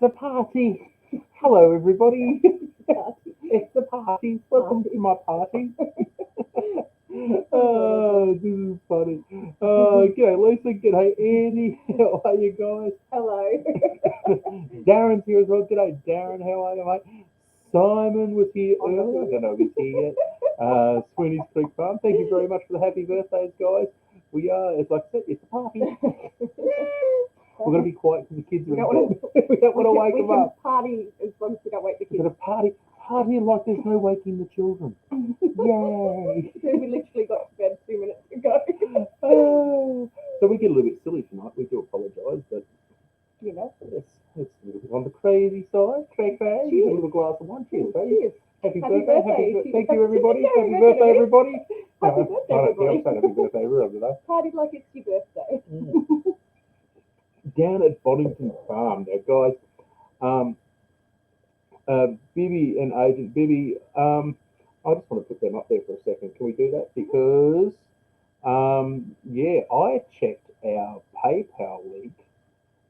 the party. Hello, everybody. Party. It's the party. Welcome to my party. Oh, this is funny. G'day, Lisa. G'day, Andy. How are you guys? Hello. Darren's here as well. G'day, Darren. How are you, mate? Simon was here earlier. I don't know if he's here yet. Sweeney's Creek Farm. Thank you very much for the happy birthdays, guys. We are, as I said, it's a party. We're going to be quiet because the kids are in bed. We don't want to wake them up. We can party as long as we don't wake the We're kids. going to party like there's no waking the children. Yay! We literally got to bed 2 minutes ago. Oh. So we get a little bit silly tonight. We do apologise, but You know. it's a little bit on the crazy side. Cray. A little glass of wine. Cheers, baby. Cheers. Happy Happy birthday. birthday. Thank you, everybody. Happy Happy birthday, everybody. Happy No, birthday, I don't care. I'm everybody. saying happy birthday everyone today. Party like it's your birthday. Down at Boddington Farm. Now, guys, Bibby and Agent Bibby, I just want to put them up there for a second. Can we do that? Because, I checked our PayPal link,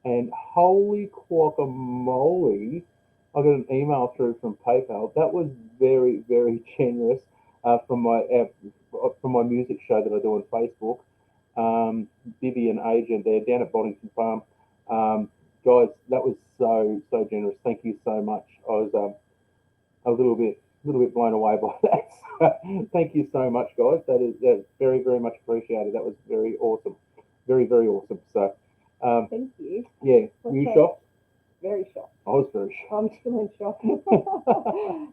and holy guacamole, I got an email through from PayPal. That was very, very generous from my music show that I do on Facebook. Bibby and Agent, they're down at Boddington Farm. Guys, that was so generous. Thank you so much. I was a little bit blown away by that. Thank you so much, guys. That's very, very much appreciated. That was very awesome. Very, very awesome. So, Thank you. yeah, were you shocked? Very shocked. I was very shocked. I'm still in shock.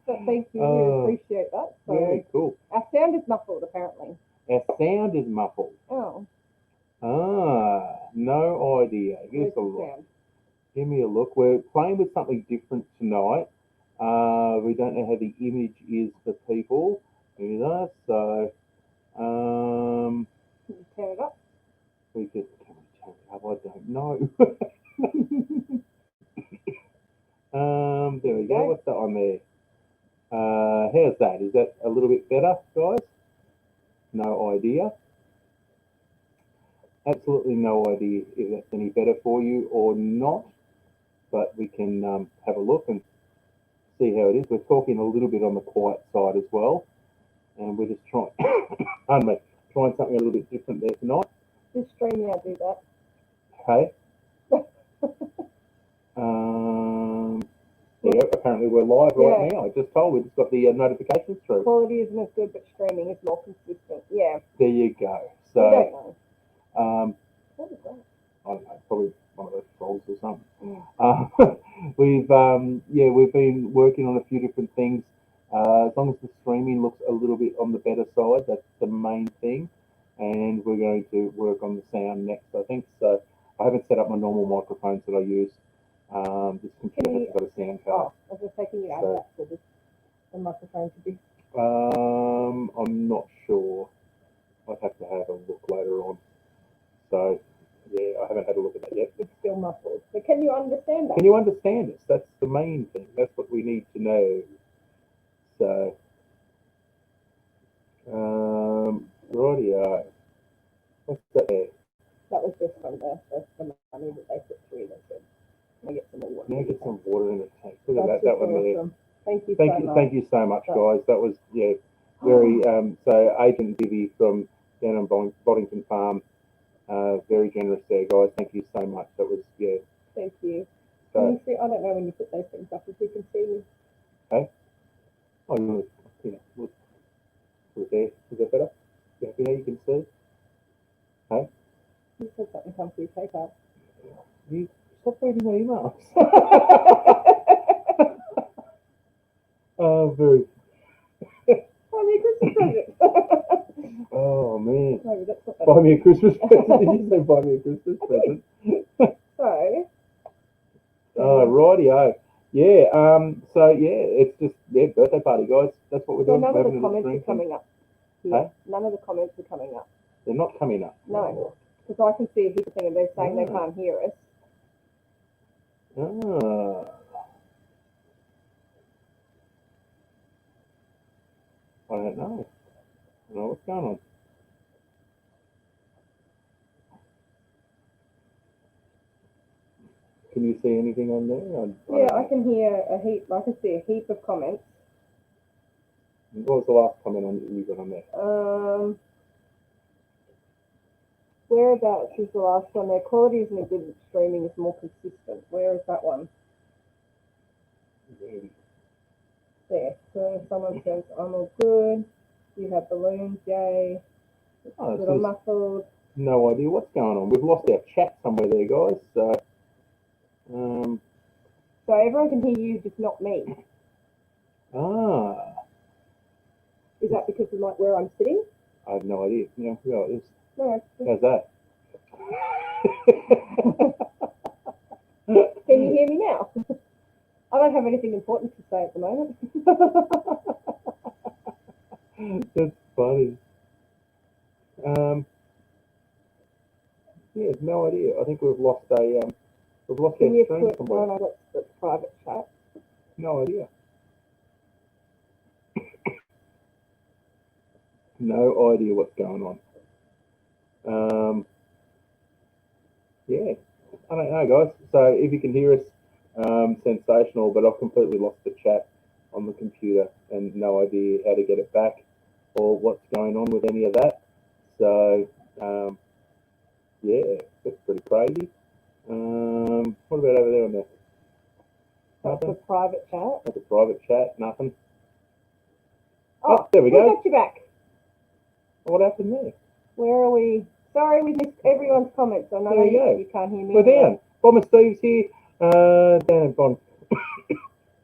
But thank you. We appreciate that. So Very cool. our sound is muffled, apparently. Our sound is muffled. Oh. No idea. Give us Where's a the look. sound? Give me a look. We're playing with something different tonight. We don't know how the image is for people either. So, Can you turn it up? can we turn it up? I don't know. There we go. What's that on there? How's that? Is that a little bit better, guys? No idea. Absolutely no idea if that's any better for you or not. But we can have a look and see how it is. We're talking a little bit on the quiet side as well. And we're just trying, trying something a little bit different there tonight. This stream now do that. Okay. Yeah, apparently we're live right now. I just told we just got the notifications through. Quality isn't as good, but streaming is more consistent. Yeah. There you go. We So, don't know. What is that? I don't know, probably one of those trolls or something. Yeah. We've been working on a few different things. As long as the streaming looks a little bit on the better side, that's the main thing. And we're going to work on the sound next, I think. So I haven't set up my normal microphones that I use. This computer has got a sound card. I was just taking you out So- that for the microphone to be. I'm not sure. I'd have to have a look later on. So, yeah, I haven't had a look at that yet. It's still muffled. But can you understand that? Can you understand us? That's the main thing. That's what we need to know. So, rightio. What's that there? That was just from the money that they put through. They said, "Can I get some more water?" Now get some water in the tank. Look at That's that just one there. awesome. Thank you so much. Thank you so much, guys. That was very. So Agent Bibby from down on Boddington Farm, very generous there, guys. Thank you so much. That was Thank you. Can So you see? I don't know when you put those things up if you can see me. look there. Is that better? You happy now? You can see. You said something come through PayPal. You stop reading my emails. Very. Buy me a Christmas present. Oh man. No, that's not Buy me a Christmas present. Did you say buy me a Christmas present? So, Rightio. Yeah. It's just birthday party, guys. That's what we're doing. none We're of the having a comments are drink. coming up. Huh? None of the comments are coming up. They're not coming up. No, because I can see a heap of things and they're saying they can't hear us. I don't know. I don't know what's going on. Can you see anything on there? Yeah, don't I know. can hear a heap. I can see a heap of comments. What was the last comment on you got on there? Whereabouts is the last one? Their quality isn't as good, but streaming is more consistent. Where is that one? Yeah. There. So someone says, I'm all good. You have balloons, yay. Oh, A so little there's muffled. no idea what's going on. We've lost our chat somewhere there, guys. So, So everyone can hear you, just not me. ah, Is that because of like where I'm sitting? I have no idea. Yeah, yeah, No, it's just, how's that? can you hear me now? I don't have anything important to say at the moment. That's funny. Yeah, no idea. I think we've lost our Can you stream put? somewhere. No, that's private chat. No idea. No idea what's going on. Yeah, I don't know, guys. So if you can hear us, sensational. But I've completely lost the chat on the computer and no idea how to get it back or what's going on with any of that. So yeah, that's pretty crazy. What about over there on the? That's Nothing. a private chat. That's a private chat. Nothing. Oh, there we we go. got you back. What happened there? Where are we? Sorry, we missed everyone's comments. I know There you go. you can't hear me. We're down. Bomber Steve's here. Dan and Bon.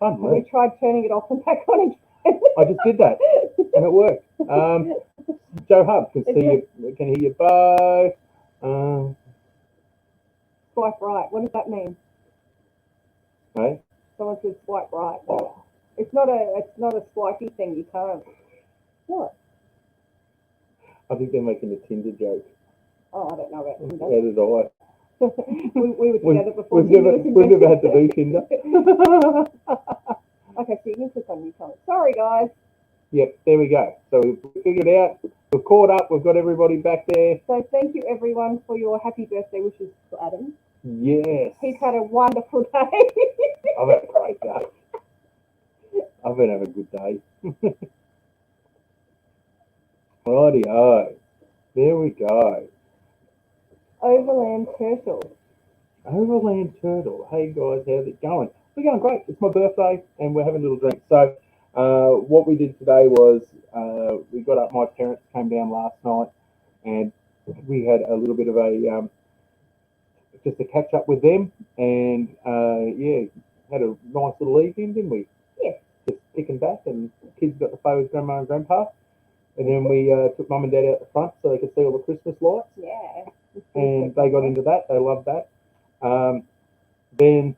Pardon We me. tried turning it off and back on again. I just did that, and it worked. Joe Hub can see you. Can hear you both. Swipe right. What does that mean? Hey. Someone says swipe right. Oh. It's not a swipey thing. You can't. What? I think they're making a Tinder joke. Oh, I don't know about Tinder. How did I? we were together before. We've never had to do Tinder. Okay, so you can click on new comments. Sorry, guys. Yep, there we go. So we've figured it out. We've caught up. We've got everybody back there. So thank you, everyone, for your happy birthday wishes to Adam. Yes. He's had a wonderful day. I've had a great day. I've been having a good day. Rightio. There we go. Overland Turtle. Overland Turtle. Hey guys, how's it going? We're going great. It's my birthday and we're having a little drink. So what we did today was we got up. My parents came down last night and we had a little bit of a just a catch up with them and yeah, had a nice little evening, didn't we? Yeah. Just kicking back and kids got to play with grandma and grandpa. And then we took mum and dad out the front so they could see all the Christmas lights. Yeah. And they got into that. They loved that. Then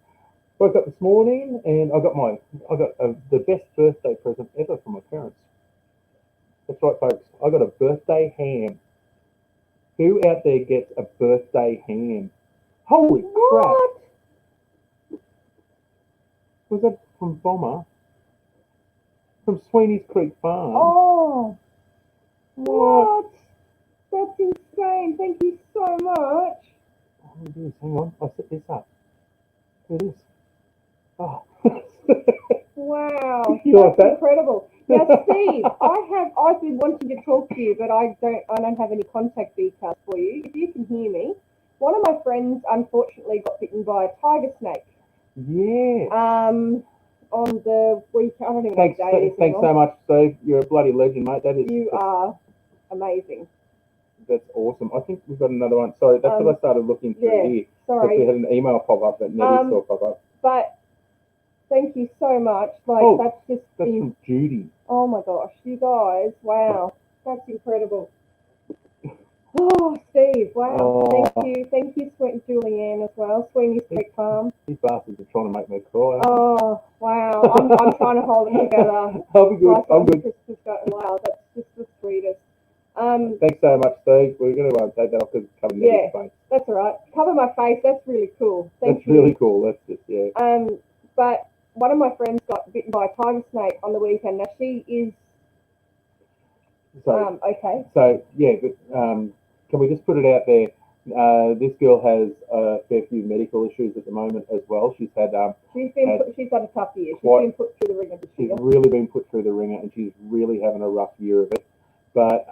woke up this morning and I got the best birthday present ever from my parents. That's right, folks. I got a birthday ham. Who out there gets a birthday ham? Holy crap! Was that from Bomber? From Sweeney's Creek Farm? Oh. What? That's insane. Thank you so much. Oh, it is. Hang on. I'll set this up. It is. Oh. Wow. You like that? Incredible. Now, Steve, I've been wanting to talk to you, but I don't have any contact details for you. If you can hear me, one of my friends unfortunately got bitten by a tiger snake. Yeah. On the week, I don't even know what day it is. Thanks so much, Steve. You're a bloody legend, mate. You are amazing. That's awesome. I think we've got another one. Sorry, that's what I started looking through here. Sorry. We had an email pop up that Nettie saw pop up. But thank you so much. That's from Judy. Oh my gosh, you guys! Wow, that's incredible. Oh, Steve! Wow, thank you, Sweet Julianne as well. Sweeney's Creek Farm. These bastards are trying to make me cry. Oh wow, I'm trying to hold it together. I'll be good. I'm good. Wow, that's just the sweetest. Thanks so much, Steve. We're going to take that off because it's covering Nettie's face. That's all right. Cover my face. That's really cool. Thank you. That's really cool. That's just But one of my friends got bitten by a tiger snake on the weekend. Now she is okay. So yeah, but can we just put it out there? This girl has a fair few medical issues at the moment as well. She's had She's had a tough year. She's quite- been put through the ringer this she's year. really been put through the ringer, and she's really having a rough year of it. But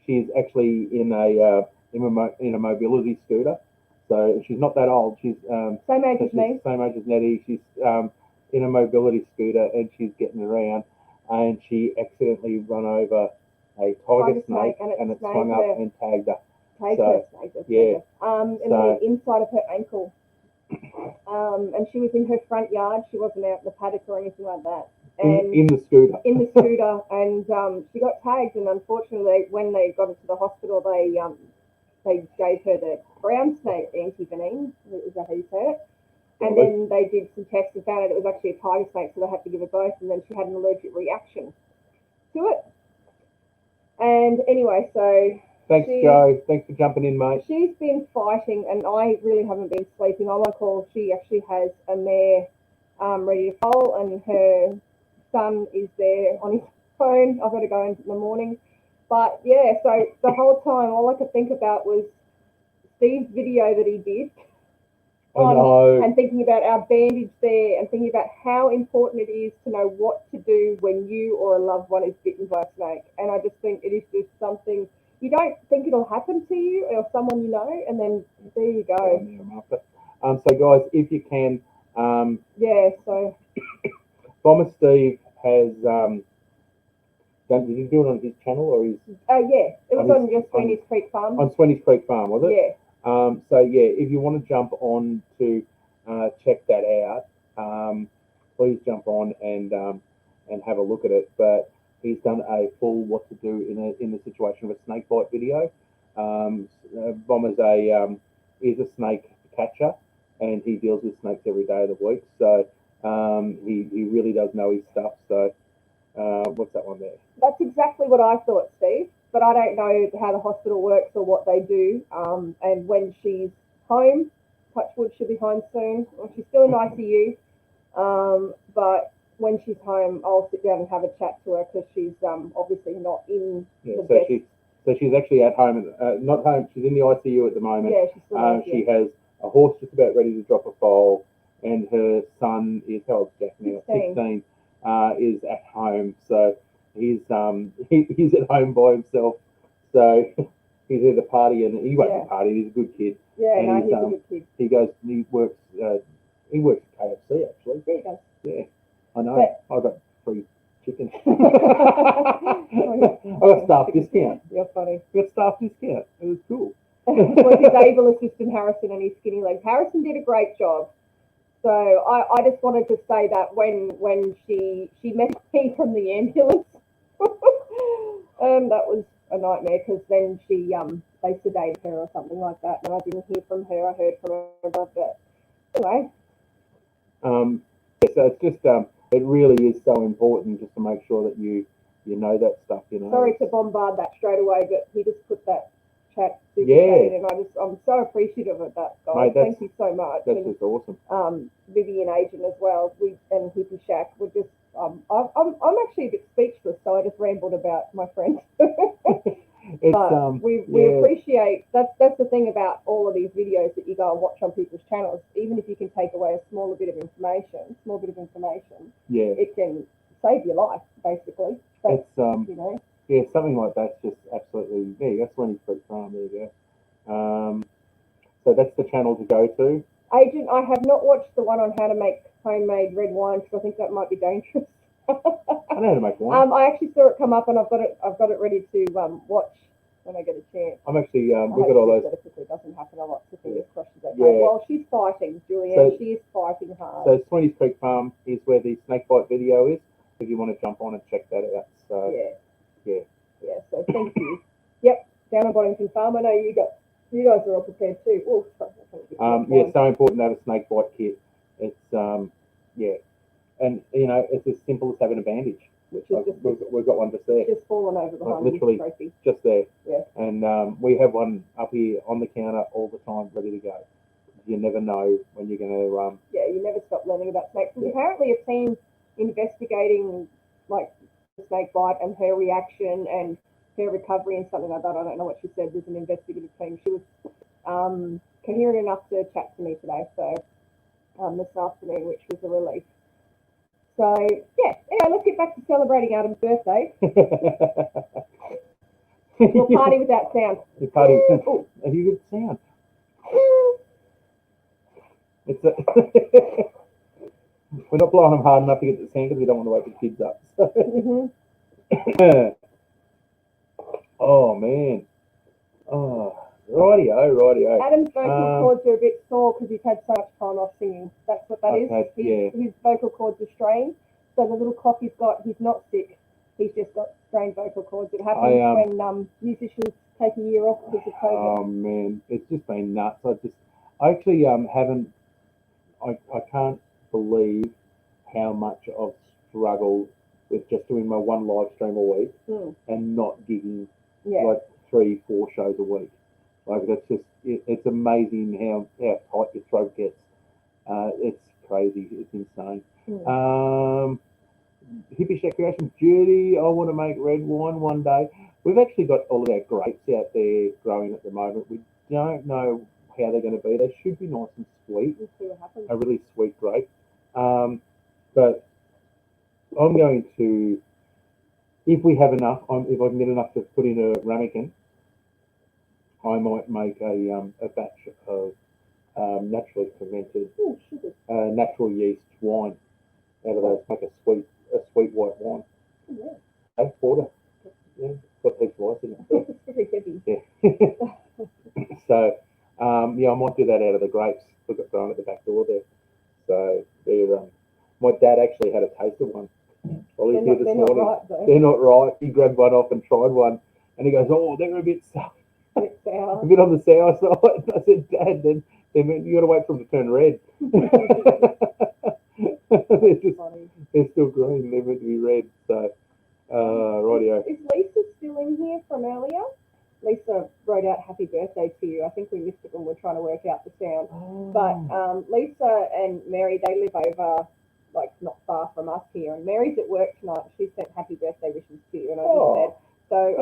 she's actually in a mobility scooter, so she's not that old. She's Same age so as me. she's same age as Nettie. She's in a mobility scooter and she's getting around, and she accidentally run over a tiger snake, and it swung up and tagged her. In the inside of her ankle. And she was in her front yard. She wasn't out in the paddock or anything like that. And In the scooter. In the scooter, and she got tagged. And unfortunately, when they got her to the hospital, they gave her the brown snake antivenin. Is that how you say it? And then they did some tests and found out it was actually a tiger snake, so they had to give her both. And then she had an allergic reaction to it. And anyway, so Thanks, Joe. Thanks for jumping in, mate. she's been fighting, and I really haven't been sleeping. I'm on call. She actually has a mare ready to foal, and her son is there on his phone. I've got to go in the morning. But yeah, so the whole time, all I could think about was Steve's video that he did. And thinking about our bandage there, and thinking about how important it is to know what to do when you or a loved one is bitten by a snake. And I just think it is just something you don't think it'll happen to you or someone you know, and then there you go. So guys, if you can, so Bomber Steve has did you do it on his channel or his? It was on your Sweeney's Creek Farm. On Sweeney's Creek Farm, was it? Yeah. So yeah, if you want to jump on to check that out, please jump on and have a look at it. But he's done a full what to do in the situation of a snake bite video. Bomber's is a snake catcher, and he deals with snakes every day of the week. So he really does know his stuff. So what's that one there? That's exactly what I thought, Steve. But I don't know how the hospital works or what they do. And when she's home, touch wood, she'll be home soon. Well, she's still in ICU. But when she's home, I'll sit down and have a chat to her, because she's obviously not in the best. So she's actually at home, not home. She's in the ICU at the moment. Yeah, she's still in ICU. She has a horse just about ready to drop a foal, and her son is, how old's Jack now? 16. Is at home. So he's he's at home by himself. So he's either partying. He won't be partying. He's a good kid. Yeah, and he's a good kid. He goes. He works at KFC actually. Yeah, he does. Yeah, I know. I got free chicken. I got staff discount. You're funny. I got staff discount. It was cool. Was his able assistant Harrison and his skinny legs. Harrison did a great job. So I just wanted to say that when she messaged me from the ambulance, that was a nightmare, because then they sedated her or something like that, and I didn't hear from her. I heard from her, but anyway. So it's just it really is so important just to make sure that you know that stuff. Sorry to bombard that straight away, but he just put that chat and I'm so appreciative of that, guys. Mate, thank you so much. That's just awesome. Vivian Agent as well, and Hippie Shack were just I'm actually a bit speechless, so I just rambled about my friend. We appreciate that's the thing about all of these videos that you go and watch on people's channels. Even if you can take away a small bit of information, it can save your life, basically. It's yeah, something like that's just absolutely, there you go, Sweeney's Creek Farm, there you go. So that's the channel to go to. Agent, I have not watched the one on how to make homemade red wine, because I think that might be dangerous. I know how to make wine. I actually saw it come up, and I've got it ready to watch when I get a chance. I'm actually, we've got all those. It doesn't happen a lot, so fingers crossed she's okay. Yeah. Well, she's fighting, Julianne. She is fighting hard. So Sweeney's Creek Farm is where the snake bite video is, if you want to jump on and check that out. So yeah. So thank you. Yep, down on Boddington Farm. I know you guys are all prepared too. Oh, it's so important to have a snake bite kit. It's and it's as simple as having a bandage. Which is we've got one just there. Just fallen over behind literally trophy. Just there. Yeah. And we have one up here on the counter all the time, ready to go. You never know when you're going to. You never stop learning about snakes. There's apparently a team investigating like the snake bite and her reaction, and her recovery and something like that. I don't know what she said. There's an investigative team. She was coherent enough to chat to me today, so this afternoon, which was a relief. So yeah, anyway, let's get back to celebrating Adam's birthday. We'll party without sound. The party. Oh, have you got sound? It's a we're not blowing them hard enough to get the sound because we don't want to wake the kids up. Oh man. Oh, rightio. Adam's vocal cords are a bit sore because he's had so much time off singing. That's what that is. His vocal cords are strained. So the little cough he's got, he's not sick. He's just got strained vocal cords. It happens when musicians take a year off because of COVID. Oh man, it's just been nuts. I actually haven't. I can't believe how much I've struggled with just doing my one live stream a week and not gigging like 3-4 shows a week. Like that's just it's amazing how tight your throat gets. It's crazy. It's insane. Hippie Shack Creation, Judy, I want to make red wine one day. We've actually got all of our grapes out there growing at the moment. We don't know how they're going to be. They should be nice and sweet. We'll see what happens. A really sweet grape. But I'm going to, if we have enough, if I can get enough to put in a ramekin, I might make a batch of naturally fermented, natural yeast wine out of those. Make a sweet white wine. Yeah. Porter. Yeah, got heaps of ice in it. It's very heavy. Yeah. So, I might do that out of the grapes we've got growing at the back door there. So, my dad actually had a taste of one. They're not right, though. They're not right. He grabbed one off and tried one, and he goes, "Oh, they're a bit sour." A bit sour. A bit on the sour side. I said, "Dad, then you got to wait for them to turn red." They're still green. They're meant to be red. So, rightio. Is Lisa still in here from earlier? Lisa wrote out happy birthday to you. I think we missed it when we were trying to work out the sound. But Lisa and Mary, they live over, like, not far from us here. And Mary's at work tonight. She sent happy birthday wishes to you. And I just said, so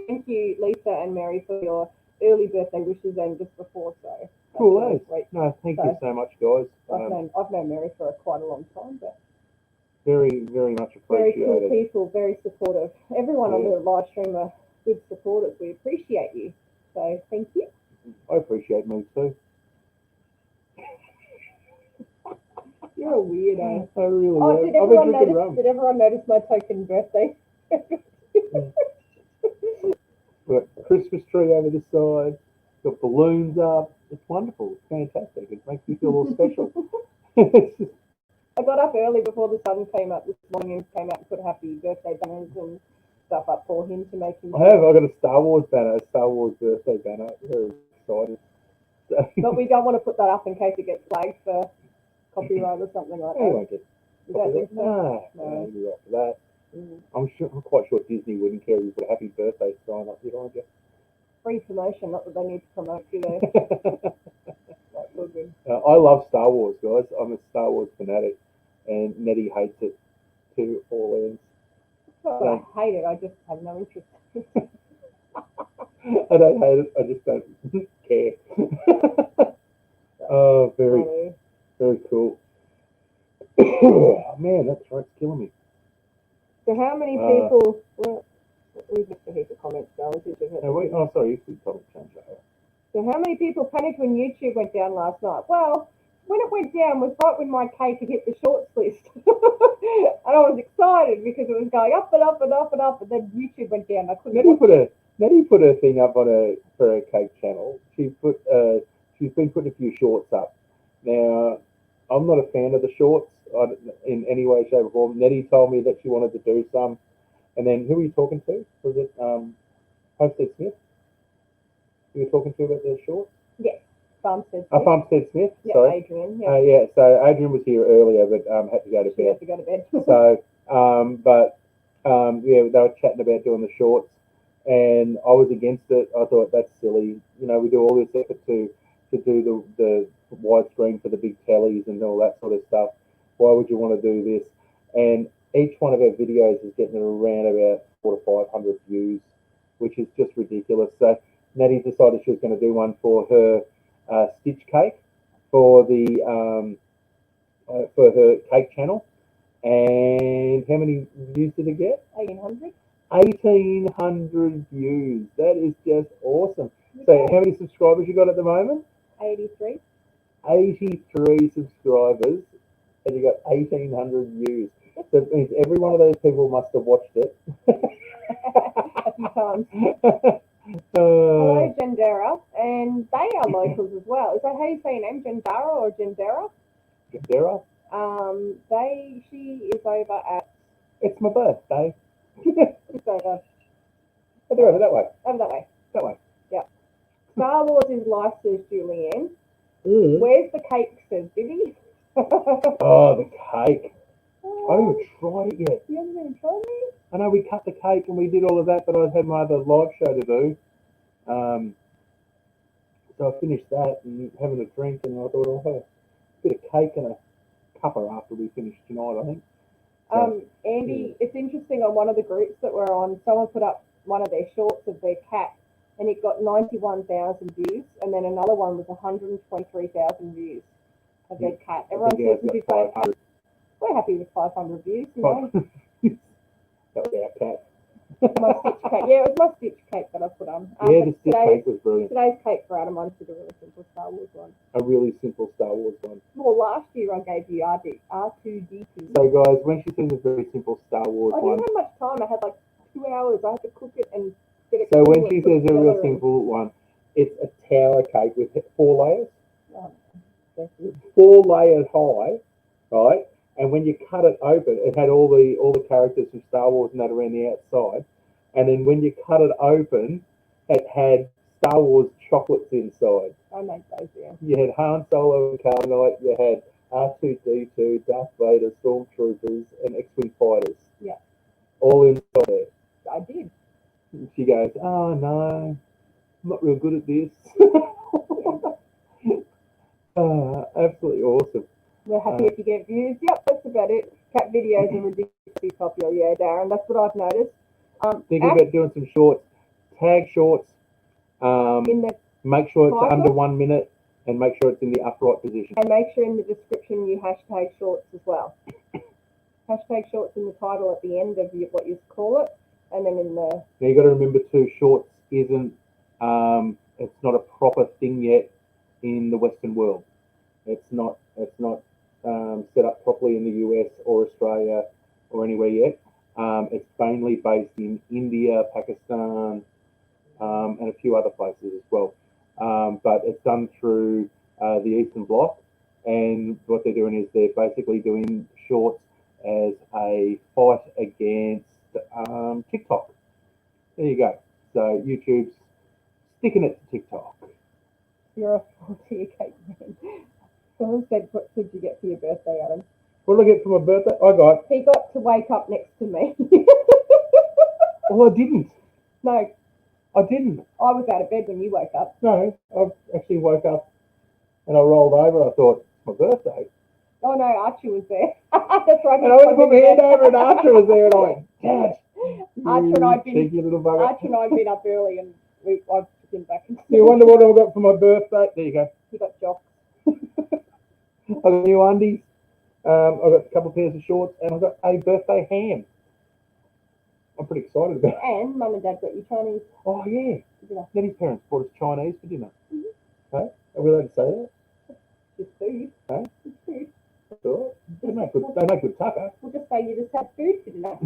thank you, Lisa and Mary, for your early birthday wishes and just before. So cool, no, thank you so much, guys. I've known Mary for quite a long time, but very, very much appreciated. Very cool people, very supportive. Everyone on the live stream are good supporters. We appreciate you. So thank you. I appreciate me too. You're a weirdo. I really am. Did everyone notice my token birthday? We've got a Christmas tree over the side. Got balloons up. It's wonderful. It's fantastic. It makes me feel all special. I got up early before the sun came up this morning and came out and put happy birthday banners and stuff up for him to make him. I got a Star Wars banner, a Star Wars birthday banner. Very excited. But we don't want to put that up in case it gets flagged for copyright or something like that. You won't get copyright. No, you're right for that. I'm quite sure Disney wouldn't care if you put a happy birthday sign up here, aren't you? Free promotion, not that they need to promote you there. I love Star Wars, guys. I'm a Star Wars fanatic, and Nettie hates it to all ends. Well, I hate it. I just have no interest. I don't hate it. I just don't care. Oh, very, very cool. Oh, man, that throat's killing me. So how many people... we've missed a heap of comments, though. Oh, sorry, you could probably change that. So how many people panicked when YouTube went down last night? Well, when it went down was right when my cake had hit the shorts list. And I was excited because it was going up and up and up and up, and then YouTube went down. I couldn't. Nettie put a thing up for her cake channel. She's been putting a few shorts up. Now, I'm not a fan of the shorts in any way, shape, or form. Nettie told me that she wanted to do some, and then who were you talking to? Was it Homestead Smith? You were talking to about the shorts? Yes, Farmstead Smith. Farmstead Smith. Yeah, sorry. Adrian. Yeah. So Adrian was here earlier, but had to go to bed. She had to go to bed. So, they were chatting about doing the shorts, and I was against it. I thought that's silly. You know, we do all this effort to do the widescreen for the big tellies and all that sort of stuff. Why would you want to do this? And each one of our videos is getting around about 400 to 500 views which is just ridiculous. So Natty decided she was going to do one for her Stitch cake for her cake channel. And how many views did it get? 1800. 1,800 views. That is just awesome. So how many subscribers you got at the moment? 83. 83 subscribers, and you got 1,800 views. So it means every one of those people must have watched it. A few times. Hello, Jendera, and they are locals as well. Is that how you say your name, Jendara or Jendera? Jendera? She is over at. It's my birthday. Just over. Over that way. Over that way. That way. Yeah. Star Wars is life, says Julianne. Mm. Where's the cake, says Vivi? Oh, the cake. I haven't even tried it yet. You haven't even tried it? I know we cut the cake and we did all of that, but I had my other live show to do. So I finished that and having a drink, and I thought I'll have a bit of cake and a cuppa after we finish tonight, I think. So, Andy, it's interesting, on one of the groups that we're on, someone put up one of their shorts of their cat, and it got 91,000 views, and then another one was 123,000 views of their cat. Everyone seems to be saying, we're happy with 500 views, you know. That was our cat. My Stitch cake. Yeah, it was my Stitch cake that I put on. Yeah, the Stitch cake was brilliant. Today's cake for Adam, I did a really simple Star Wars one. A really simple Star Wars one. Well, last year I gave you R2D2. So guys, when she says a very simple Star Wars I one, didn't have much time. I had like 2 hours. I had to cook it and get it. So when she says a real simple one, it's a tower cake with 4 layers. Oh, 4 layers high, right? And when you cut it open, it had all the characters from Star Wars and that around the outside. And then when you cut it open, it had Star Wars chocolates inside. I made those, yeah. You had Han Solo and Carbonite, you had R2D2, Darth Vader, Stormtroopers, and X-Wing fighters. Yeah. All inside there. I did. And she goes, oh no, I'm not real good at this. Absolutely awesome. We're happy if you get views. Yep, that's about it. Cat videos are ridiculously popular. Yeah, Darren, that's what I've noticed. Think about doing some shorts, tag shorts, make sure it's under 1 minute, and make sure it's in the upright position. And make sure in the description you hashtag shorts as well. Hashtag shorts in the title at the end of what you call it, and then in the... Now you got to remember too, shorts isn't, it's not a proper thing yet in the Western world. It's not set up properly in the US or Australia or anywhere yet. It's mainly based in India, Pakistan, and a few other places as well. But it's done through the Eastern Bloc, and what they're doing is they're basically doing shorts as a fight against TikTok. There you go. So YouTube's sticking it to TikTok. You're a 40 cake man. Someone said, what did you get for your birthday, Adam? What did I get for my birthday? He got to wake up next to me. Well, I didn't. No. I didn't. I was out of bed when you woke up. No, I actually woke up and I rolled over. I thought, it's my birthday. Oh no, Archie was there. That's right. And I went to put my hand over and Archer was there and I went, Dad. Archer and I'd been up early and I took him back. You wonder what I got for my birthday? There you go. You got jocks. I got new undies. I got a couple of pairs of shorts and I got a birthday ham. I'm pretty excited about it. And Mum and Dad got you Chinese. Oh, yeah. Neddy's parents bought us Chinese for dinner. Mm-hmm. Okay? Are we allowed to say that? It's food. Huh? It's food. That's all right. They make good tucker. We'll just say you just had food for dinner.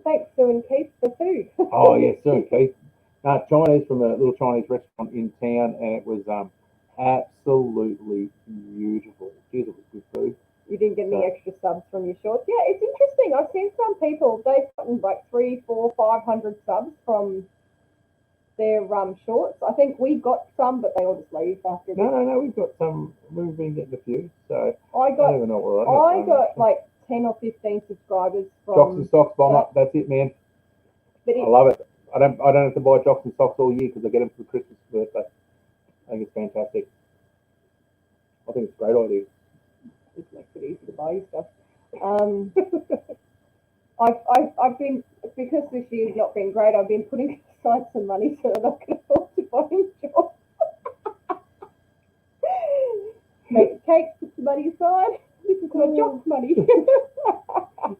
Thanks, Sue and Keith, for food. Oh, yeah, Sue and Keith. Chinese from a little Chinese restaurant in town, and it was absolutely beautiful. Jeez, it was good food. You didn't get any extra subs from your shorts? Yeah, it's interesting. I've seen some people, they've gotten like 300, 400, 500 subs from their shorts. I think we got some, but they all just leave after a bit. No, we've got some. We've been getting a few. So I don't even know what I got like 10 or 15 subscribers from Jocks and Socks Bomber. That's it, man. But I love it. I don't have to buy Jocks and Socks all year because I get them for Christmas and birthday. I think it's fantastic. I think it's a great idea. It makes it easy to buy you stuff. I've been, because this year's not been great, I've been putting aside some money so that I can afford to buy him a job. Make cakes, put some money aside. This is my job money. You've been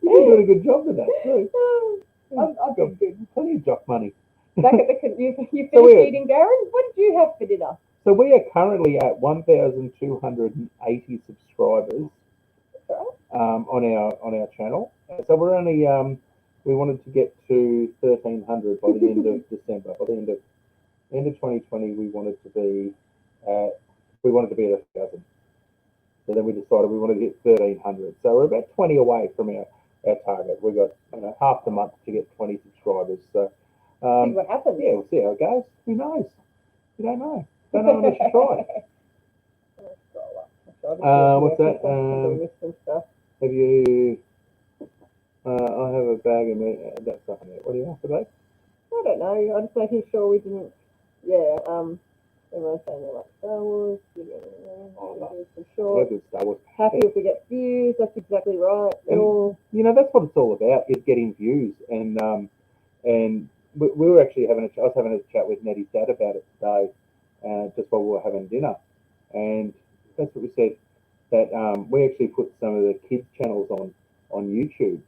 doing a good job with that too. I've been good. Plenty of job money. Back at the you finished So eating, Darren. What did you have for dinner? So we are currently at 1,280 subscribers on our channel. So we're only we wanted to get to 1,300 by the end of December. By the end of 2020, we wanted to be at 1,000. So then we decided we wanted to hit 1,300. So we're about 20 away from our target. We've got half the month to get 20 subscribers. So See what happens. yeah, we'll see how it goes. Who knows? You don't know. Don't know unless you try. What's that? Have you? I have a bag of that stuff in there. What do you have today? I don't know. I'm just making sure we didn't. Yeah. Everyone's saying they like Star Wars. For sure. Good Star Wars. Happy if we get views. That's exactly right. And, that's what it's all about, is getting views. And we were actually I was having a chat with Nettie's dad about it today, just while we were having dinner. And that's what we said, that we actually put some of the kids' channels on YouTube.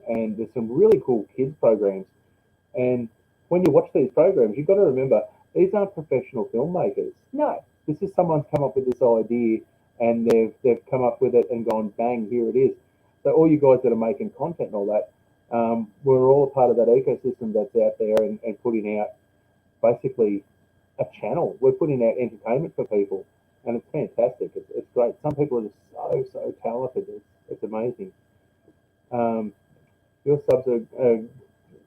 And there's some really cool kids programs. And when you watch these programs, you've got to remember, these aren't professional filmmakers. No. This is someone's come up with this idea, and they've come up with it and gone, bang, here it is. So all you guys that are making content and all that, we're all part of that ecosystem that's out there and putting out basically a channel. We're putting out entertainment for people, and it's fantastic. It's great. Some people are just so talented. It's amazing. Your subs are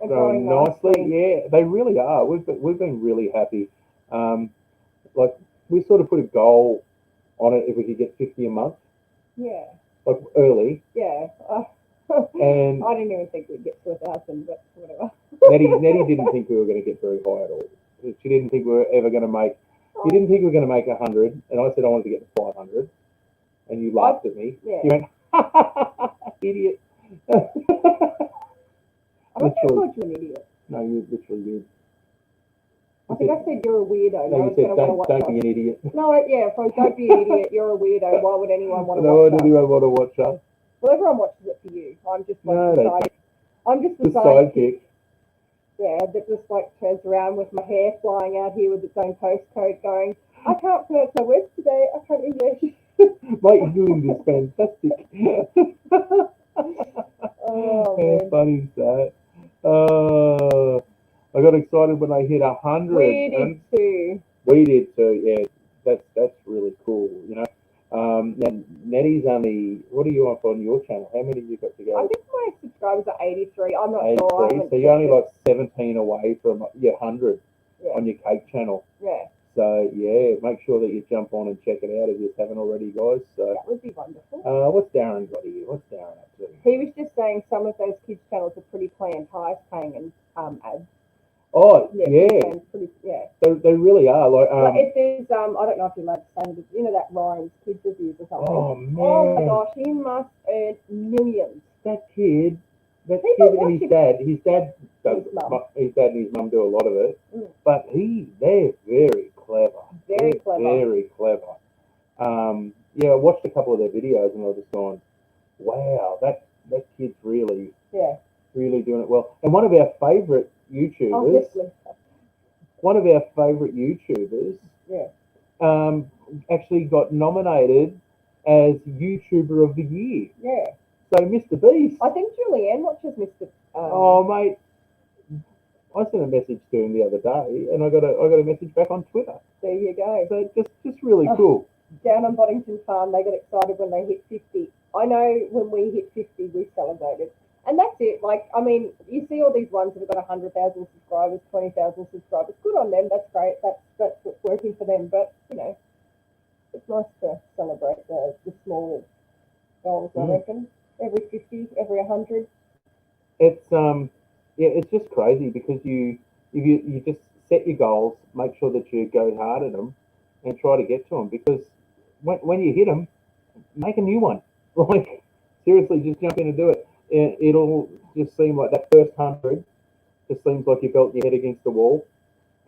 growing nicely. Yeah, they really are. We've been really happy. Like, we sort of put a goal on it if we could get 50 a month. Yeah. Like early. Yeah. And I didn't even think we'd get to 1,000, but whatever. Nettie didn't think we were going to get very high at all. She didn't think we were ever going to make. You didn't think we were going to make 100, and I said I wanted to get to 500, and you laughed at me. Yeah. You went, idiot. I don't think I called you an idiot. No, you literally did. I think I said you're a weirdo. No, you said don't be an idiot. No, yeah, probably don't be an idiot. You're a weirdo. Why would anyone want to watch Why would us? anyone want to watch us? Well, everyone watches it for you. I'm just like I'm just the sidekick. Yeah, that just like turns around with my hair flying out here with its own postcode going, I can't pronounce my words today. I can't English. Mate, you're doing this fantastic. Oh, how funny is that? I got excited when I hit 100. We did too. We did too. Yeah, that's really cool. And Nettie's only. What are you up on your channel? How many have you got to go? I think my subscribers are 83. I'm not 83. sure. So you're only like 17 away from your 100 on your cake channel. Yeah. So yeah, make sure that you jump on and check it out if you haven't already, guys. So that would be wonderful. What's Darren got here? What's Darren up to? He was just saying some of those kids' channels are pretty planned, highest paying and ads. Oh yeah. Yeah. They really are. Like if there's I don't know if you're allowed to say it, but that Ryan's Kids Reviews or something. Oh man. Oh my gosh, he must earn millions. That kid and his dad does his dad and his mum do a lot of it. But they're very clever. Very clever. Yeah, I watched a couple of their videos and I was just going, wow, that kid's really doing it well. And one of our favourite YouTubers, actually got nominated as YouTuber of the Year. Yeah. So Mr. Beast. I think Julianne watches Mr. Oh mate, I sent a message to him the other day, and I got a message back on Twitter. There you go. So just really cool. Down on Boddington Farm, they got excited when they hit 50. I know when we hit 50, we celebrated. And that's it. Like, I mean, you see all these ones that have got 100,000 subscribers, 20,000 subscribers. Good on them. That's great. That's what's working for them. But, it's nice to celebrate the small goals, I reckon. Every 50, every 100. It's it's just crazy because you just set your goals, make sure that you go hard at them, and try to get to them. Because when you hit them, make a new one. Like, seriously, just jump in and do it. It'll just seem like that first 100 just seems like you built your head against the wall.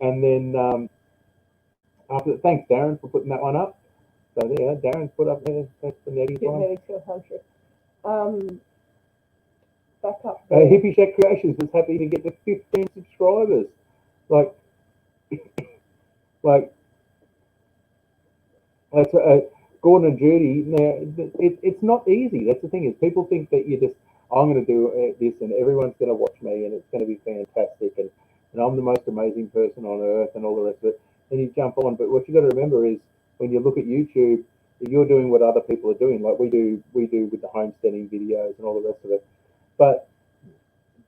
And then after thanks Darren for putting that one up. So there, Darren's put up there. That's the Nettie's Get one. nearly 200. Back up there. Hippie Shack Creations was happy to get to 15 subscribers. Like that's Gordon and Judy. Now it's not easy. That's the thing is people think that you just I'm going to do this and everyone's going to watch me and it's going to be fantastic and I'm the most amazing person on earth and all the rest of it. Then you jump on. But what you got to remember is when you look at YouTube, you're doing what other people are doing, like we do with the homesteading videos and all the rest of it. But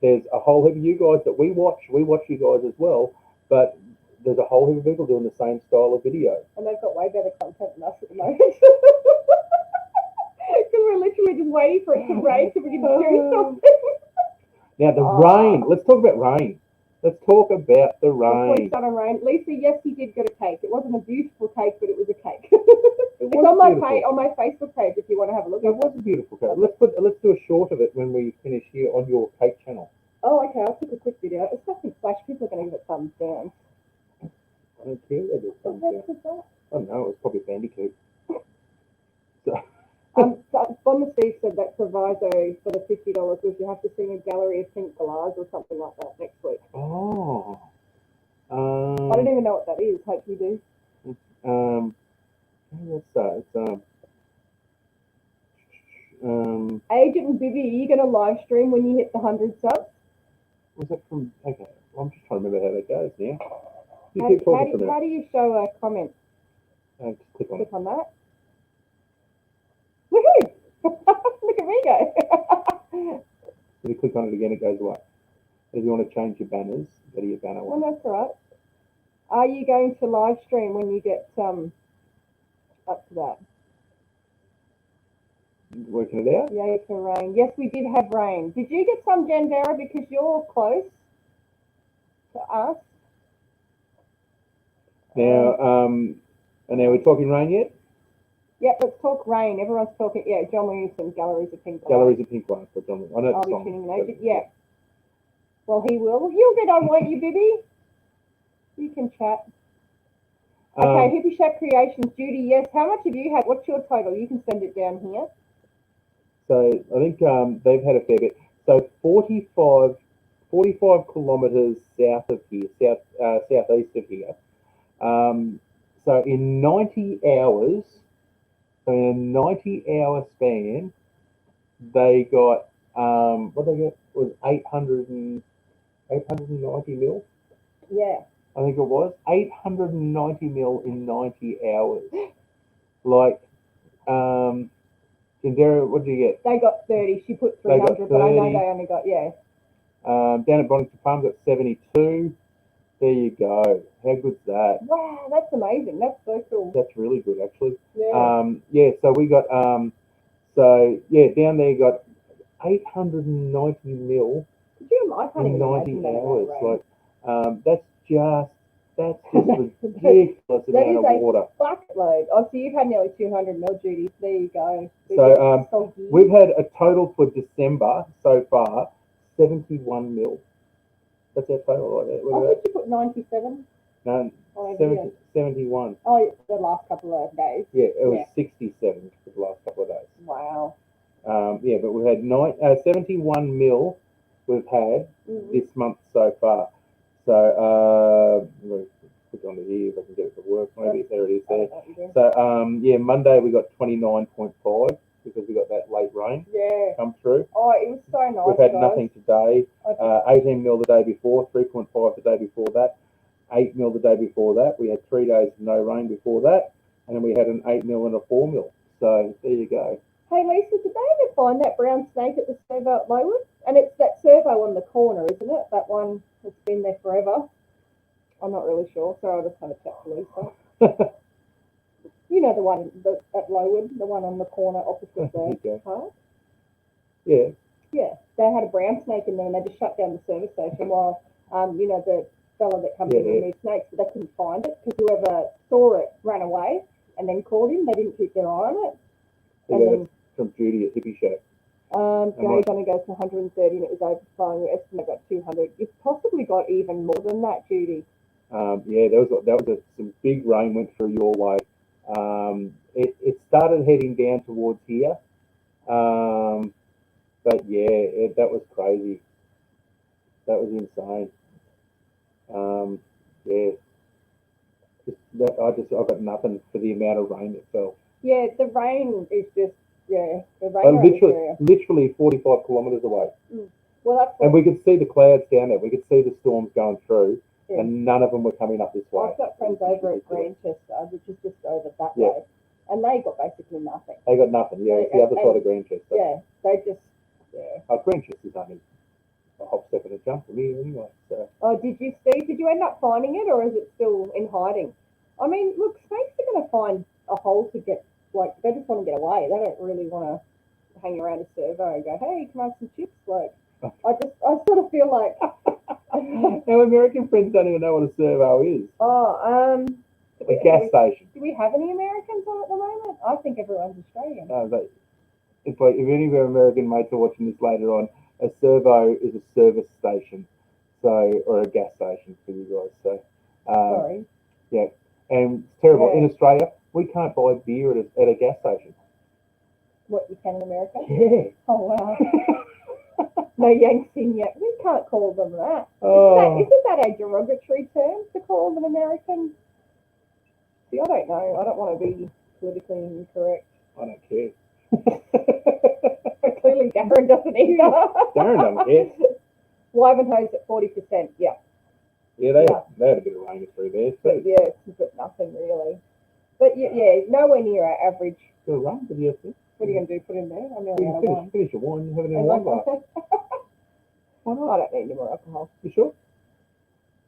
there's a whole heap of you guys that we watch you guys as well, but there's a whole heap of people doing the same style of video. And they've got way better content than us at the moment. Because we're literally just waiting for it to rain so we can do something. Now the rain, let's talk about rain. Let's talk about the Before we rain. start on rain, Lisa, yes, he did get a cake. It wasn't a beautiful cake, but it was a cake. It It's was on my beautiful. page, on my Facebook page if you want to have a look. It was a beautiful cake. Let's do a short of it when we finish here on your cake channel. Oh, okay, I'll take a quick video. It's nothing flash. People are going to give it thumbs down. I don't care whether it's thumbs down. I don't know, it was probably a bandicoot. So Bomber Steve said that proviso for the $50 was you have to sing a gallery of pink galahs or something like that next week. Oh. I don't even know what that is. Hope you do. What's that? It's Agent and Bibby, are you going to live stream when you hit the 100 subs? was that from? Okay, well, I'm just trying to remember how that goes now. You keep talking for a minute. How do you show a comment? Just click on it. Click on that. Woohoo! Look at me go. If you click on it again, it goes away. If you want to change your banners, go to your banner Well, one. that's all right. Are you going to live stream when you get up to that? Working it out. Yay for rain. Yes, we did have rain. Did you get some, Jandara, because you're close to us? Now, and now we're talking rain yet? Yeah, let's talk rain. Everyone's talking. Yeah, John Williamson, Galleries of Pink. Galleries of Pink Ones for John. I know I'll the be song. tuning in agent. Yeah. Well, he will. You'll get on, won't you, Bibby? You can chat. Okay, Hippie Shack Creations, Judy. Yes. How much have you had? What's your total? You can send it down here. So I think they've had a fair bit. So 45 kilometres south of here, southeast of here. So in 90 hours, so in a 90-hour span, they got what they got was 890 mil. Yeah. I think it was 890 mil in 90 hours. Like, Jandara, what did you get? They got 30. She put They got 300, but I know 30. they only got, yeah. Down at Bonington Farm got 72. There you go. How good's that? Wow, that's amazing. That's so cool. That's really good, actually. Yeah. Yeah. So we got so yeah, down there you got 890 mil Could you? I can't in even 90 imagine that hours. amount of rain. Like that's just ridiculous amount of a water. bucket load. Oh, so you've had nearly 200 mil, Judy. There you go. So we've had a total for December so far 71 mil. That's our total right there. I Look at thought you put 97. that. No, Oh, 71. oh, it's the last couple of days. Yeah, it was 67 for the last couple of days. Wow. Yeah, but we've had 71 mil we've had this month so far. So we'll click onto here if I can get it to work. Maybe there it is there. So yeah, Monday we got 29.5 because we got that late rain Yeah. come through. Oh, it was so nice. We've had guys. nothing today. I just- 18 mil the day before, 3.5 the day before that, 8 mil the day before that. We had 3 days of no rain before that, and then we had an 8 mil and a 4 mil. So there you go. Hey, Lisa, did they ever find that brown snake at the servo at Lowood? And it's that servo on the corner, isn't it? That one that's been there forever. I'm not really sure, so I'll just have a chat to Lisa. You know the one at Lowood, the one on the corner opposite the Okay. park? Yeah. Yeah, they had a brown snake in there and they just shut down the service station while, you know, the fella that comes in and removes snakes, but they couldn't find it because whoever saw it ran away and then called him. They didn't keep their eye on it. Yeah, And that's from Judy at Hippie Shack. Gary's only goes to 130 and it was overflowing. We estimate got 200. You've possibly got even more than that, Judy. Yeah, some big rain went through your way. It started heading down towards here, but yeah, that was crazy. That was insane. Yeah, I've got nothing for the amount of rain that fell. Yeah, the rain is just the rain Like around this area. literally 45 kilometres away. Well, that's And what, we could see the clouds down there. We could see the storms going through, Yeah. and none of them were coming up this way. I've got friends over at Greenchester, which is just over that Yeah. way, and they got basically nothing. They got nothing. Yeah, it's the other side of Greenchester. Yeah, they just Greenchester's only a hop, step, and a jump from here anyway. So. Oh, did you end up finding it, or is it still in hiding? I mean, look, snakes are going to find a hole to get, like, they just want to get away. They don't really want to hang around a servo and go, hey, can I have some chips? Like, I sort of feel like... Our American friends don't even know what a servo is. A gas station. Do we have any Americans on at the moment? I think everyone's Australian. No, but if any of our American mates are watching this later on, a servo is a service station, or a gas station for you guys. So, Sorry. Yeah, and it's terrible. Yeah. In Australia, we can't buy beer at a gas station. What, you can in America? Yeah. Oh, wow. No Yanks in yet. We can't call them that. Oh. Isn't that a derogatory term to call them American? See, I don't know. I don't want to be politically incorrect. I don't care. Clearly, Darren doesn't either. Darren doesn't care. Wyvenhoe's at 40%. Yeah. Yeah, they had a bit of rain through there. But yeah, but nothing really. But yeah, nowhere near our average. Bit of rain, but yes. What are you going to do? Put in there? I'm nearly out of wine. Finish your wine. You have it in a wine glass. Why not? I don't need any more alcohol. You sure?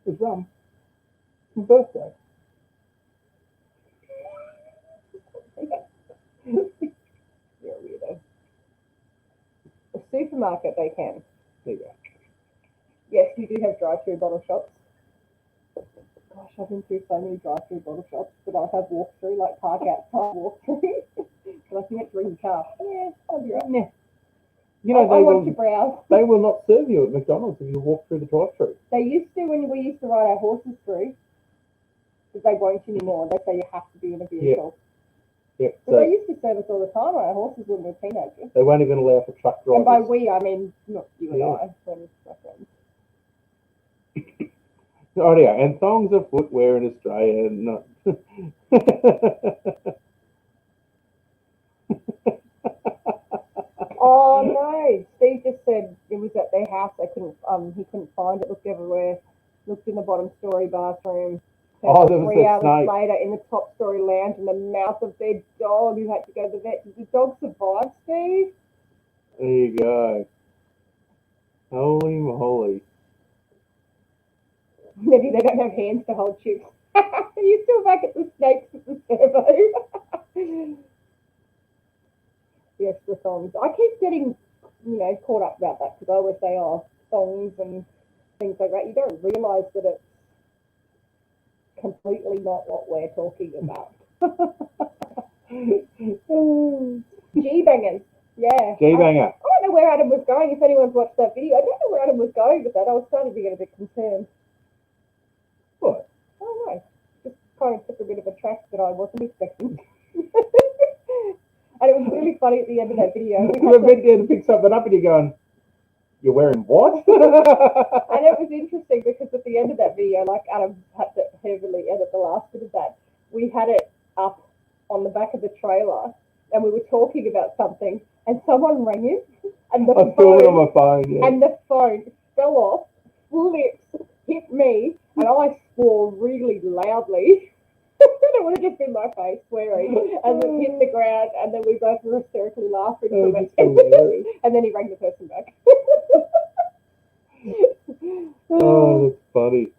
It's rum. It's my birthday. You're a weirdo. A supermarket, they can. There you go. Yes, we do have drive-through bottle shops. Gosh, I've been through so many drive-through bottle shops that I have walked through, like park outside walk through. Like you have to bring your car. Yeah, I'll be right. Yeah. You know, I want to browse. They will not serve you at McDonald's if you walk through the drive-through. They used to when we used to ride our horses through, but they won't anymore. They say you have to be in a vehicle. Yep. But they used to serve us all the time on our horses when we were teenagers. They won't even allow for truck drivers. And by we, I mean not you and I, when my friends. Rightio, and thongs are footwear in Australia, not. Oh no! Steve just said it was at their house. They couldn't. He couldn't find it. Looked everywhere. Looked in the bottom story bathroom. Oh, there was 3 a hours snake. later, in the top story lounge, in the mouth of their dog, who had to go to the vet. Did the dog survive, Steve? There you go. Holy moly! Maybe they don't have hands to hold chips. Are you still back at the snakes at the servo? Yes, the thongs. I keep getting, caught up about that because I always say, oh, thongs and things like that. You don't realise that it's completely not what we're talking about. G-bangers. Yeah. G-banger. I don't know where Adam was going. If anyone's watched that video, I don't know where Adam was going with that. I was starting to get a bit concerned. What? I don't know. Just kind of took a bit of a track that I wasn't expecting. And it was really funny at the end of that video. We're meant to pick something up and you're going, you're wearing what? And it was interesting because at the end of that video, like Adam had to heavily edit the last bit of that, we had it up on the back of the trailer and we were talking about something and someone rang him and I saw it on my phone, yeah. And the phone fell off, flipped, hit me, and I swore really loudly. It would have just been my face swearing, and then hit the ground, and then we both were hysterically laughing from it. And then he rang the person back. Oh, that's funny.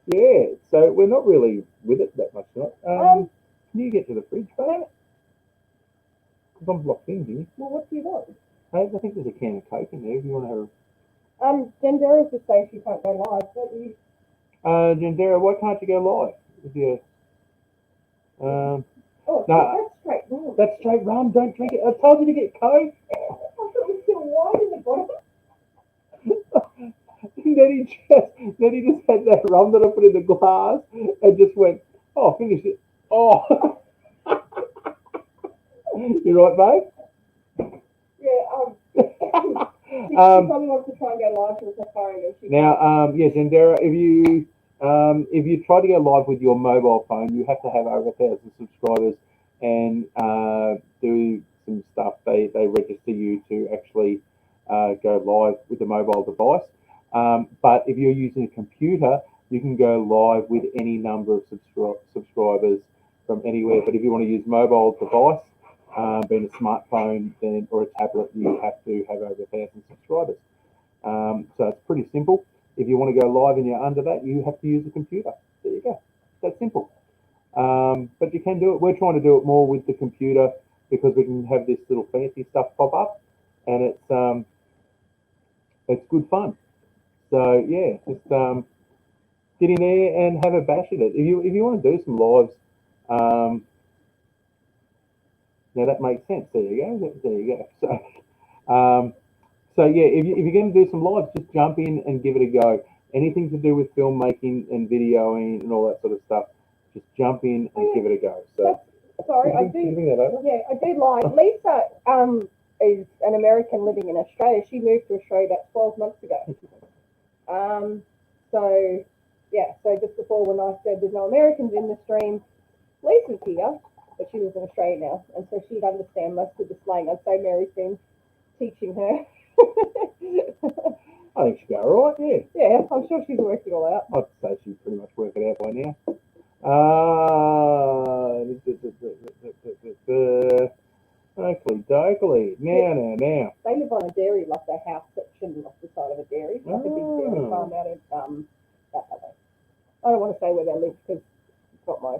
Yeah, so we're not really with it that much tonight. Can you get to the fridge, babe? Because I'm blocked in here. Well, what do you want? Hey, I think there's a can of Coke in there if you want to have Jendera's just saying she can't go live, don't you? Jendera, why can't you go live? If you, Oh, no. that's straight rum. That's straight rum, don't drink it. I told you to get Coke. I thought it was still wine in the bottom. then he just had that rum that I put in the glass and just went, oh, finish it. Oh, you right, Yeah, babe? she probably wants to try and go live with her phone. And she Now, yes, Zendera, if you try to go live with your mobile phone, you have to have over 1,000 subscribers and do some stuff. They register you to actually go live with the mobile device. But if you're using a computer, you can go live with any number of subscribers from anywhere. But if you want to use mobile device, being a smartphone then or a tablet, you have to have over 1,000 subscribers. So it's pretty simple. If you want to go live and you're under that, you have to use a computer. There you go. That's simple. But you can do it. We're trying to do it more with the computer because we can have this little fancy stuff pop up, and it's good fun. So yeah, just get in there and have a bash at it. If you want to do some lives, now that makes sense. There you go. There you go. So yeah, if you're going to do some lives, just jump in and give it a go. Anything to do with filmmaking and videoing and all that sort of stuff, just jump in and give it a go. So sorry, I can you do. bring that over? Yeah, I do like Lisa. Is an American living in Australia. She moved to Australia about 12 months ago. So yeah, so just before when I said there's no Americans in the stream, Lisa's here, but she lives in Australia now, and so she'd understand most of the slang. I'd say Mary's been teaching her. I think she'll go all right, yeah. Yeah, I'm sure she's worked it all out. I'd say she's pretty much worked it out by now. Oakley dokley. Now. They live on a dairy, like their house section off the side of a dairy, like a big dairy farm out of that way. I don't want to say where they live because it's not my.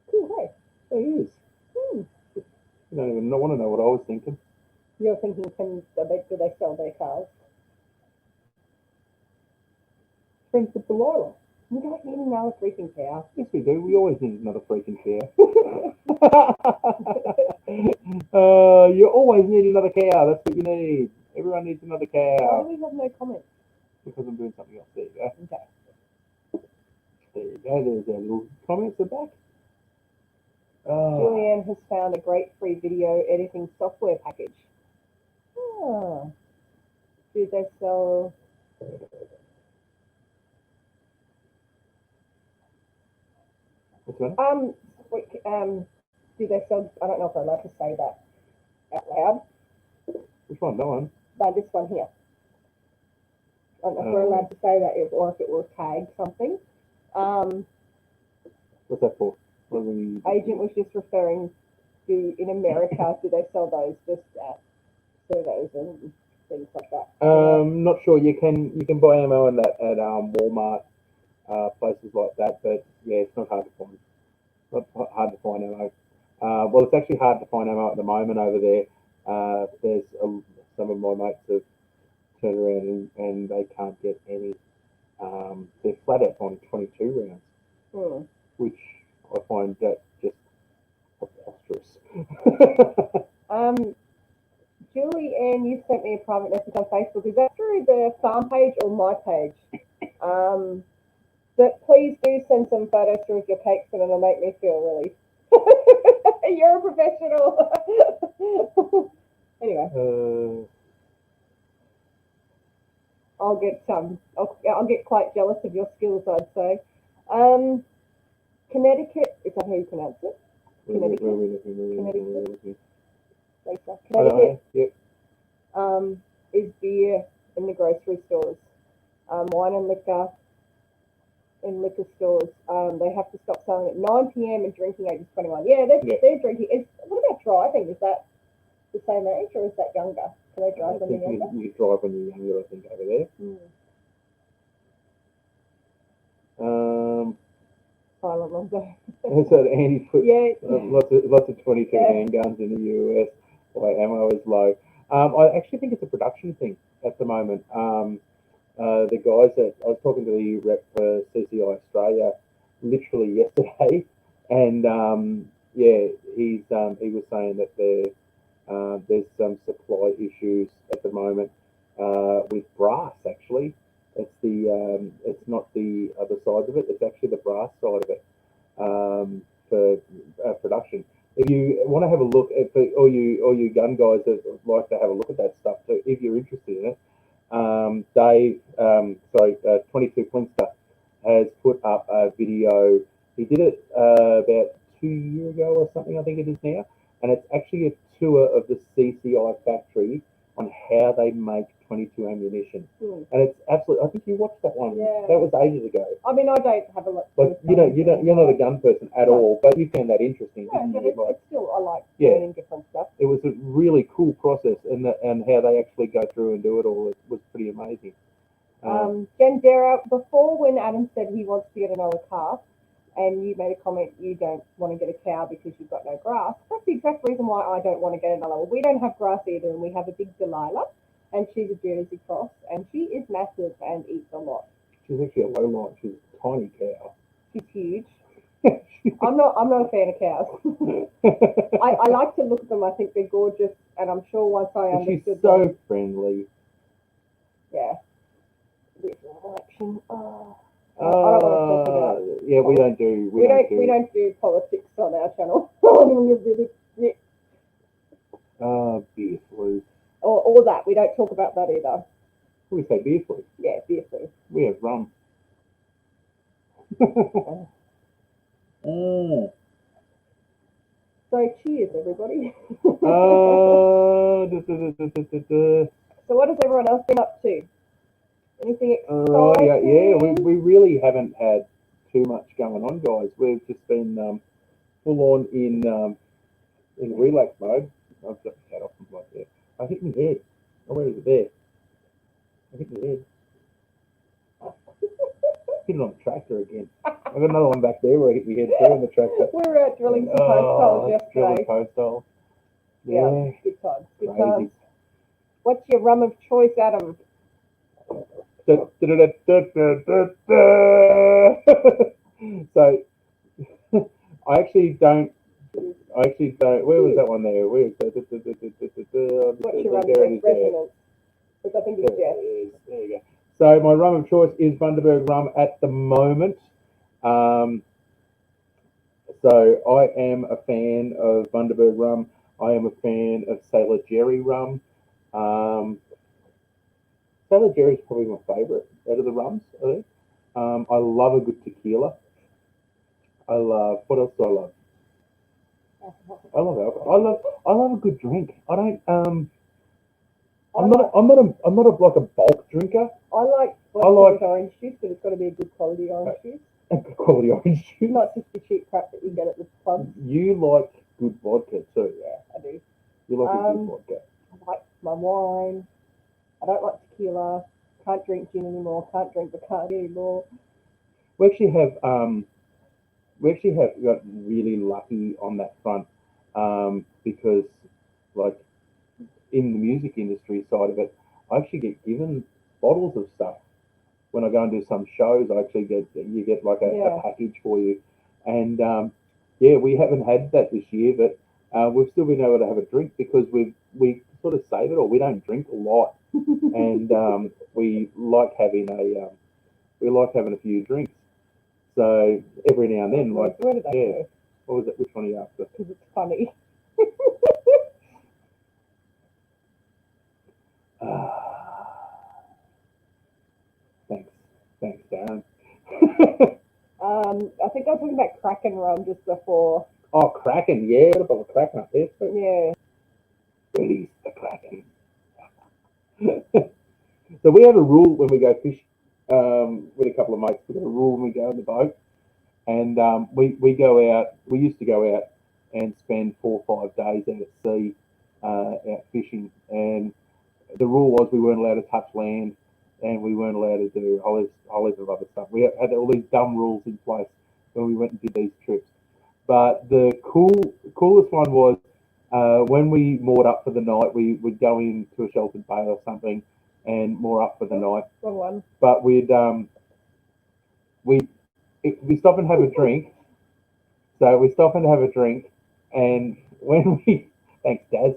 Cool, hey. It is. You don't even want to know what I was thinking. You're thinking, do they sell their cars? Friends with Delilah. We don't need another freaking cow. Yes, we do. We always need another freaking cow. You always need another cow. That's what you need. Everyone needs another Why cow. do we have no comments? Because I'm doing something else. There you go. Okay. There you go. There's our little comments at back. Julianne has found a great free video editing software package. Do they sell? What's that? Do they sell? I don't know if I'm allowed to say that out loud. Which one? That one? No, this one here. I don't know if we're allowed to say that, or if it will tag something. What's that for? Agent was just referring to in America. Do they sell those just at surveys and things like that? Not sure. You can buy ammo in that at Walmart, places like that. But yeah, it's not hard to find. Not hard to find ammo. Well, it's actually hard to find ammo at the moment over there. There's some of my mates have turned around and they can't get any. They're flat out finding 22 rounds, which I find that just preposterous. Julie Ann, you sent me a private message on Facebook. Is that through the farm page or my page? But please do send some photos through of your cakes and it'll make me feel relief. You're a professional. Anyway. I'll get quite jealous of your skills, I'd say. Connecticut, is that how you pronounce it? Connecticut. Connecticut. Yep. Is beer in the grocery stores. Wine and liquor in liquor stores. They have to stop selling at 9 p.m. and drinking age is 21. Yeah, they're drinking. What about driving? Is that the same age or is that younger? Can they drive when they're younger? You drive when you're younger, I think, over there. Silent long day. So Andy put lots of 22 Yeah. handguns in the US. Why ammo is low. I actually think it's a production thing at the moment. The guys that I was talking to the rep for CCI Australia literally yesterday, and he was saying that there's some supply issues at the moment, with brass. Actually, it's not the other side of it. It's actually the brass side of it for production. If you want to have a look at all you gun guys that like to have a look at that stuff, so if you're interested in it, Dave, 22 Flinster has put up a video. He did it about 2 years ago or something, I think it is now, and it's actually a tour of the CCI factory on how they make 22 ammunition. And it's absolutely. I think you watched that one. Yeah. That was ages ago. I mean, I don't have a lot. Like you're not a gun person at all, but you found that interesting. No, didn't but you? it's still, I like Yeah. learning different stuff. It was a really cool process, and how they actually go through and do it all was pretty amazing. Jen Dara, before when Adam said he wants to get another calf, and you made a comment you don't want to get a cow because you've got no grass, that's the exact reason why I don't want to get another one. We don't have grass either, and we have a big Delilah, and she's a Jersey cross, and she is massive and eats a lot. She's actually a low line. She's a tiny cow. She's huge. I'm not a fan of cows. I like to look at them. I think they're gorgeous, and I'm sure once I understood she's so friendly. Yeah. Election. I don't want to talk about. Yeah, we don't do. We don't do politics on our channel. Really, beer flu. or that. We don't talk about that either. We say beer flu. Yeah, beer flu. We have rum. So cheers, everybody. So what has everyone else been up to? Anything exciting? Yeah. We really haven't had too much going on, guys. We've just been full on in relax mode. I've got the cat off my there. I hit my head. Oh, where is it? There. I hit my head. Hit it on the tractor again. I've got another one back there where I hit my head too on the tractor. We were out drilling some post holes yesterday. Drilling post holes. Yeah, good times. Good Crazy. times. What's your rum of choice, Adam? So I actually don't. Where was that one there? Where's What's your rum of choice? Resonance. Which I think is yes. There you go. So my rum of choice is Bundaberg rum at the moment. So I am a fan of Bundaberg rum. I am a fan of Sailor Jerry rum. Sailor Jerry is probably my favourite out of the rums, I think. I love a good tequila. What else do I love? I love alcohol. I love a good drink. I don't. I'm not like a bulk drinker. I like orange juice, but it's got to be a good quality orange juice. Good quality orange juice. Not just the cheap crap that you get at the pub. You like good vodka too. Yeah, I do. You like a good vodka. I like my wine. I don't like tequila. Can't drink gin anymore. Can't drink Bacardi anymore. We actually have got really lucky on that front because, like, in the music industry side of it, I actually get given bottles of stuff when I go and do some shows. I actually you get like a package for you, and we haven't had that this year, but we've still been able to have a drink because we sort of save it, or we don't drink a lot, and we like having a few drinks. So every now and then, like, where did that go? What was it? Which one are you after? Because it's funny. Thanks, Darren. I think I was talking about Kraken rum just before. Oh, Kraken, yeah, what about the Kraken up there? Yeah. Release the Kraken. So we have a rule when we go fish with a couple of mates. We've got a rule when we go in the boat, and we go out. We used to go out and spend 4 or 5 days out at sea, out fishing, and the rule was we weren't allowed to touch land, and we weren't allowed to do a whole heap of other stuff. We had all these dumb rules in place when we went and did these trips. But the coolest one was when we moored up for the night. We would go into a sheltered bay or something and moor up for the night. Wrong one. But we stop and have a drink. So we stop and have a drink, and when we thanks, Daz.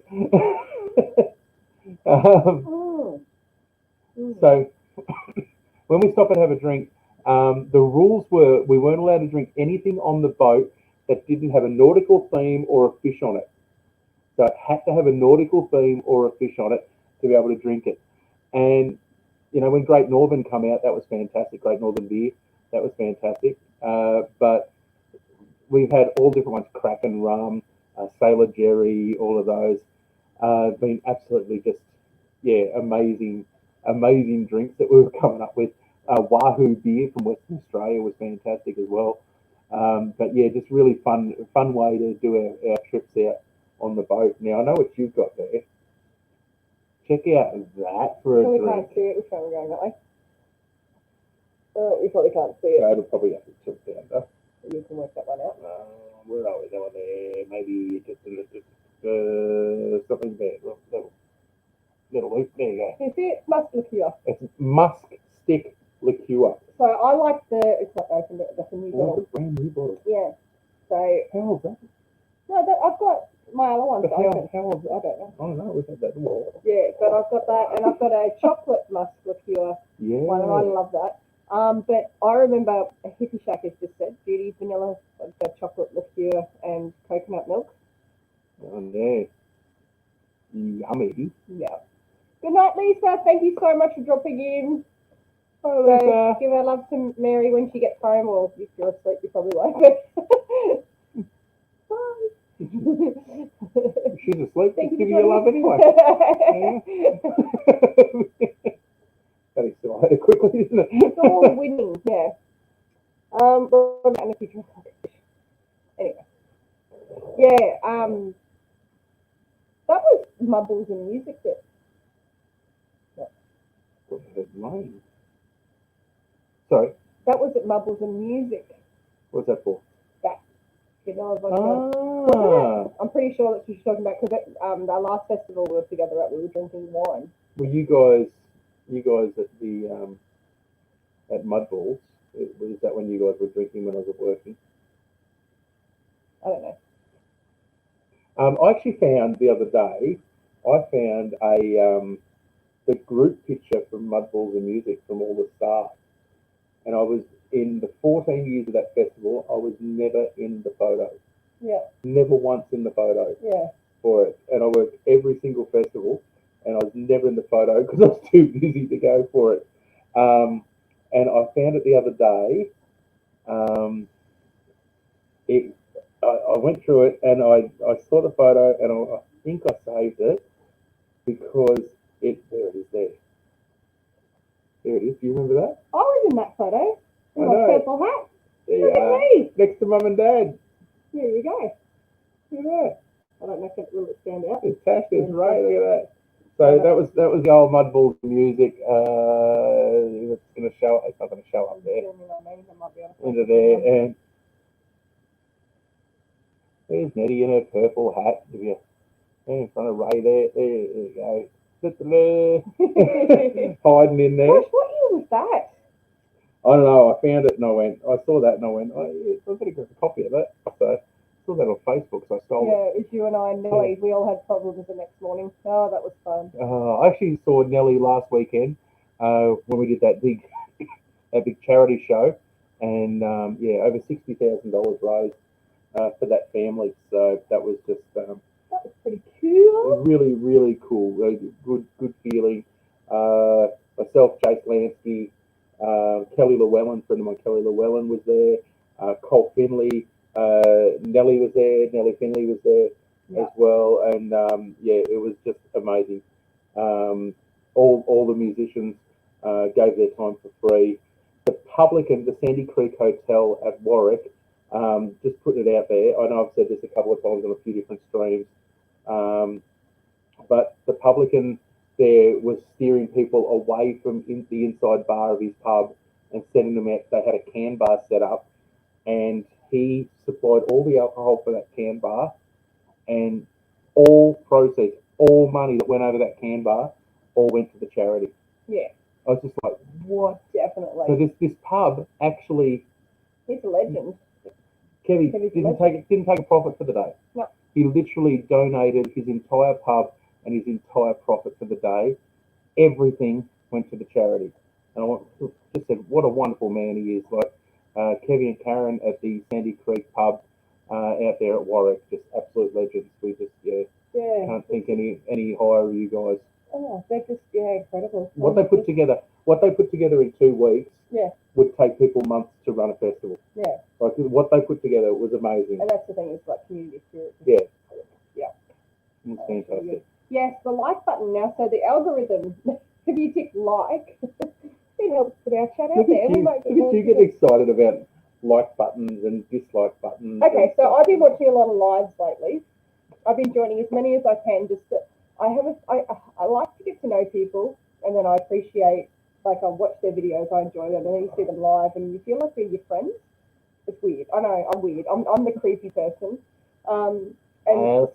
So when we stop and have a drink, the rules were we weren't allowed to drink anything on the boat that didn't have a nautical theme or a fish on it. So it had to have a nautical theme or a fish on it to be able to drink it. And when Great Northern come out, that was fantastic. Great Northern beer, that was fantastic. But we've had all different ones: Kraken rum, Sailor Jerry, all of those. Been absolutely just amazing, amazing drinks that we were coming up with. Wahoo beer from Western Australia was fantastic as well. But yeah, just really fun way to do our trips out on the boat. Now I know what you've got there. Check out that for a We drink. can't see it. Which way we're going that way? We probably can't see it. So it'll probably have to tilt down though. You can work that one out. Where are we? That one there. Maybe just something there. Little loop. There you go. Can you see it? Musk liqueur. It's musk stick liqueur. So I like it's not open, but that's a new Oh, bottle. it's a brand new bottle. Yeah. So, How is that? no, I've got my other ones But open. how is that? I don't know. I don't know. We've had that before. Yeah, but I've got that, and I've got a chocolate musk liqueur Yeah. one, and I love that. But I remember a Hippie Shack has just said Judy vanilla, chocolate liqueur, and coconut milk. Oh, there. Yummy. Yeah. Good night, Lisa. Thank you so much for dropping in. Oh, So, Lisa. give our love to Mary when she gets home, or if you're asleep, you probably won't. Bye. She's asleep. Thank Just you give you your love anyway. That is still had it quickly, isn't it? It's all winning, yeah. Well, and if you drink anyway. Yeah, that was Mumbles and Music that What's her name? Sorry, that was at Mumbles and Music. what's that for? You know, like I'm pretty sure that's what she's talking about because the last festival we were together at, we were drinking wine. Were you guys at the at Mudballs? Was that when you guys were drinking when I was working? I don't know. I actually found the other day. I found the group picture from Mudballs and Music from all the staff, and I was in the 14 years of that festival. I was never in the photo. Yeah. Never once in the photo Yeah. for it, and I worked every single festival, and I was never in the photo because I was too busy to go for it. And I found it the other day. I went through it and I saw the photo and I think I saved it because there it is there. There it is. Do you remember that? I was in that photo. In I my know. purple hat. There you Look at are. me. Next to Mum and Dad. There you go. Look at that. I don't know if it will stand out. It's Tash is right. Look at that. So that was the old Mudballs music. It's going to show. It's not going to show up there. Into there, and there's Nettie in her purple hat. If you in front of Ray there, there you go. Hiding in there. Gosh, what year was that? I don't know. I found it and I saw that and I went, oh, yeah, I'm going to get a copy of that. So I saw that on Facebook, so I stole it. Yeah, it was you and I and Nelly. We all had problems the next morning. Oh, that was fun. I actually saw Nelly last weekend when we did that big charity show, and over $60,000 raised for that family. So that was just that was pretty cool. really, really cool. Really good feeling. Myself, Jace Lansky, Kelly Llewellyn, friend of mine, Kelly Llewellyn was there. Cole Finley, Nelly was there. Nelly Finley was there as well, and it was just amazing. All the musicians gave their time for free. The Publican, the Sandy Creek Hotel at Warwick, just putting it out there. I know I've said this a couple of times on a few different streams, but the Publican there was steering people away from the inside bar of his pub and sending them out. They had a can bar set up, and he supplied all the alcohol for that can bar, and all proceeds, all money that went over that can bar, all went to the charity. Yeah. I was just like, what? Definitely. So this pub actually, he's a legend. Kevin didn't take a profit for the day. No. He literally donated his entire pub and his entire profit for the day, everything went to the charity, and just said what a wonderful man he is. Like Kevin and Karen at the Sandy Creek pub out there at Warwick, just absolute legends. We just can't think any higher of you guys. Oh, they're just incredible. What they put together in 2 weeks would take people months to run a festival. Yeah. Like what they put together was amazing. And that's the thing, it's like community spirit. Yeah. Yeah. It's fantastic. Yes, the like button now. So the algorithm, if you tick like, it helps put our chat out there. Look at you get excited about like buttons and dislike buttons. Okay, so I've been watching a lot of lives lately. I've been joining as many as I can. I like to get to know people, and then I appreciate, like, I watch their videos, I enjoy them, and then you see them live, and you feel like they're your friends. It's weird. I know, I'm weird. I'm the creepy person. So I've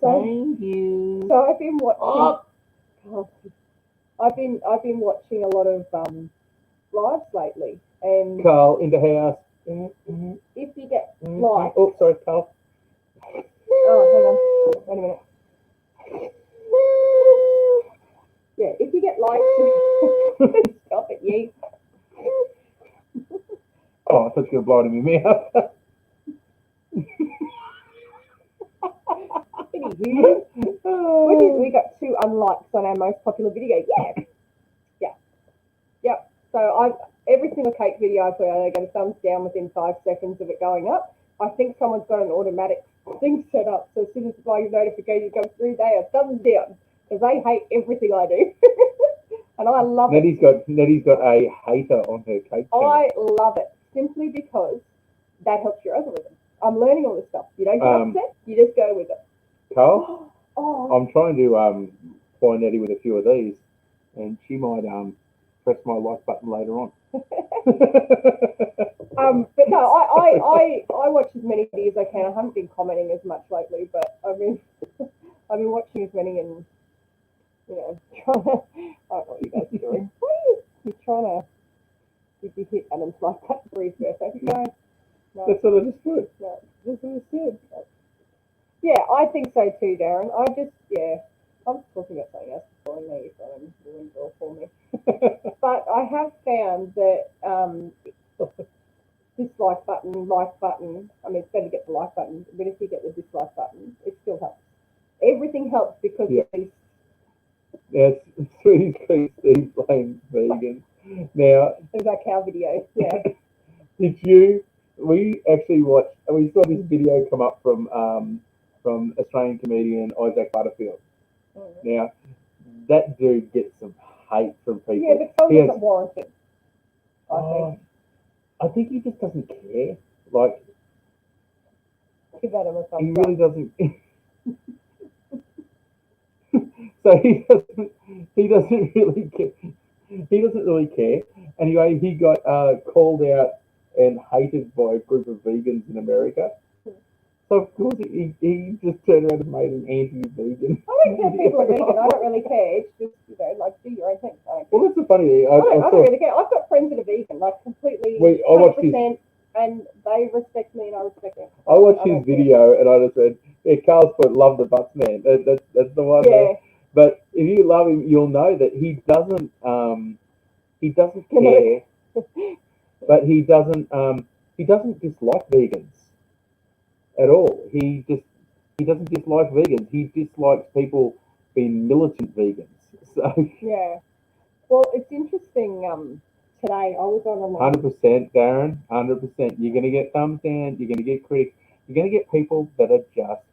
been watching. I've been watching a lot of lives lately, and Carl in the house. if you get likes, Oh, sorry, Carl. oh, hang on, wait a minute. Yeah, if you get likes, stop it, you. Oh, I thought you were blowing in my mouth. Anywho, we got 2 unlikes on our most popular video. Yeah. So every single cake video I put out, I get a thumbs down within 5 seconds of it going up. I think someone's got an automatic thing set up, so as soon as my notification comes through, they are thumbs down because they hate everything I do, and I love it. Nettie's got a hater on her cake. I love it simply because that helps your algorithm. I'm learning all this stuff. You don't get upset. You just go with it. Carl, Oh. I'm trying to find Nettie with a few of these, and she might press my like button later on. But no, I watch as many videos as I can. I haven't been commenting as much lately, but I've been watching as many and trying to. I don't know what you guys are doing. You're trying to. Did you hit Adam's like that for his birthday? No. That's what I just did. No, this is good. Yeah, I think so too, Darren. I was talking about something else before, and now you've got him ruined it all for me. But I have found that dislike button, like button, I mean, it's better to get the like button, but if you get the dislike button, it still helps. Everything helps because of these. Yes, Sweetie Steve playing vegan. Now, there's our cow video, yeah. We actually watched, we saw this video come up from Australian comedian Isaac Butterfield. Now, that dude gets some hate from people. Yeah, but some isn't warranted, I think. I think he just doesn't care. Like, give that a thumbs he really doesn't. So he doesn't really care. He doesn't really care. Anyway, he got called out and hated by a group of vegans in America. So of course he just turned around and made an anti-vegan. I don't care if people are vegan. I don't really care. It's just like do your own thing. Well, that's the funny thing. I don't really care. I've got friends that are vegan, like completely 100%, and they respect me and I respect them. I watched his video and I just said, "Yeah, Carl's put love the butts, man. That's the one." Yeah. But if you love him, you'll know that he doesn't care, but he doesn't dislike vegans at all. He doesn't dislike vegans. He dislikes people being militant vegans. So yeah. Well, it's interesting. Today I was on a 100%, Darren. 100%. You're gonna get thumbs down. You're gonna get critics. You're gonna get people that are just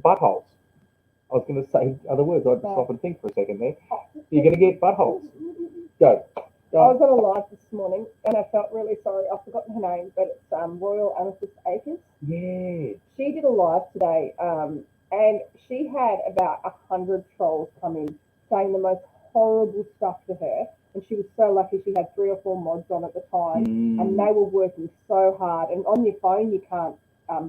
buttholes. I was going to say other words. I had to stop and think for a second there. You're going to get buttholes. Go. I was on a live this morning, and I felt really sorry. I've forgotten her name, but it's Royal Amethyst Acres. Yeah. She did a live today, and she had about 100 trolls come in saying the most horrible stuff to her. And she was so lucky she had 3 or 4 mods on at the time, and they were working so hard. And on your phone, you can't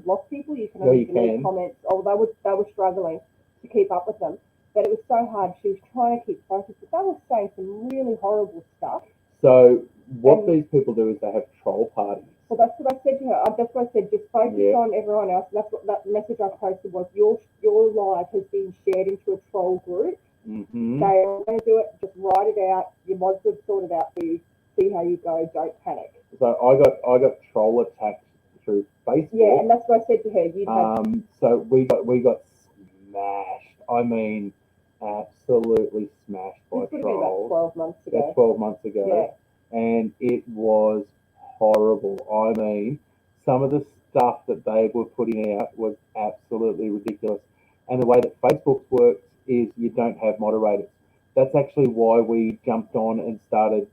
block people. You can only delete comments. Oh, they were struggling to keep up with them, but it was so hard. She was trying to keep focused, but they were saying some really horrible stuff. So what these people do is they have troll parties. Well, that's what I said to her. That's what I said. Just focus on everyone else. That's what that message I posted was. Your live has been shared into a troll group. Mm-hmm. They are going to do it. Just write it out. your mods have sorted out for you. See how you go. Don't panic. So I got troll attacked through Facebook. Yeah, and that's what I said to her. You'd have So we got smashed. I mean, absolutely smashed by this would have been about trolls. 12 months ago. Yeah, 12 months ago. Yeah. And it was horrible. I mean, some of the stuff that they were putting out was absolutely ridiculous. And the way that Facebook works is you don't have moderators. That's actually why we jumped on and started.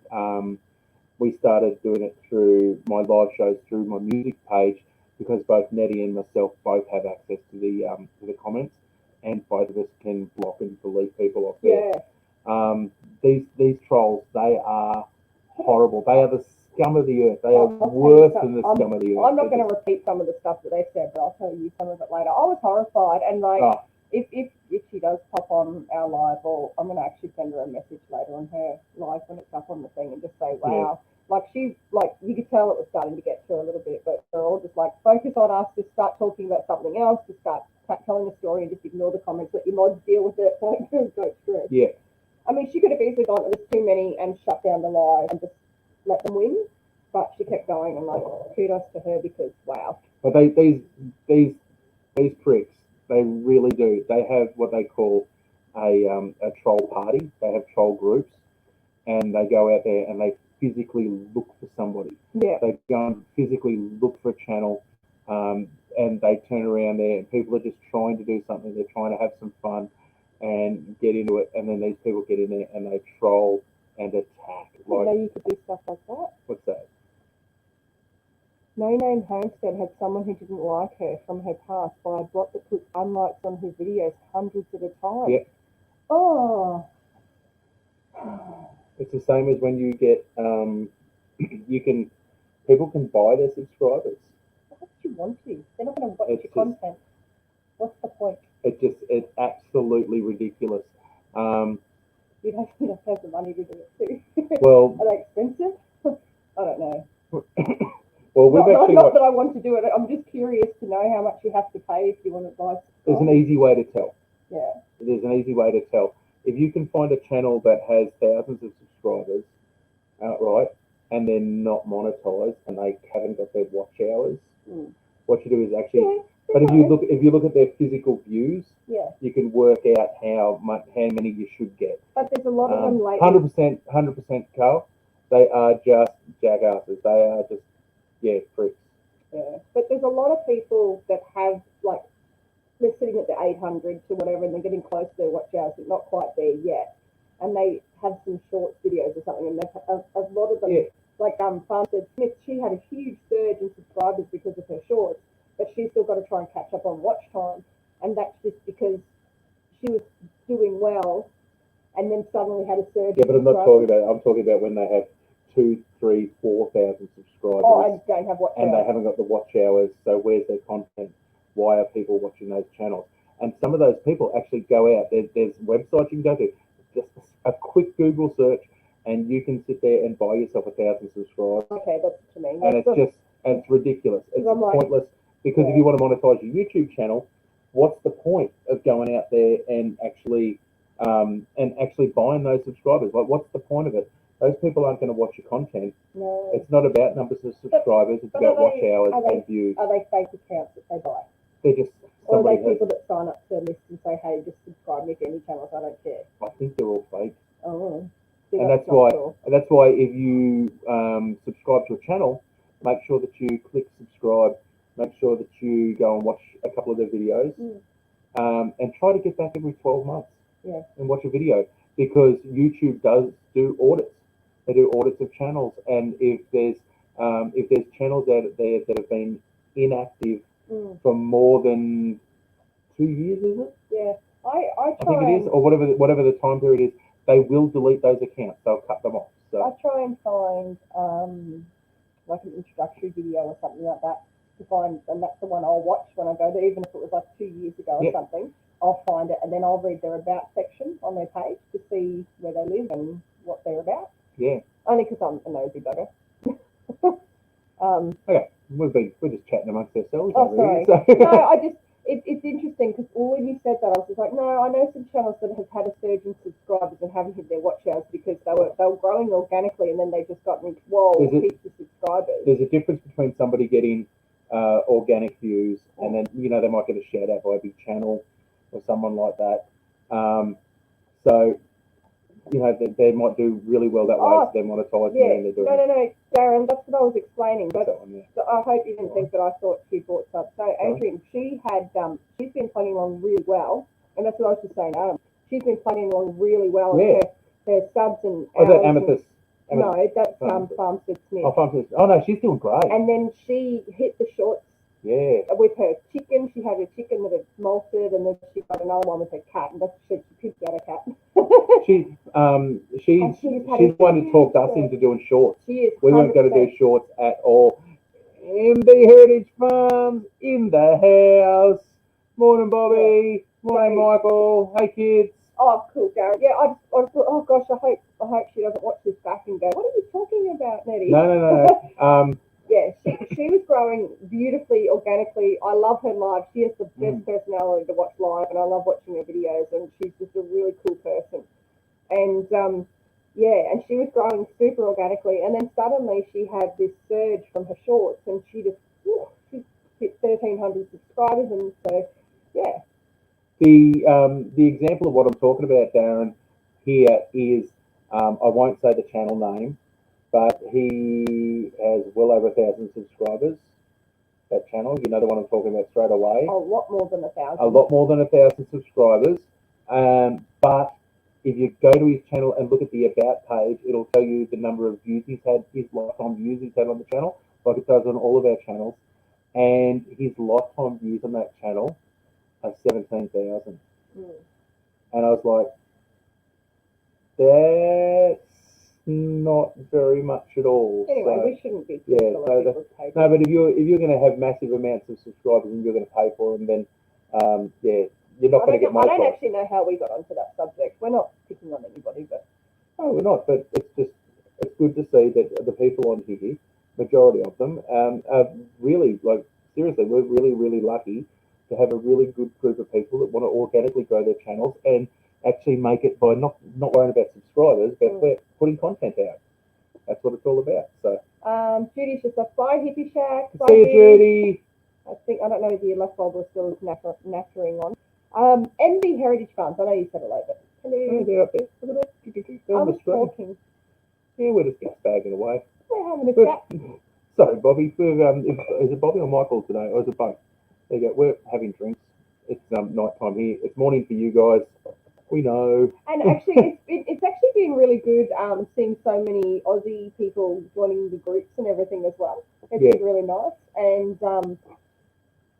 We started doing it through my live shows through my music page, because both Nettie and myself both have access to the comments, and both of us can block and delete people off there. Yeah. These trolls, they are horrible. They are the scum of the earth. They are I'll tell you worse something. than the scum of the earth. I'm not going to repeat some of the stuff that they said, but I'll tell you some of it later. I was horrified, and like, if she does pop on our live, or I'm going to actually send her a message later on her live when it's up on the thing, and just say, wow. Like, she's like, you could tell it was starting to get to her a little bit, but they're all just like, focus on us, just start talking about something else, just start telling a story, and just ignore the comments, let your mods deal with it, don't stress. Yeah. I mean, she could have easily gone, there's too many, and shut down the live and just let them win, but she kept going, and like, kudos to her, because wow. But these pricks, they really do. They have what they call a troll party. They have troll groups, and they go out there and they physically look for somebody. Yeah. They go and physically look for a channel, and they turn around there, and people are just trying to do something. They're trying to have some fun and get into it, and then these people get in there and they troll and attack. Like, you know, you could do stuff like that. What's that? No Name Homestead had someone who didn't like her from her past by a bot that puts unlikes on her videos hundreds at a time. Yep. Oh. It's the same as when you get, people can buy their subscribers. What do you want to? They're not going to watch your content. What's the point? It's absolutely ridiculous. You'd have to have the money to do it too. Well, are they expensive? I don't know. Well, not that I want to do it. I'm just curious to know how much you have to pay if you want to buy. There's an easy way to tell. Yeah. There's an easy way to tell. If you can find a channel that has thousands of subscribers outright, and they're not monetized, and they haven't got their watch hours, what you do is actually. Yeah, but if you look at their physical views, yeah, you can work out how many you should get. But there's a lot of them lately. 100%, Carl. They are just jackasses. They are just pricks. Yeah, but there's a lot of people that have, like, they're sitting at the 800 to whatever, and they're getting close to their watch hours, but not quite there yet. And they have some short videos or something, and a lot of them, like Farnsted Smith, she had a huge surge in subscribers because of her shorts, but she's still got to try and catch up on watch time, and that's just because she was doing well, and then suddenly had a surge. Yeah, but I'm not talking about. I'm talking about when they have 2,000, 3,000, 4,000 subscribers. Oh, and don't have watch hours. And they haven't got the watch hours. So where's their content? Why are people watching those channels? And some of those people actually go out. There's websites you can go to. Just a quick Google search, and you can sit there and buy yourself 1,000 subscribers. Okay, that's what I mean. And it's ridiculous. It's pointless, because if you want to monetize your YouTube channel, what's the point of going out there and actually buying those subscribers? Like, what's the point of it? Those people aren't going to watch your content. No. It's not about numbers of subscribers. It's about watch hours and views. Are they fake accounts that they buy? They're just. Or are they people that sign up to a list and say, hey, just subscribe me to any channels, I don't care? I think they're all fake. Oh. See, and that's why if you subscribe to a channel, make sure that you click subscribe. Make sure that you go and watch a couple of their videos, and try to get back every 12 months and watch a video, because YouTube does do audits. They do audits of channels, and if there's channels out there that have been inactive for more than 2 years, is it? Yeah, I think it is, or whatever the time period is. They will delete those accounts. They'll cut them off. So I try and find like an introductory video or something like that to find, and that's the one I'll watch when I go there, even if it was like 2 years ago or something. I'll find it, and then I'll read their about section on their page to see where they live and what they're about. Yeah. Only because I'm a nosy bugger. Okay, we're just chatting amongst ourselves. Oh, sorry. So. No, it's interesting because when you said that, I was just like, no, I know some channels that have had a surge in subscribers and haven't hit their watch hours because they were growing organically and then they just got heaps of subscribers. There's a difference between somebody getting organic views and then they might get a shout out by a big channel or someone like that. So they might do really well that way, so they're monetizing and they're doing. No, Darren, that's what I was explaining. But yeah. so I hope you didn't think that I thought she bought subs. So Adrian, she's been playing along really well, and that's what I was just saying. She's been playing along really well, and her subs and that Amethyst. No, that's Farmstead Smith. Oh, Farmstead. Oh no, she's doing great. And then she hit the shorts. Yeah. With her chicken, she had a chicken that had molted, and then she got another one with her cat, and she picked out a cat. she's one who talked us into doing shorts. She is. 100%. We weren't going to do shorts at all. MB Heritage Farms in the house. Morning, Bobby. Morning, Michael. Hey, kids. Oh, cool, Darren. Yeah, I thought, oh gosh, I hope she doesn't watch this back and go, what are you talking about, Nettie? No. Yeah, she was growing beautifully, organically. I love her live. She has the best personality to watch live, and I love watching her videos, and she's just a really cool person. And, and she was growing super organically, and then suddenly she had this surge from her shorts, and she hit 1,300 subscribers, and so, yeah. The example of what I'm talking about, Darren, here is, I won't say the channel name, but he has well over 1,000 subscribers. That channel, the one I'm talking about straight away. A lot more than 1,000. A lot more than 1,000 subscribers. But if you go to his channel and look at the about page, it'll tell you the number of views he's had, his lifetime views he's had on the channel, like it does on all of our channels. And his lifetime views on that channel are 17,000. And I was like, that's not very much at all. Anyway, so, we shouldn't be. No, but if you're going to have massive amounts of subscribers and you're going to pay for them, then you're not going to get my. I don't actually know how we got onto that subject. We're not picking on anybody, but no, we're not. But it's good to see that the people on here, majority of them, are really seriously, we're really, really lucky to have a really good group of people that want to organically grow their channels and actually make it by not worrying about subscribers, but putting content out. That's what it's all about. So Judy's just like, bye Hippie Shack. See you, Judy. I don't know if your left bulb was still nattering on. MB Heritage Farms. I know you said it later. Hello. They're up there. Look at that. I was talking. Yeah, we're just bagging away. We're having a chat. Sorry, Bobby. Is it Bobby or Michael today, or is it both? There you go. We're having drinks. It's night time here. It's morning for you guys. We know. And actually, it's actually been really good seeing so many Aussie people joining the groups and everything as well. It's been really nice. And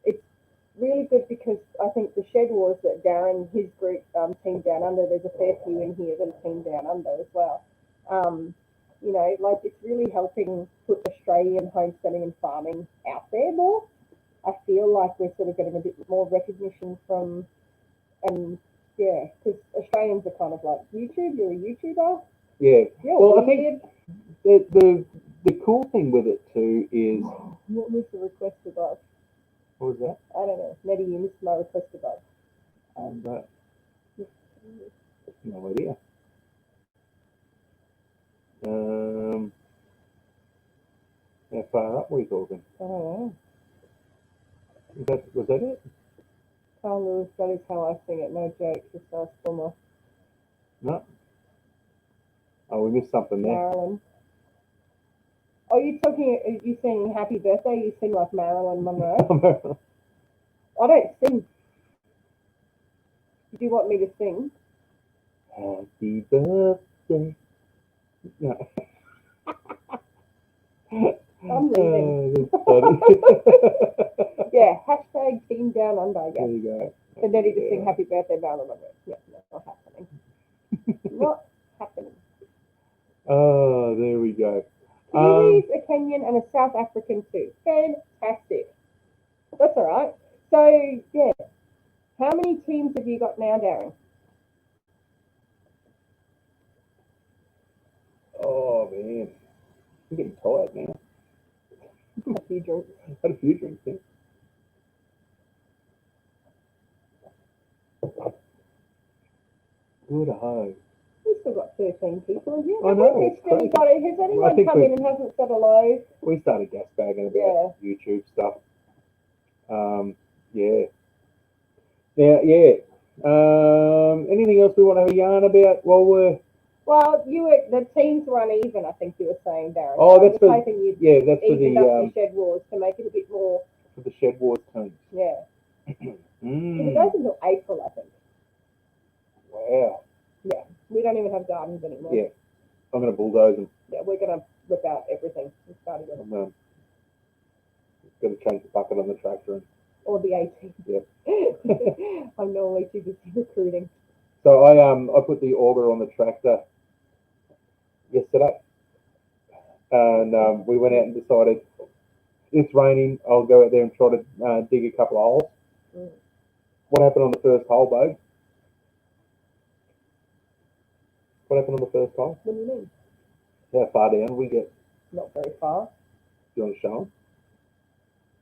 it's really good because I think the Shed Wars that Darren, his group, Team Down Under, there's a fair few in here that are Team Down Under as well. It's really helping put Australian homesteading and farming out there more. I feel like we're sort of getting a bit more recognition from, because Australians are kind of like, YouTube, you're a YouTuber. Yeah. Well, I think the cool thing with it too is. What was the request above? What was that? I don't know. Nettie, you missed my request above. No idea. How far up were we talking? I don't know. Was that it? Carl Lewis, that is how I sing it. No joke, just ask Boomer. No. Oh, we missed something there. Marilyn. Are you singing Happy Birthday? You sing like Marilyn Monroe? I don't sing. Did you want me to sing? Happy birthday. No. I'm leaving. That's funny. Yeah, hashtag Team Down Under. Yeah. There you go. So Nettie to sing Happy Birthday, Marilyn Monroe. Yeah, no, not happening. Not happening. Oh, there we go. He's a Kenyan and a South African too. Fantastic. That's all right. So, yeah. How many teams have you got now, Darren? Oh, man. I'm getting tired now. A few drinks. Had a few drinks, yeah. Good oh. We've still got 13 people in here. I know, it's Has anyone think come in and hasn't said hello? We started gas bagging about Yeah. YouTube stuff. Yeah. Now, yeah. Anything else we want to have a yarn about while we're... Well, the teams were uneven, I think you were saying, Darren. Oh, so that's for... hoping you'd Yeah, that's for evened up the... your Shed Wars to make it a bit more... For the Shed Wars teams. Yeah. Mm. It goes until April, I think. Wow. Yeah. We don't even have gardens anymore. Yeah. I'm going to bulldoze them. Yeah, we're going to rip out everything and start again. I'm going to change the bucket on the tractor. Or the 18. Yeah. I'm normally too busy recruiting. So I put the auger on the tractor yesterday. And we went out and decided it's raining. I'll go out there and try to dig a couple of holes. Mm. What happened on the first hole, babe? What happened on the first hole? What do you mean? How far down we get? Not very far. Do you want to show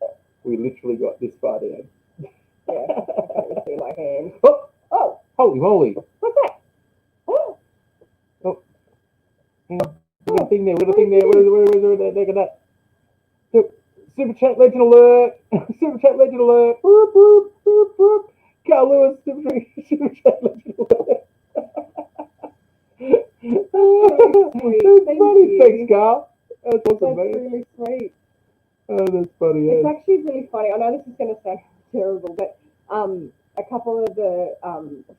them? We literally got this far down. Yeah, I can't even see my hand. Oh! Oh! Holy moly! What's that? Oh! Hang on. We've got a thing there. We've got a thing there. Where is that? Super Chat Legend Alert! Super Chat Legend Alert! Boop, boop, boop, boop. Carl Lewis, Super Chat Legend Alert! That's funny. Thanks, Carl. That's awesome, That's man. really sweet. Oh, that's funny. It's Yeah. actually really funny. I know this is going to sound terrible, but a couple of the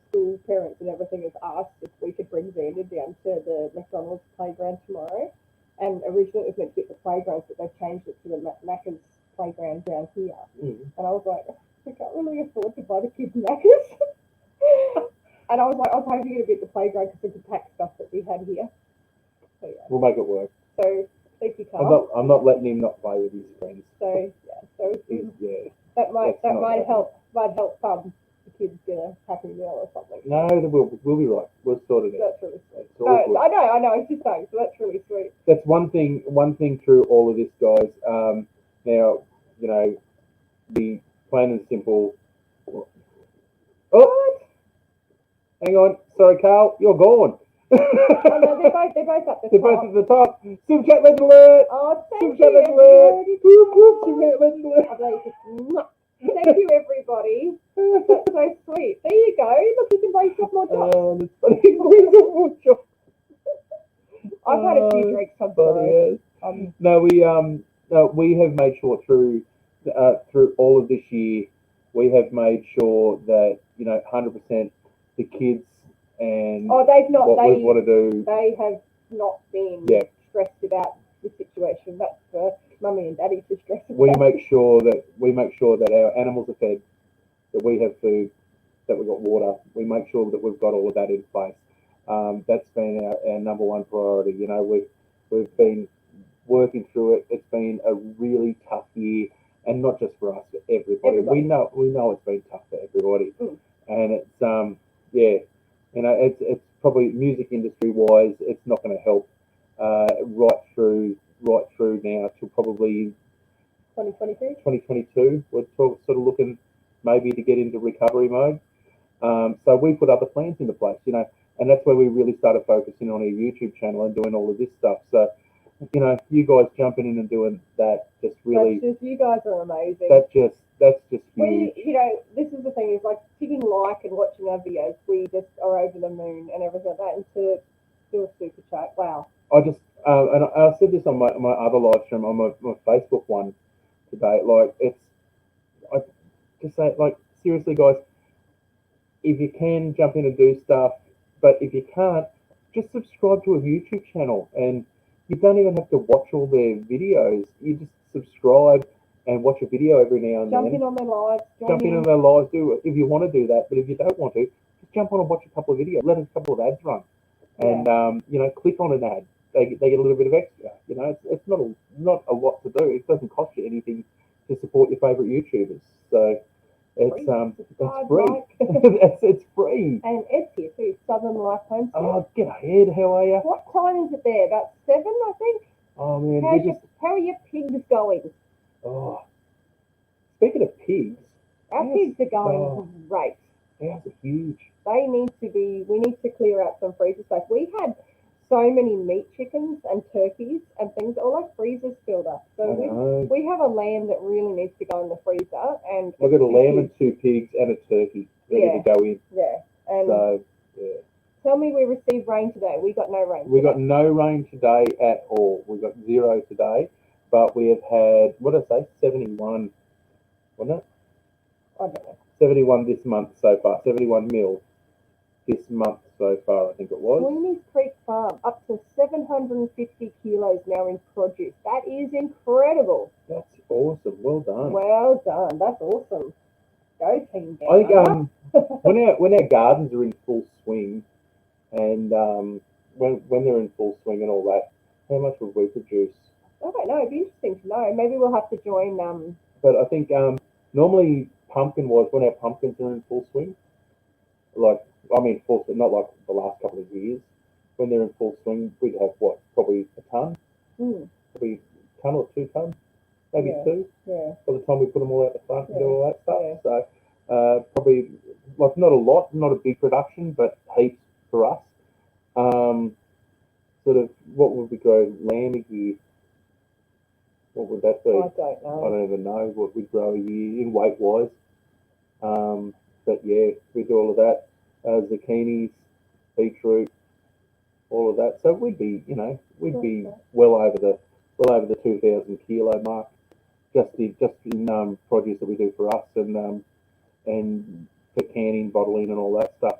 school parents and everything have asked if we could bring Xander down to the McDonald's playground tomorrow. And originally it was meant to be at the playground, but they changed it to the Macca's playground down here. Mm. And I was like, we can't really afford to buy the kids Macca's. And I was hoping it'd be at the playground because of the tax stuff that we had here. So yeah. We'll make it work. So thank you, Carl. I'm not letting him not play with his friends. So yeah, so Yeah. that might That's not might bad. help the kids get a happy meal or something. No, we'll be right. We'll sort it out. That's really sweet. It's all good. No, I know. It's just saying. So that's really sweet. That's one thing through all of this, guys. Now, you know, the plain and simple. Oh, hang on. Sorry, Carl, you're gone. Oh, no, they're both up the They're top. both at the top. Super Chat Legend Alert! Oh, Super thank Chat you, Legend Alert! everybody. Whoop, whoop, Super Chat Legend Alert! I believe it's- Thank you, everybody. That's so sweet. There you go. Look, you can buy yourself more chops. Oh, that's funny. I've had a few drinks. I'm sorry. No, we have made sure through all of this year, we have made sure that 100% the kids and Oh, they've not. what we want to do. They have not been Yeah. stressed about the situation. That's for mummy and daddy to stress about. We make sure that our animals are fed, that we have food, that we've got water. We make sure that we've got all of that in place. That's been our number one priority. We've been working through it. It's been a really tough year, and not just for us, for everybody. We know it's been tough for everybody, and it's it's probably music industry wise, it's not going to help right through now till probably 2022. We're sort of looking maybe to get into recovery mode. So we put other plans into place, and that's where we really started focusing on our YouTube channel and doing all of this stuff. So, you guys jumping in and doing that just really. You guys are amazing. That's just huge. This is the thing, is like clicking like and watching our videos. We just are over the moon and everything like that. And to do a super chat, wow. I just and I said this on my other live stream, on my Facebook one today. Like, I just say, like, seriously, guys, if you can jump in and do stuff, but if you can't, just subscribe to a YouTube channel, and you don't even have to watch all their videos. You just subscribe and watch a video every now and then. Jump in on their lives. Jump in on their lives. Do it if you want to do that. But if you don't want to, just jump on and watch a couple of videos. Let a couple of ads run, and click on an ad. They get a little bit of extra. It's not a lot to do. It doesn't cost you anything to support your favorite YouTubers. So it's free. It's free. And Ed's here too. Southern Life Homestead. Oh, get ahead. How are you? What time is it there? About 7, I think. Oh man, how are your pigs going? Oh, speaking of pigs, our pigs are going great. Ours are huge. We need to clear out some freezer space. We had so many meat chickens and turkeys and things, all our freezers filled up. So we have a lamb that really needs to go in the freezer. And I've got a lamb and 2 pigs and a turkey ready to go in. Yeah. And so, yeah. Tell me we received rain today. We got no rain. We got no rain today at all. We got 0 today, but we have had, what did I say, 71, wasn't it? I don't know. 71 this month so far, 71 mil this month so far, I think it was. Queenie's Creek Farm, up to 750 kilos now in produce. That is incredible. That's awesome. Well done. Well done. That's awesome. Go team. I think when our gardens are in full swing, and when they're in full swing and all that, how much would we produce? I don't know. It'd be interesting to know. Maybe we'll have to join. But I think normally pumpkin-wise, when our pumpkins are in full swing, full swing, not like the last couple of years. When they're in full swing, we'd have what, probably a ton, probably a ton or 2 tons, maybe 2. Yeah. By the time we put them all out the front and do all that stuff, so probably like not a lot, not a big production, but heaps for us. Sort of, what would we grow lamb a year? What would that be? I don't know. I don't even know what we'd grow a year in weight-wise. But yeah, we do all of that. Zucchinis, beetroot, all of that. So we'd be well over the 2,000 kilo mark, just in produce that we do for us and for canning, bottling, and all that stuff.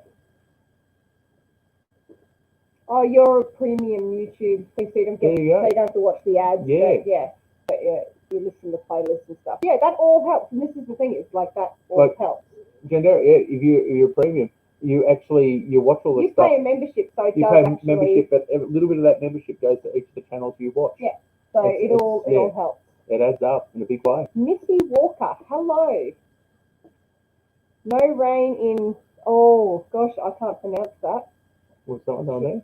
Oh, you're a premium YouTube thing, so you don't have to watch the ads. Yeah. But you listen to playlists and stuff. Yeah, that all helps. And this is the thing, it's like that all helps. Gendera, yeah, if you're a premium, you watch all the stuff. You pay a membership, so you pay a membership, but a little bit of that membership goes to each of the channels you watch. Yeah, so it all helps. It adds up in a big way. Missy Walker, hello. No rain in, oh gosh, I can't pronounce that. What's that one on there?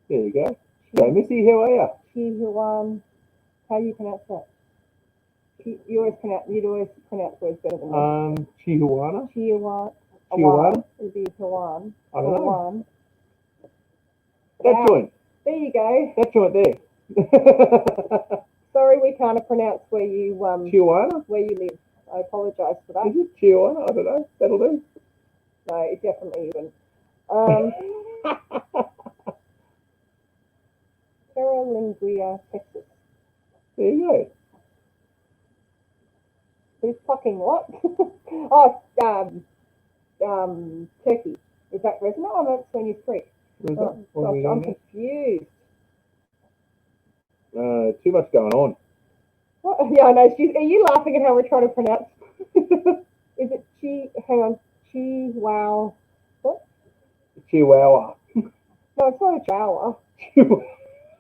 There you go. So Missy, how are you? Chihuahua. How do you pronounce that? You'd always pronounce words better than me. Chihuahua. Chihuahua. It'd be Hawaiian. I don't know. That joint. There you go. That joint there. Sorry, we can't pronounce where you Chihuahua? Where you live. I apologise for that. Is it Chihuahua? I don't know. That'll do. No, it definitely isn't. Terralinguia, Texas. There you go. It's fucking what? Turkey. Is that Resna? Oh, that's Queenie's Creek. I'm confused. Too much going on. What? Yeah, I know. Are you laughing at how we're trying to pronounce? Is it Chihuahua? What? Chihuahua. No, it's not a Chihuahua.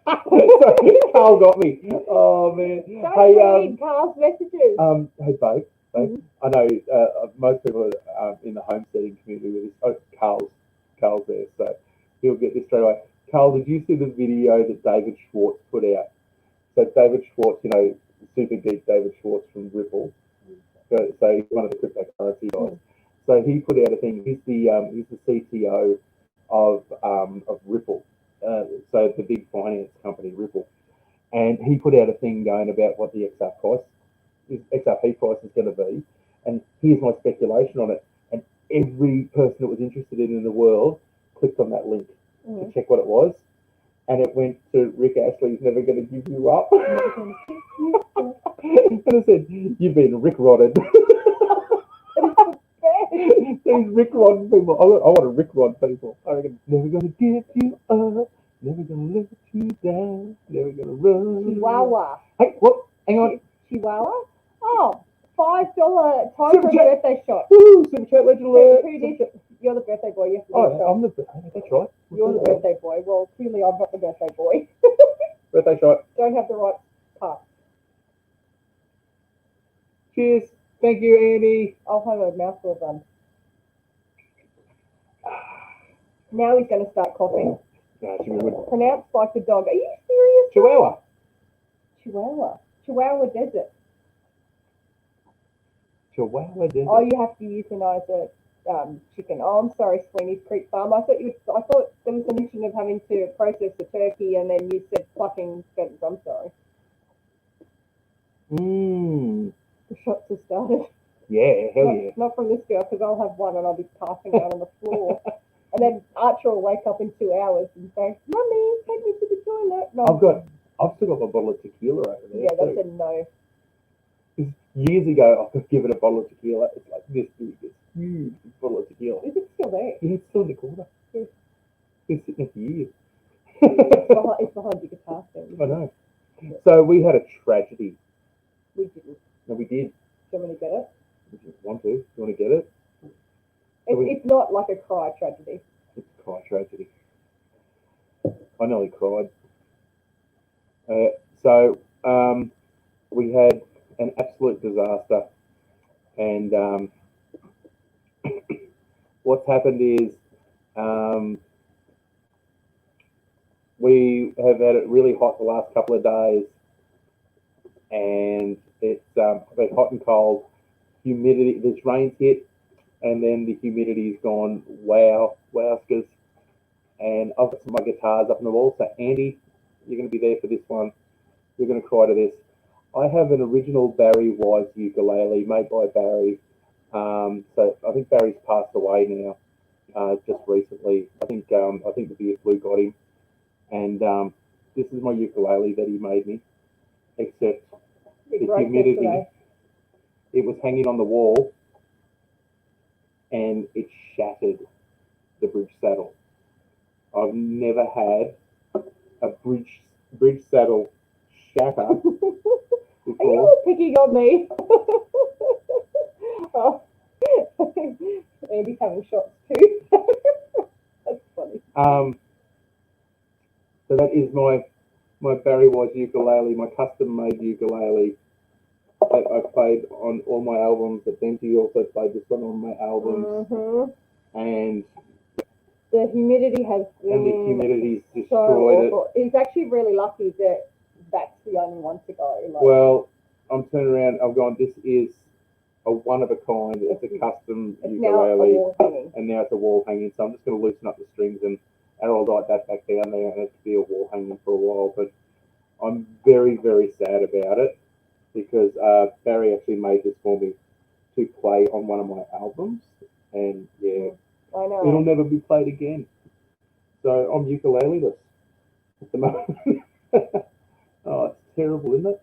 Sorry, Carl got me. Oh man. Don't read Carl's messages. Hey babe. I know most people are in the homesteading community with this. Oh, Carl's there, so he'll get this straight away. Carl, did you see the video that David Schwartz put out? So David Schwartz, super geek David Schwartz from Ripple. So he's one of the cryptocurrency guys. So he put out a thing. He's the CTO of Ripple. So the big finance company Ripple, and he put out a thing going about what the XRP price is going to be, and here's my speculation on it. And every person that was interested in the world clicked on that link to check what it was, and it went to Rick Astley's "Never Gonna Give You Up," and it said, "You've been Rick rodded." These Rick Rod people. I want to Rick Rod people. I reckon, never gonna give you up, never gonna let you down, never gonna run. Chihuahua. Hey, what? Hang on. Chihuahua? Oh, $5 time for a birthday shot. Woo! Super chat legend alert. You're the birthday boy. You have to I'm the. That's right. You're the birthday boy. Well, clearly I'm not the birthday boy. Birthday shot. Don't have the right part. Cheers. Thank you, Andy. I'll have a mouthful of them. Now he's going to start coughing. No, should be good. Pronounced like a dog. Are you serious? Chihuahua. Chihuahua Desert. Chihuahua Desert. Oh, you have to euthanize it. chicken. Oh, I'm sorry, Sweeney's Creek Farm. I thought there was a mention of having to process the turkey, and then you said plucking feathers. I'm sorry. The shots have started. Yeah, hell yeah. Not from this girl, because I'll have one and I'll be passing out on the floor. And then Archer will wake up in 2 hours and say, "Mummy, take me to the toilet." No, I've still got my bottle of tequila over there. yeah, that's a no. Years ago, I could give it a bottle of tequila. It's like this big, this huge bottle of tequila. Is it still there? Yeah, it's still in the corner. Yes. It's been sitting there for years. It's behind your guitar stand. I know. So we had a tragedy. We didn't. No, we did. Do you want me to get it? If you want to. You want to get it? It's not like a cry tragedy. It's a cry tragedy. I nearly cried. We had an absolute disaster. And what's happened is we have had it really hot the last couple of days. And it's been hot and cold. Humidity, this rain's hit. And then the humidity's gone, wowskers. And I've got some of my guitars up on the wall. So Andy, you're going to be there for this one. You're going to cry to this. I have an original Barry Wise ukulele made by Barry. So I think Barry's passed away now, just recently. I think the beer flu got him. And this is my ukulele that he made me. Except the humidity. It was hanging on the wall. And it shattered the bridge saddle. I've never had a bridge saddle shatter before. Are you picking on me? Oh. Andy's having shots too. That's funny. So that is my Barry Wise ukulele, my custom made ukulele that I played on all my albums. But Benji also played this one on my albums. Mm-hmm. And the humidity has destroyed so it. He's actually really lucky that that's the only one to go. Well, I'm turning around. I've gone. This is a one of a kind. It's a custom ukulele, and now it's a wall hanging. So I'm just going to loosen up the strings and I'll light that back down there, and it's be a wall hanging for a while. But I'm very, very sad about it because Barry actually made this for me to play on one of my albums, and yeah. I know. It'll never be played again. So I'm ukulele-less at the moment. Oh, it's terrible, isn't it?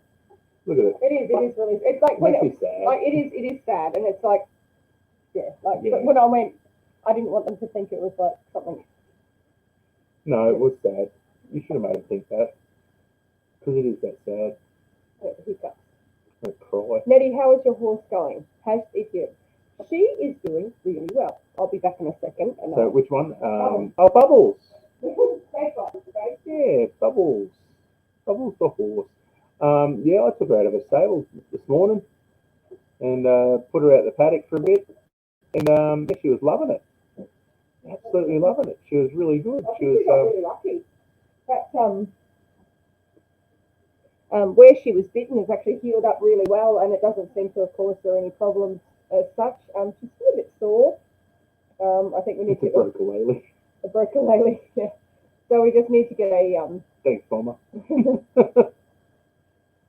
Look at it. It is really. It's like makes me sad. Like it is sad, and it's like, yeah. Yeah. But when I went, I didn't want them to think it was like something. No, it was sad. You should have made them think that, because it is that sad. Hiccups. Don't cry. Nettie, how is your horse going? How's it? She is doing really well. I'll be back in a second. So which one? Bubbles. Oh, Bubbles. Right? Yeah, Bubbles. Bubbles the horse. Yeah, I took her out of her stable this morning and put her out the paddock for a bit, and she was loving it. Absolutely loving it. She was really good. She was really lucky. That where she was bitten has actually healed up really well, and it doesn't seem to have caused her any problems as such. She's still a bit sore. I think we need to get a brocolele. Yeah. So we just need to get a Thanks, Bomber.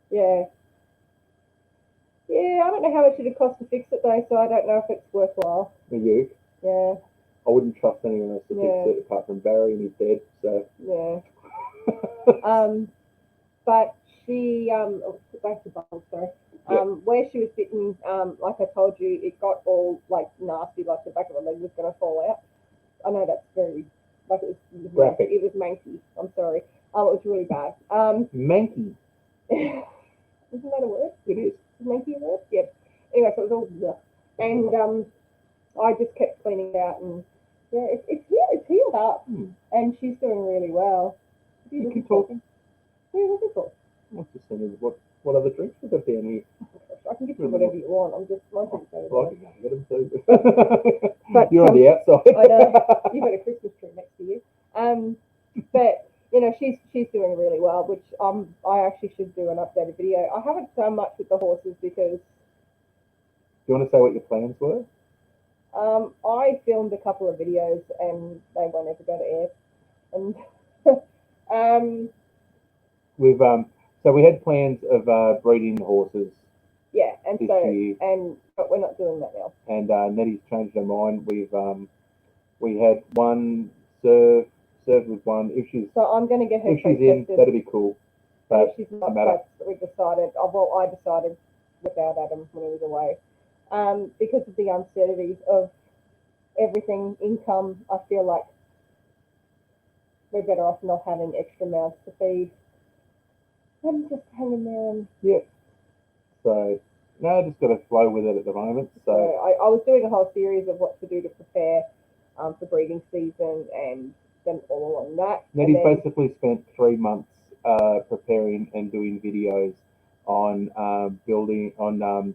Yeah. Yeah, I don't know how much it'd cost to fix it though, so I don't know if it's worthwhile. Are you? Yeah. I wouldn't trust anyone else to fix it apart from Barry and his dad. So. Yeah. But she back to Bubbles, sorry. Where she was bitten, like I told you, it got all like nasty, like the back of her leg was gonna fall out. I know that's very it was graphic. It was manky. I'm sorry. It was really bad. Manky. Isn't that a word? It is. Is manky a word? Yeah. Anyway, so it was all bleh. And I just kept cleaning it out, and yeah, it's healed up, and she's doing really well. You keep talking. Yeah, what's it called? What's the saying? What other drinks we got down here? I can get you whatever you want. I'm just wanting to I can go get them too. But you're on the outside. I know. You've got a Christmas tree next to you. But you know, she's doing really well, which I actually should do an updated video. I haven't done much with the horses because. Do you want to say what your plans were? I filmed a couple of videos and they won't ever go to air. And We've so we had plans of breeding horses yeah, and this so year, but we're not doing that now. and Nettie's changed her mind. We had one served with one. So I'm going to get her If she's in, pre-tested. that'd be cool. And if But she's doesn't not, matter. that's we decided. Well, I decided without Adam when he was away, because of the uncertainties of everything, income. I feel like we're better off not having extra mouths to feed. I'm just hanging there, and So no, I just got to flow with it at the moment. so So I was doing a whole series of what to do to prepare for breeding season, and then all along that. Nettie's and then, basically spent 3 months preparing and doing videos on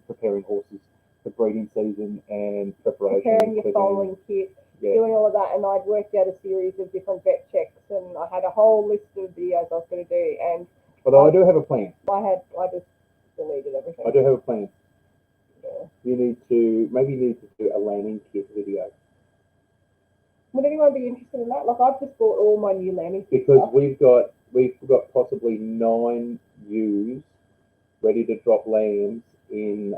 preparing horses for breeding season and preparation. preparing your for foaling kit, Yeah. doing all of that, and I'd worked out a series of different vet checks, and I had a whole list of videos I was going to do, and Although I do have a plan. I just deleted everything. I do have a plan. Yeah. You need to do a lambing kit video Would anyone be interested in that? Like, I've just bought all my new lambing kit because stuff. we've got possibly 9 ewes ready to drop lambs in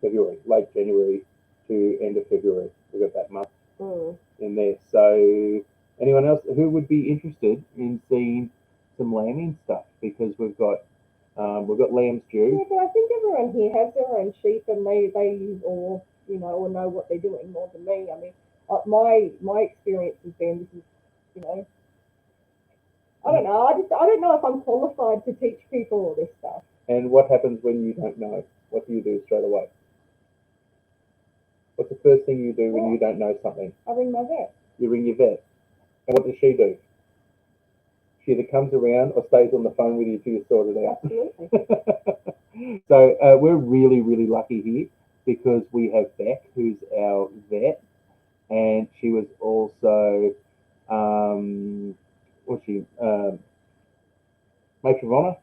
February, late January to end of February. We've got that month in there. So anyone else who would be interested in seeing some lambing stuff, because we've got lambs Yeah, due. but I think everyone here has their own sheep, and they all or know what they're doing more than me. I mean, my experience has been this is I don't know. I don't know if I'm qualified to teach people all this stuff. And what happens when you don't know? What do you do straight away? What's the first thing you do when you don't know something? I ring my vet. You ring your vet. And what does she do? She either comes around or stays on the phone with you till you sort it out. Absolutely. So we're really, really lucky here because we have Beck, who's our vet, and she was also, what's she, matron of honour?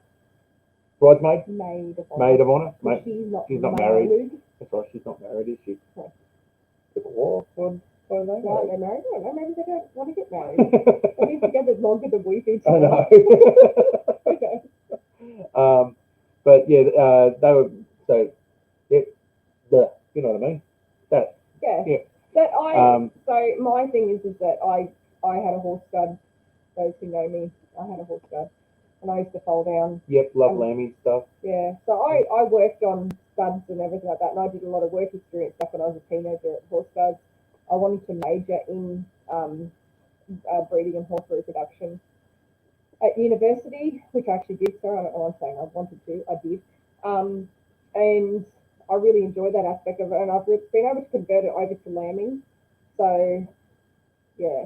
Bridesmaid? Maid of Maid of honour? She's not married. That's right, she's not married, is she? No. What are they Right, married? they're married. I don't know. Maybe they don't want to get married. They've been together longer than we've been I together. know. Okay. But yeah, they were so yeah, you know what I mean. That Yeah. Yeah. That Um, so my thing is that I had a horse stud. Those who know me, I had a horse stud, and I used to foal down. yep, love lambing stuff. Yeah. So I worked on studs and everything like that, and I did a lot of work experience back when I was a teenager at horse studs. I wanted to major in breeding and horse reproduction at university, which I actually did. Sorry, I don't know what I'm saying. I wanted to. I did. And I really enjoyed that aspect of it, and I've been able to convert it over to lambing. So, yeah.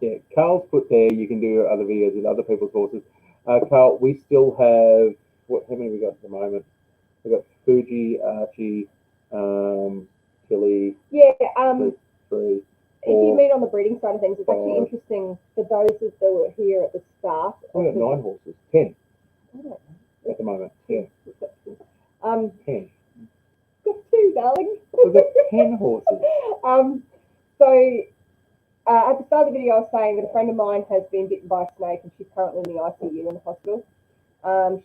Yeah, Carl's put there. You can do other videos with other people's horses. Carl, we still have how many we got at the moment? We got Fuji, Archie, Tilly, Yeah. 3. If you mean on the breeding side of things, it's actually 5. interesting for those that were here at the start. We got 9 horses. 10 I don't know. at the moment. Yeah, 10. Got 2, darling. We've got 10 horses. So at the start of the video, I was saying that a friend of mine has been bitten by a snake, and she's currently in the ICU in the hospital.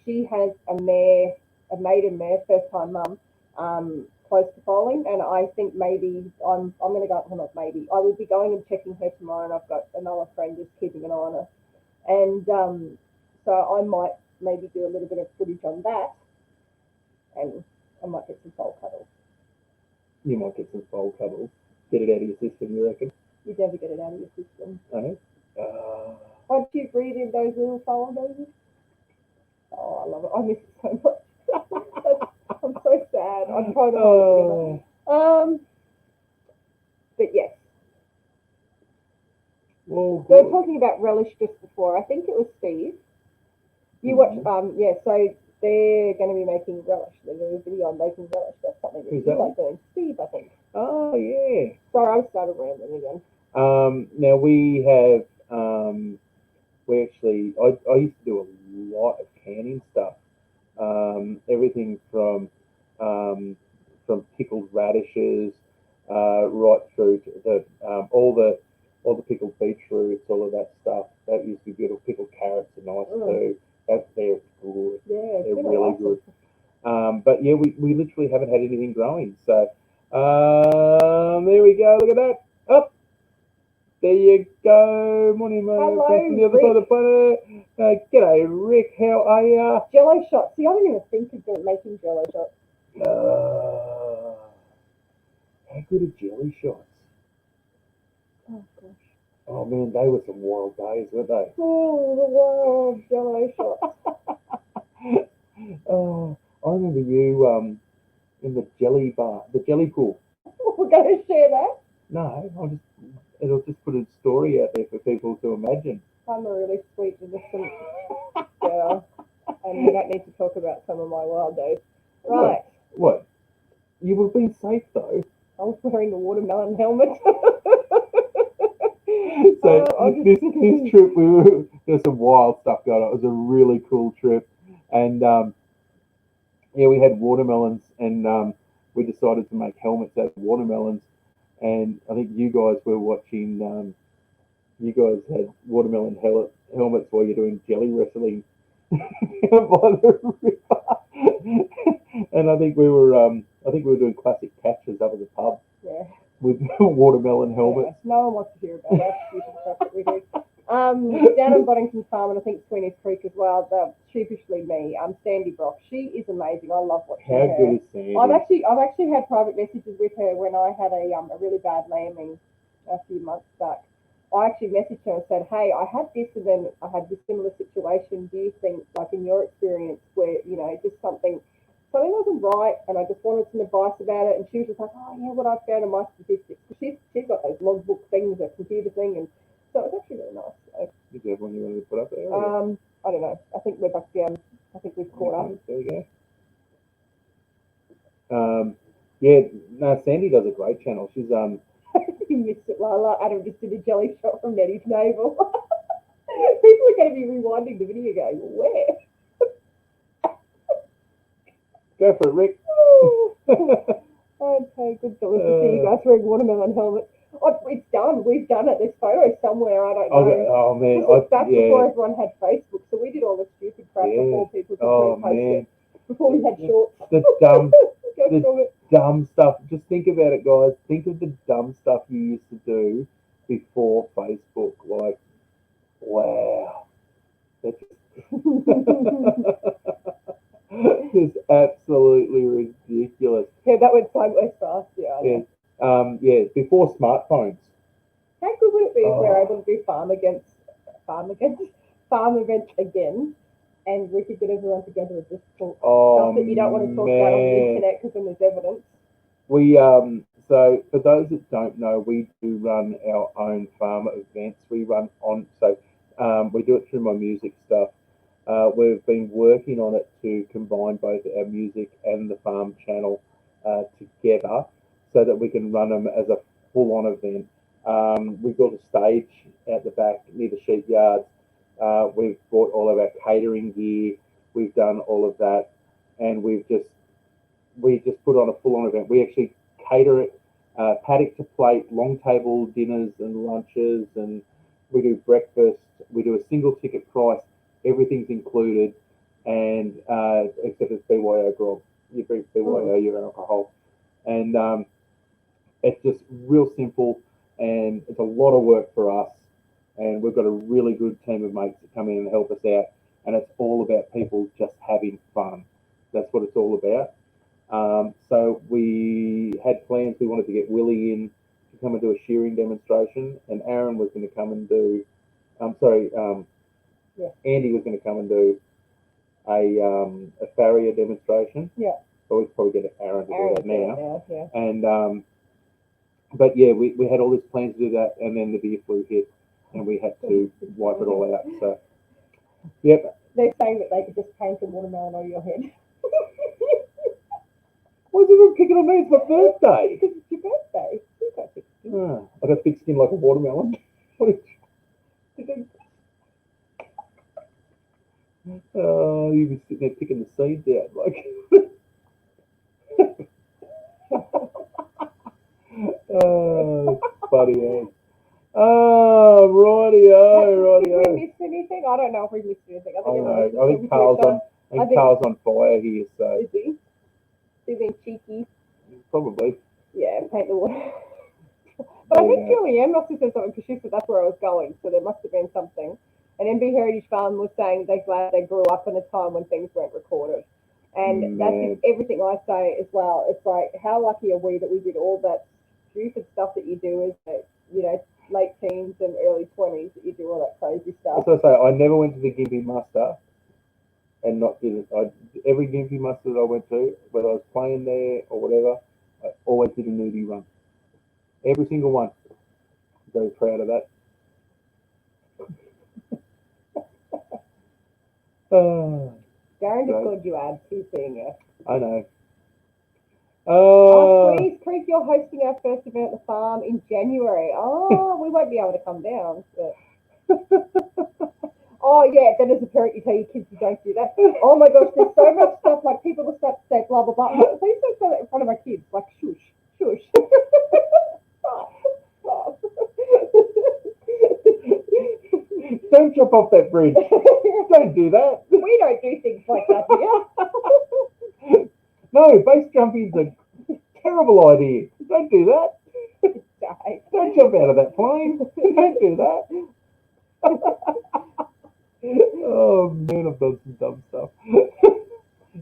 She has a maiden mare, first time mum, close to foaling, and I think maybe I'm going to go. Well, not maybe. I will be going and checking her tomorrow, and I've got another friend just keeping an eye on her, and so I might maybe do a little bit of footage on that, and I might get some foal cuddles. You might get some foal cuddles. Get it out of your system, you reckon? You never get it out of your system. Once you breathe in those little foal babies. Oh, I love it. I miss it so much. I'm so sad. I'm trying to hold it together. But yes. Well, they were talking about relish just before. I think it was Steve. You watch. So they're going to be making relish. They're doing a video on making relish. That's something that you like doing. Steve, I think. Oh yeah. Sorry, I started rambling again. Now we have we actually I used to do a lot of canning stuff. Everything from from pickled radishes right through to all the pickled beetroots, all of that stuff. That used to be beautiful. Pickled carrots are nice too. They're good. Yeah, They're really good. But yeah, we literally haven't had anything growing. So there we go. Look at that. Up. There you go. Morning, mate. Hello, From the other side of the planet. G'day, Rick. How are ya? Jello shots. See, I didn't even think of making Jello shots. How good are jelly shots? Oh gosh. Oh man, they were some wild days, weren't they? Oh, the wild Jello shots. Oh, I remember you in the jelly bar, the jelly pool. We're going to share that. No, it'll just put a story out there for people to imagine. I'm a really sweet, innocent girl, and we don't need to talk about some of my wild days. Right. What? You were being safe though. I was wearing a watermelon helmet. So this trip, there's some wild stuff going on. It was a really cool trip, and yeah, we had watermelons, and we decided to make helmets out of watermelons. And I think you guys were watching. You guys had watermelon helmets while you're doing jelly wrestling by the river, and I think we were doing classic catches up at the pub. Yeah. With watermelon helmets. Yeah. No one wants to hear about that stupid stuff that we do. Down on Boddington Farm, and I think Sweeney's Creek as well. Sheepishly me. Sandy Brock. She is amazing. I love watching her. How good is Sandy? I've actually had private messages with her when I had a really bad lambing a few months back. I actually messaged her and said, "Hey, I had this, and then I had this similar situation. Do you think, like in your experience, where just something wasn't right, and I just wanted some advice about it?" And she was just like, "Oh yeah, what I found in my statistics." She's got those logbook things, a computer thing, and so it was actually really nice. So, is there one you wanted to put up there? I don't know. I think we're back down. I think we've caught up. There we go. Yeah, no, Sandy does a great channel. She's You missed it, Lala. Adam just did a jelly shot from Nettie's navel. People are going to be rewinding the video going, where? Go for it, Rick. Okay, good to see you guys wearing watermelon helmets. Oh, it's done. We've done it. There's photos somewhere. I don't know. Oh man, That's before everyone had Facebook, so we did all the stupid crap before people could repost it. Before we had shorts. The dumb stuff. Just think about it, guys. Think of the dumb stuff you used to do before Facebook. Like, wow, that's just absolutely ridiculous. Yeah, that went sideways fast. Yeah. Before smartphones. How good would it be if we were able to do farm events again, and we could get everyone together and just talk stuff that you don't want to talk about on the internet because then there's evidence. We so for those that don't know, we do run our own farm events. We run on we do it through my music stuff. We've been working on it to combine both our music and the farm channel together, so that we can run them as a full-on event. We've got a stage at the back near the sheep yards. We've bought all of our catering gear. We've done all of that, and we just put on a full-on event. We actually cater it, paddock to plate, long table dinners and lunches, and we do breakfast. We do a single ticket price. Everything's included, and except it's BYO grog. You drink BYO, your alcohol, and it's just real simple, and it's a lot of work for us. And we've got a really good team of mates that come in and help us out, and it's all about people just having fun. That's what it's all about. So we had plans. We wanted to get Willie in to come and do a shearing demonstration, and Aaron was going to come and do. Andy was going to come and do a farrier demonstration. Yeah. But we could probably get Aaron to do that now. Yeah. And but yeah, we had all these plans to do that, and then the beer flu hit, and we had to wipe it all out. So, yep. They're saying that they could just paint a watermelon on your head. Why is everyone kicking on me? It's my birthday. Because it's your birthday. You got thick skin. I got thick skin like a watermelon. Oh, you've been sitting there picking the seeds out, like. Oh, funny, eh? Oh, rightio. Did we miss anything? I don't know if we missed anything. I I think know. everyone's I think Carl's on fire here, so Is he? They've been cheeky. probably. Yeah, paint the water. But I think Julianne must have said something because she said that's where I was going, so there must have been something. And MB Heritage Farm was saying they're glad they grew up in a time when things weren't recorded. And that's just everything I say as well. It's like, how lucky are we that we did all that stupid stuff that you do as a, late teens and early 20s, that you do all that crazy stuff. As I say, I never went to the Gympie Muster and not did it. Every Gympie Muster that I went to, whether I was playing there or whatever, I always did a nudie run. Every single one. Very proud of that. Darren just called you abs. He's seeing you. I know. Please, Creek, you're hosting our first event at the farm in January. Oh, we won't be able to come down. But... oh, yeah, that is a parent. You tell your kids you don't do that. Oh, my gosh, there's so much stuff. Like, people will start to say blah, blah, blah. Please don't say that in front of my kids. Like, shush, shush. Stop. Don't jump off that bridge. Don't do that. We don't do things like that here. No, base jumping's a terrible idea. Don't do that. Don't jump out of that plane. Don't do that. Oh man, I've done some dumb stuff.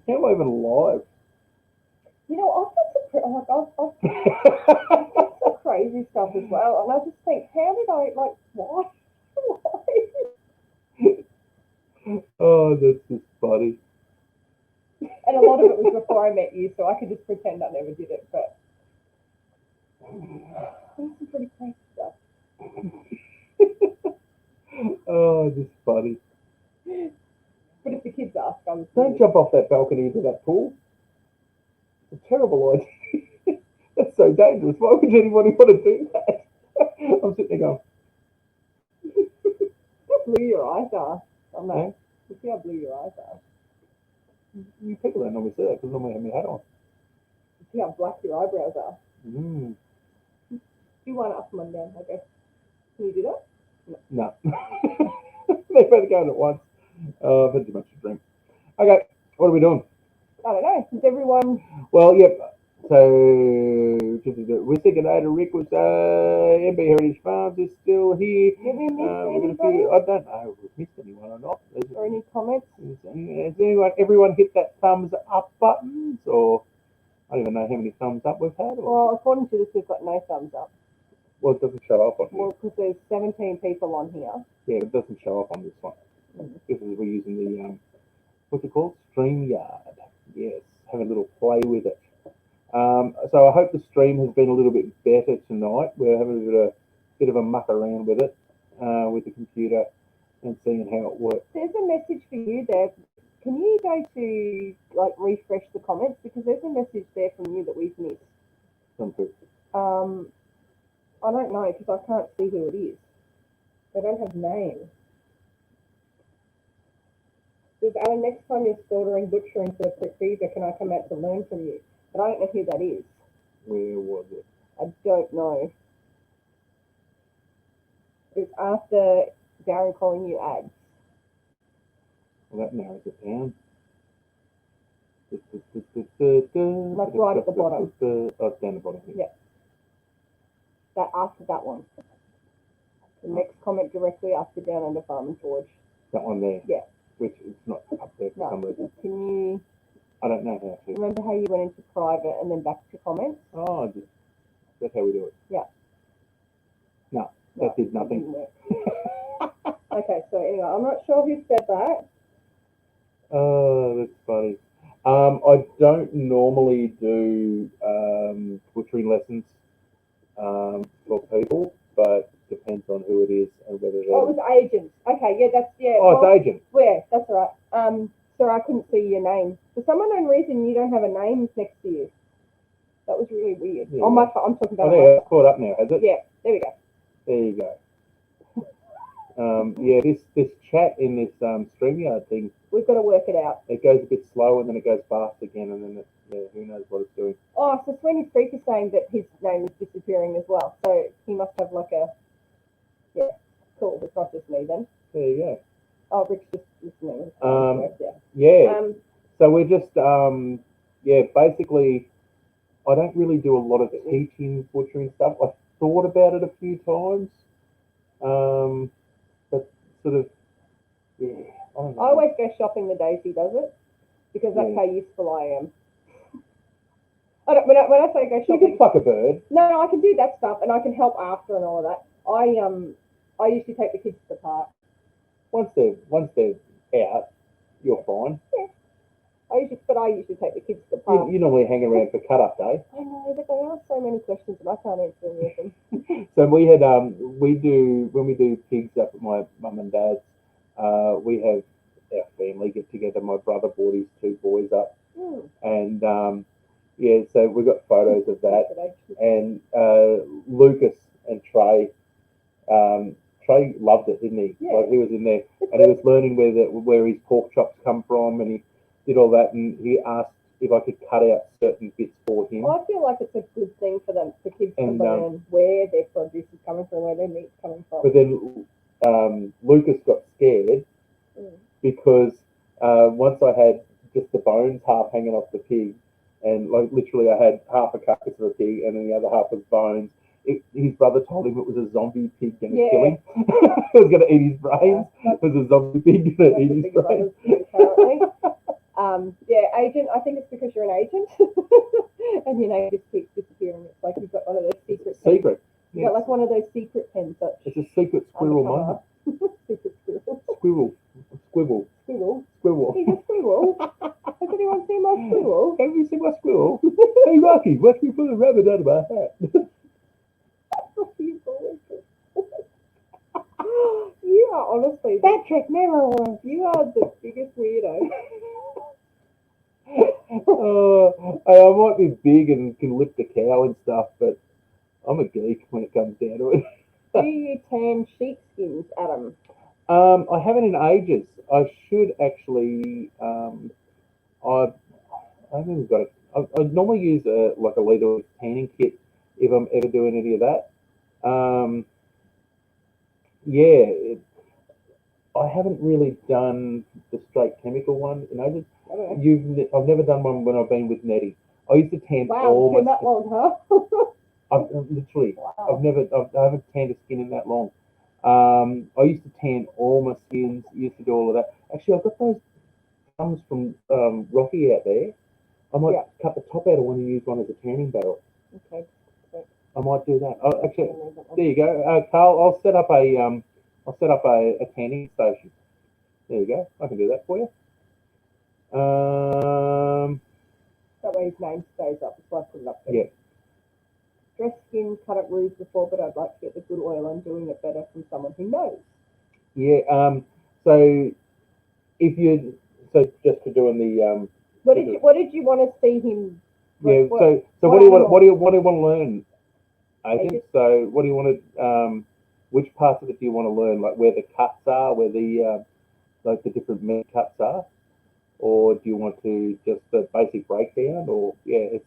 How am I even alive? I've done some crazy stuff as well, and I just think, how did I why? Oh, that's just funny. And a lot of it was before I met you, so I could just pretend I never did it. But some pretty crazy stuff. Oh, just funny. But if the kids ask, don't jump off that balcony into that pool. It's a terrible idea. That's so dangerous. Why would anybody want to do that? I'm sitting there going, how blue your eyes are. I know. Yeah. You see how blue your eyes are. You people don't normally see that because normally I have my hat on. You see how black your eyebrows are. Mm. Do one up and one down, I guess. Can you do that? No. They both going at once. I've had too much to drink. Okay, what are we doing? I don't know. Is everyone... Well, yep. So, we're saying good day to Rick. Was MB Heritage Farms is still here. Did we miss anybody? I don't know if we've missed anyone or not. Or any comments? Has everyone hit that thumbs up button? Or I don't even know how many thumbs up we've had. Well, according to this, we've got no thumbs up. Well, it doesn't show up on here. Well, because there's 17 people on here. Yeah, it doesn't show up on this one. This is, we're using the, what's it called? StreamYard. Yes, have a little play with it. So I hope the stream has been a little bit better tonight. We're having a bit of a muck around with it, with the computer and seeing how it works. There's a message for you there. Can you go to, refresh the comments? Because there's a message there from you that we've missed. I don't know, because I can't see who it is. They don't have names. Says, Alan, next time you're slaughtering, butchering for the freezer, can I come out to learn from you? But I don't know who that is. Where was it? I don't know. It's after Darren calling you ads. Well, that narrows it down. Like right at the bottom. Oh, it's down the bottom. Yeah. That after that one. The next comment directly after Down Under Farm and Forge. That one there? Yeah. Which is not up there for some reason. Can you... I don't know how to. Remember how you went into private and then back to comments? Oh, that's how we do it. Yeah. No, that did nothing. Okay, so anyway, I'm not sure who said that. Oh, that's funny. I don't normally do butchering lessons for people, but depends on who it is and whether they're... Oh, it was agents. Okay, yeah, that's... yeah. Oh, it's agents. Yeah, that's right. Sir, I couldn't see your name. For some unknown reason, you don't have a name next to you. That was really weird. Yeah. On my phone, I'm talking about... Oh, there, it's caught up now, has it? Yeah, there we go. There you go. Yeah, this chat in this StreamYard thing... We've got to work it out. It goes a bit slow and then it goes fast again and then Yeah, who knows what it's doing. Oh, so Sweeney's Creek is saying that his name is disappearing as well. So he must have like a, yeah, cool. It's not just me then. There you go. Oh, Rick's just listening. Yeah. Yeah. So we're just, yeah, basically, I don't really do a lot of teaching butchering stuff. I thought about it a few times, but sort of, yeah, I don't know. I always go shopping the days he does it because that's how useful I am. When I say go You shopping, can pluck a bird. no, I can do that stuff and I can help after and all of that. I usually take the kids to the park. Once they're out, you're fine. Yeah. I usually take the kids to the park. You normally hang around for cut up day. I know, but they ask so many questions and I can't answer any of them. So we had when we do pigs up at my mum and dad's, we have our family get together. My brother brought his two boys up, and yeah, so we got photos of that. And Lucas and Trey, Trey loved it, didn't he? Yeah. Like he was in there and he was learning where his pork chops come from, and he did all that, and he asked if I could cut out certain bits for him. I feel like it's a good thing for kids to learn where their produce is coming from, where their meat's coming from. But then Lucas got scared because once I had just the bones half hanging off the pig, and like literally I had half a carcass of a pig and then the other half was bones. His brother told him it was a zombie pig going to kill him. It was going to eat his brains. It was a zombie pig going to eat his brains. Yeah, agent. I think it's because you're an agent, and your name just keeps disappearing. It's like you've got one of those secret. Secret. You've got like one of those secret pens. It's a secret squirrel moment. Secret squirrel. Squirrel. Squirrel. Squirrel. Squirrel. He's a squirrel. Has anyone seen my squirrel? Have you seen my squirrel? Hey, Rocky, watch me pull a rabbit out of my hat. You are honestly Patrick Merrill. You are the biggest weirdo. I might be big and can lift a cow and stuff, but I'm a geek when it comes down to it. Do you tan sheepskins, Adam? I haven't in ages. I should actually. I haven't got it. I normally use like a lethal tanning kit if I'm ever doing any of that. Yeah, I haven't really done the straight chemical one in ages. I've never done one when I've been with Nettie. I used to tan all my. Wow, that long, huh? I've literally. Wow. I haven't tanned a skin in that long. I used to tan all my skins. Used to do all of that. Actually, I've got those thumbs from Rocky out there. I might cut the top out of one and use one as a tanning barrel. Okay. I might do that. Oh, actually, there you go, Carl. I'll set up a tanning station. There you go. I can do that for you. That way his name stays up. That's why I put it up there. Yeah. Dress skin, cut up roofs before, but I'd like to get the good oil on doing it better from someone who knows. Yeah. So just for doing the What did you want to see him? Yeah. So what do you want to learn, agent? So what do you want to which parts of it do you want to learn? Like where the cuts are, where the like the different meat cuts are, or do you want to just the basic breakdown? Or it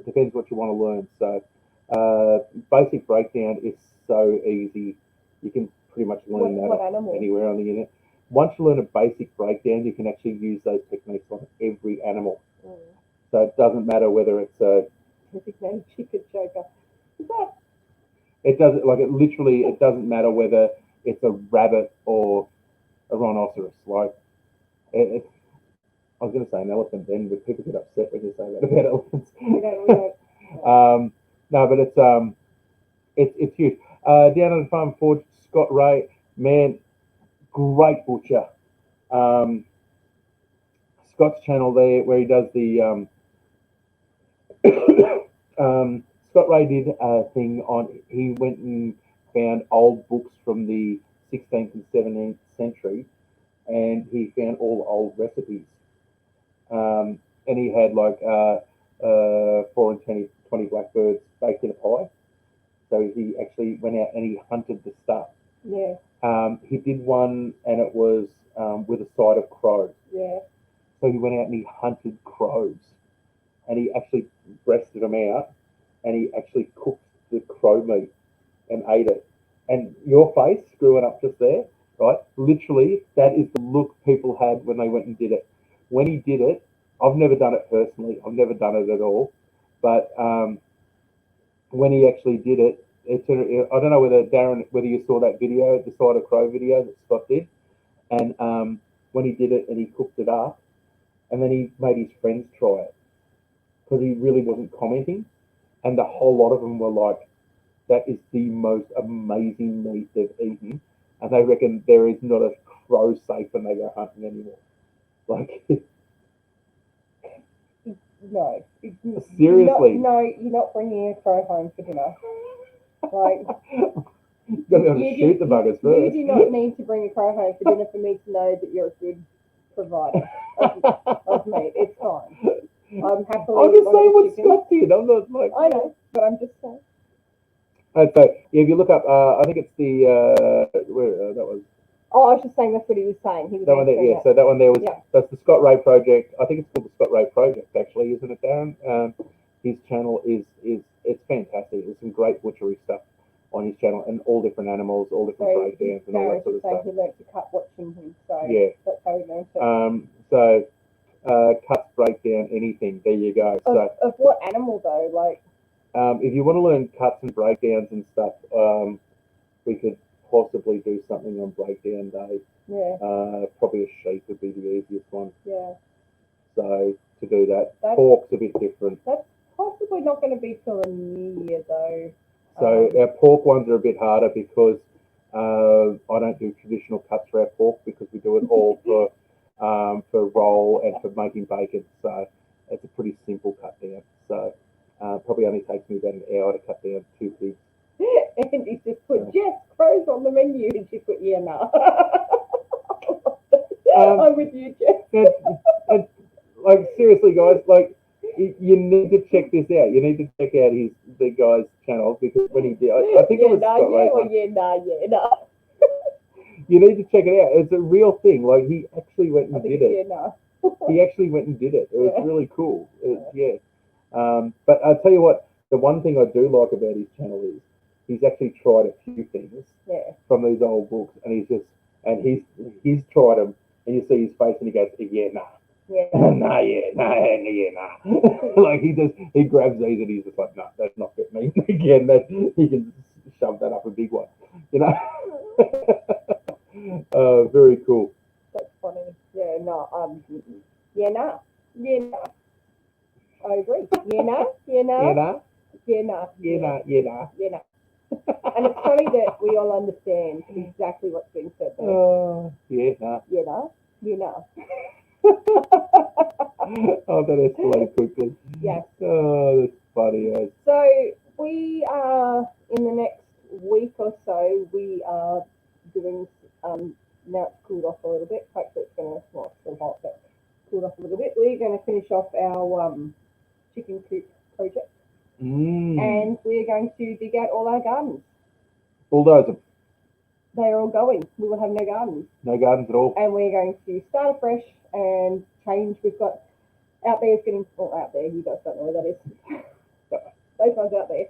depends what you want to learn. So basic breakdown is so easy. You can pretty much learn that anywhere on the internet. Once you learn a basic breakdown, you can actually use those techniques on every animal. So it doesn't matter whether it's a designated chicken choker. It doesn't matter whether it's a rabbit or a rhinoceros. Like I was going to say an elephant then, but people get upset when you say that about elephants. We don't. No, but it's huge. Down on the farm, Forge, Scott Ray, man, great butcher. Scott's channel there, where he does the Scott Ray did a thing on. He went and found old books from the 16th and 17th century, and he found all the old recipes. And he had like 4 and 20 blackbirds baked in a pie. So he actually went out and he hunted the stuff. Yeah. He did one, and it was with a side of crows. Yeah. So he went out and he hunted crows, and he actually breasted them out, and he actually cooked the crow meat and ate it. And your face screwing up just there, right? Literally, that is the look people had when they went and did it. When he did it, I've never done it personally. I've never done it at all. But when he actually did it, I don't know whether Darren, whether you saw that video, the side of crow video that Scott did, and when he did it and he cooked it up, and then he made his friends try it because he really wasn't commenting, and the whole lot of them were like, "That is the most amazing meat they've eaten," and they reckon there is not a crow safe when they go hunting anymore. Like, No. seriously, No, you're not bringing a crow home for dinner. Like, you've got to be able to shoot the buggers you first. do not need to bring a crow home for dinner for me to know that you're a good provider of meat. It's fine. I'm happily. I'm just one of saying the what chickens. Scott did. I'm not like. I know, but I'm just saying. And so, yeah, if you look up, I think it's the where that was Oh, I was just saying that's what he was saying. He was that one there. answering Yeah, that. so that one there was Yeah. that's the Scott Ray Project. I think it's called the Scott Ray Project, actually, isn't it, Darren? His channel is it's fantastic. There's some great butchery stuff on his channel, and all different animals, all different So breakdowns, and all that Darren's sort of saying stuff. he learnt to cut watching him, so Yeah. that's how he learnt it. So cuts, breakdown, anything. There you go. So Of what animal though? Like, if you want to learn cuts and breakdowns and stuff, we could possibly do something on breakdown day. yeah, Probably a sheep would be the easiest one. yeah. So to do that, That's- pork's a bit different. That's possibly not going to be till the new year though. So our pork ones are a bit harder because I don't do traditional cuts for our pork because we do it all for roll and for making bacon. So it's a pretty simple cut down. So probably only takes me about an hour to cut down 2 pigs. And he just put Jeff Crows on the menu, and she put yeah, no. I'm with you, Jeff. And, like seriously, guys, like you need to check this out. You need to check out the guy's channel because when he did, I think it was Scott Ray. You need to check it out. It's a real thing. Like he actually went and did it. He actually went and did it. It was really cool. Yeah. But I'll tell you what, the one thing I do like about his channel is he's actually tried a few things from these old books, and he's tried them, and you see his face, and he goes, yeah, nah. Nah. Like he grabs these, and he's just like, no, that's not fit me. Again, that he can shove that up a big one, you know. Very cool. That's funny. Yeah, no. Yeah, no. Yeah, no. I agree. Yeah, no. Yeah, no. Yeah, nah. Yeah, no. Yeah, nah. Yeah, nah. Yeah, no. And it's funny that we all understand exactly what's being said there. Yeah, nah. Yeah, no. Yeah, no. Oh, that escalated quickly. Yes. Oh, that's funny. So we are in the next week or so. We are doing. Now it's cooled off a little bit. Hopefully it's going to. Well, it's still hot, but cooled off a little bit. We're going to finish off our chicken coop project, and we're going to dig out all our gardens. Bulldozer. They are all going. We will have no gardens. No gardens at all. And we're going to start afresh and change. We've got out there is getting out there. You guys don't know where that is. Those ones out there.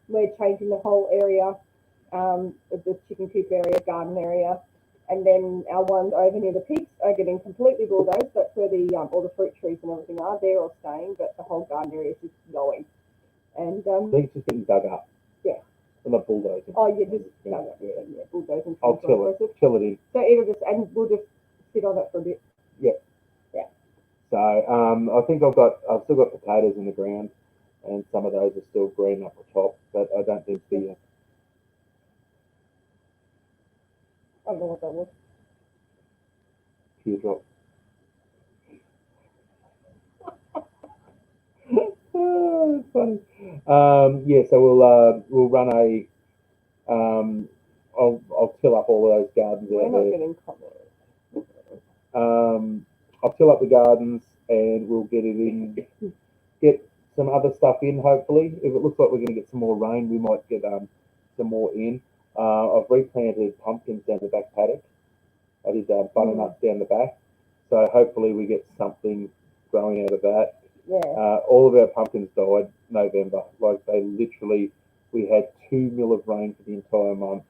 We're changing the whole area, the chicken coop area, garden area, and then our ones over near the pigs are getting completely bulldozed. That's where the all the fruit trees and everything are. They're all staying, but the whole garden area is just going. And I think it's just getting dug up. Yeah. I'm not bulldozing. Oh, yeah, just bulldozing. I'll till it in. So it'll just, and we'll just sit on it for a bit. So I think I've still got potatoes in the ground, and some of those are still green up the top, but I don't think the I don't know what that was. teardrop. Oh, it's funny. Yeah, so we'll run a I'll till up all of those gardens We're out not there. getting comments. I'll fill up the gardens and we'll get it in, get some other stuff in, hopefully. If it looks like we're going to get some more rain, we might get some more in. I've replanted pumpkins down the back paddock. I did butternuts down the back. So hopefully we get something growing out of that. Yeah. All of our pumpkins died November. Like they literally, we had 2 mil of rain for the entire month.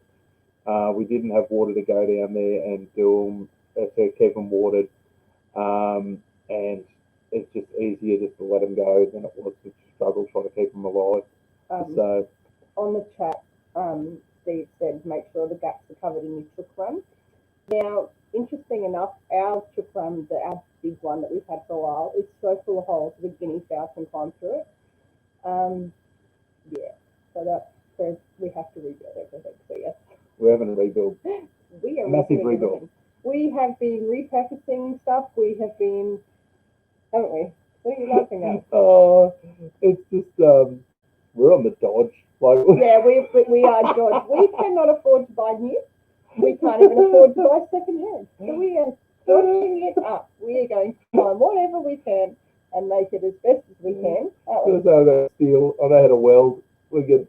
We didn't have water to go down there and do them, to keep them watered. And it's just easier just to let them go than it was to struggle trying to keep them alive. So On the chat, Steve said, make sure the gaps are covered in your chook run. Now, interesting enough, our chook run, our big one that we've had for a while, is so full of holes the guinea fowl can climb through it. Yeah, so that's where we have to rebuild everything. So yes, we're having a rebuild. We are Massive redoing rebuild. everything. We have been repurposing stuff. We have been, haven't we? What are you laughing at? Oh, it's just we're on the dodge. Like Yeah, we are George. We cannot afford to buy new. We can't even afford to buy second hand. So we are dodging it up. We are going to find whatever we can and make it as best as we can. Because I know steel, I know how to weld. We got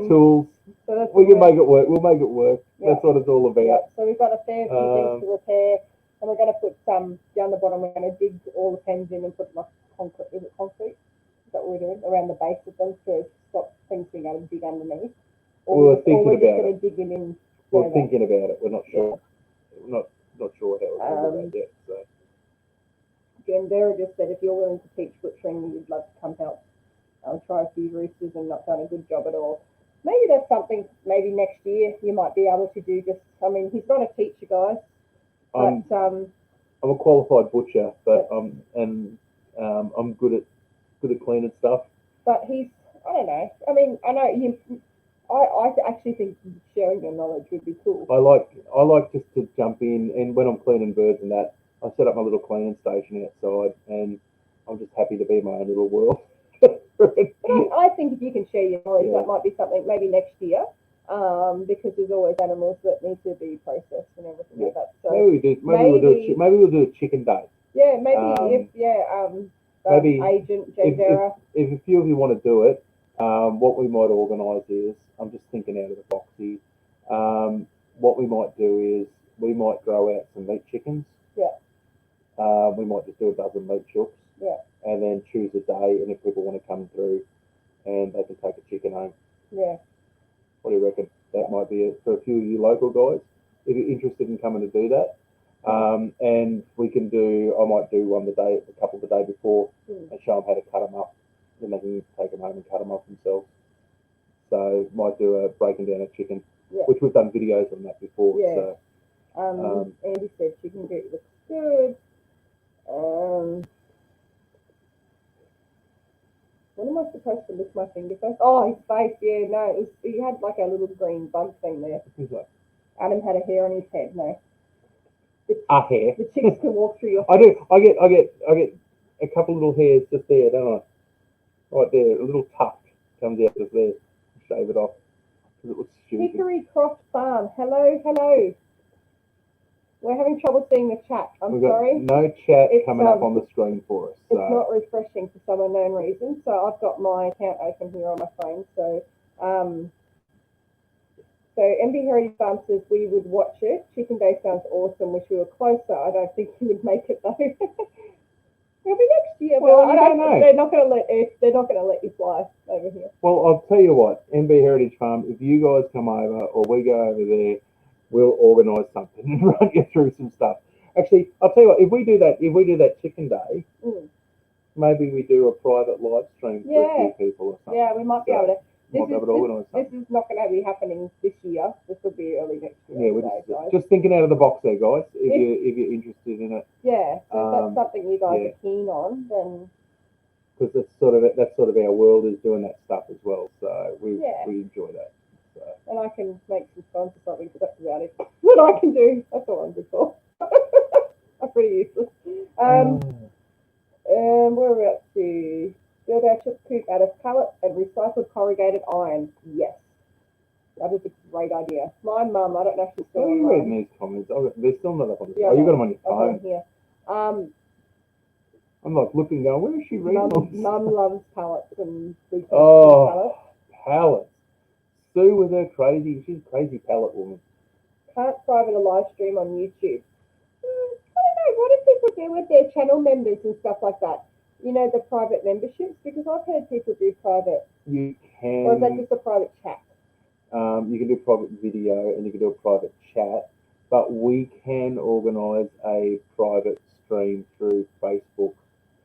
tools. So we can make it work. We'll make it work. Yeah. That's what it's all about. Yeah. So we've got a fair few things to repair, and we're going to put some down the bottom. We're going to dig all the pens in and put like concrete. Is it concrete? Is that what we're doing around the base of them to stop things being able to dig underneath? We're thinking about it. Digging in. We're thinking about it. We're not sure. We're not sure how we're going to do that yet. So. Again, Vera just said if you're willing to teach butchering, you'd love to come help. I'll try a few roosters and not done a good job at all. Maybe that's something, maybe next year you might be able to do just, I mean, he's not a teacher, guys, but... I'm a qualified butcher, but I'm good at cleaning stuff. But he's, I don't know, I mean, I know you, I actually think sharing your knowledge would be cool. I like just to jump in, and when I'm cleaning birds and that, I set up my little cleaning station outside, and I'm just happy to be in my own little world. I think if you can share your knowledge, that might be something maybe next year, because there's always animals that need to be processed and everything like that. So maybe we'll do a chicken day. Yeah, maybe maybe agent Jay if a few of you want to do it, what we might organise is, I'm just thinking out of the box here. What we might do is we might grow out some meat chickens. Yeah. We might just do a dozen meat chooks. Yeah. And then choose a day, and if people want to come through, and they can take a chicken home. Yeah. What do you reckon? That might be it for a few of you local guys, if you're interested in coming to do that. And we can I might do one a couple the day before, and show them how to cut them up. Then they can take them home and cut them up themselves. So might do a breaking down a chicken, which we've done videos on that before. Yeah. So, Andy said chicken grit looks good. When am I supposed to lift my finger first? Oh, his face, yeah, no, he had like a little green bug thing there. Who's that? Adam had a hair on his head, no. A hair? The chicks can walk through your face. I do, I get a couple little hairs just there, don't I? Right there, a little tuft comes out just there. Shave it off, because it looks stupid. Hickory Croft Farm, hello. We're having trouble seeing the chat. I'm sorry. No chat coming up on the screen for us. So. It's not refreshing for some unknown reason. So I've got my account open here on my phone. So MB Heritage Farm says we would watch it. Chicken Day sounds awesome. Wish we were closer. I don't think you would make it though. It'll be next year. Well, I don't know. They're not going to let you fly over here. Well, I'll tell you what, MB Heritage Farm. If you guys come over or we go over there, we'll organise something and run you through some stuff. Actually, I'll tell you what, if we do that chicken day, maybe we do a private live stream for a few people or something. Yeah, we might be able to. This is not going to be happening this year. This will be early next year. Yeah, we're just thinking out of the box there, guys. If you're interested in it. Yeah, so if that's something you guys are keen on, then. Because that's sort of our world is doing that stuff as well. So we enjoy that. So. And I can make some scones or something, but that's about it. What I can do, that's all I'm good for. I'm pretty useless. We're about to build our chip coop out of pallets and recycled corrugated iron. Yes, that is a great idea. My mum, I don't know if she's still on. Are you reading these comments? They're still not up on the phone. You got them on your phone. Here. I'm like looking, going, where is she reading? Mum loves pallets and recycled pallets. Sue with her crazy, she's a crazy pallet woman. Can't private a live stream on YouTube. I don't know, what do people do with their channel members and stuff like that? the private memberships? Because I've heard people do private, You or is that can just a private chat? you can do private video and you can do a private chat, but we can organise a private stream through Facebook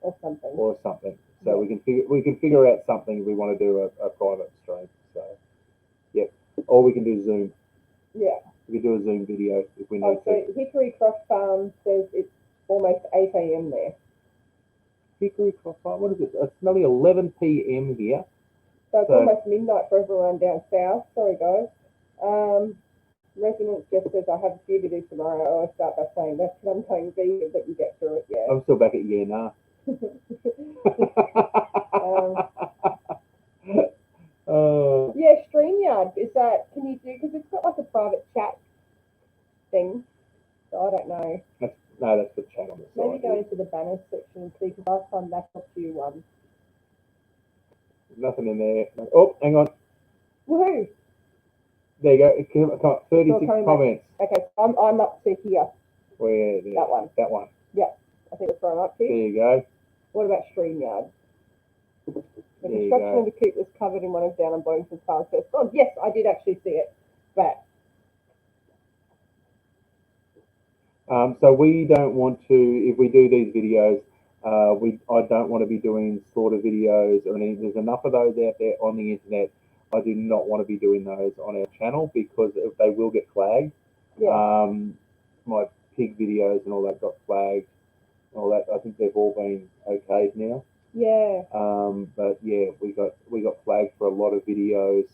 Or something. or something. So Yeah. we can figure out something if we want to do a private stream. So yeah, or we can do Zoom. Yeah. We can do a Zoom video if we need Oh, to. so Hickory Cross Farm says it's almost 8 a.m. there. Hickory Cross Farm. What is it? It's nearly 11 p.m. here. So it's So- almost midnight for everyone down south. Sorry, guys. Residence just says, I have a few to do tomorrow. I always start by saying that's because I'm going vegan, but you get through it, yeah. I'm still back at yeah, nah. Yeah, StreamYard, is that, can you do, because it's got like a private chat thing. So I don't know. No, that's the chat on the Maybe side. go into the banners section and see, because last time that got you one. Nothing in there. Oh, hang on. Woohoo! There you go. Come on, 36 coming back. comments. Okay, so I'm up to here. Where there? That one. That one. I think that's where I'm up There to. you go. What about StreamYard? The There you construction go. of the coop was covered in one of down on Boddington Farm first. Oh, yes, I did actually see it. But So we don't want to, if we do these videos, I don't want to be doing slaughter videos or anything. There's enough of those out there on the internet. I do not want to be doing those on our channel because they will get flagged. yeah, My pig videos and all that got flagged. All that, I think they've all been okayed now. yeah, But yeah, we got flagged for a lot of videos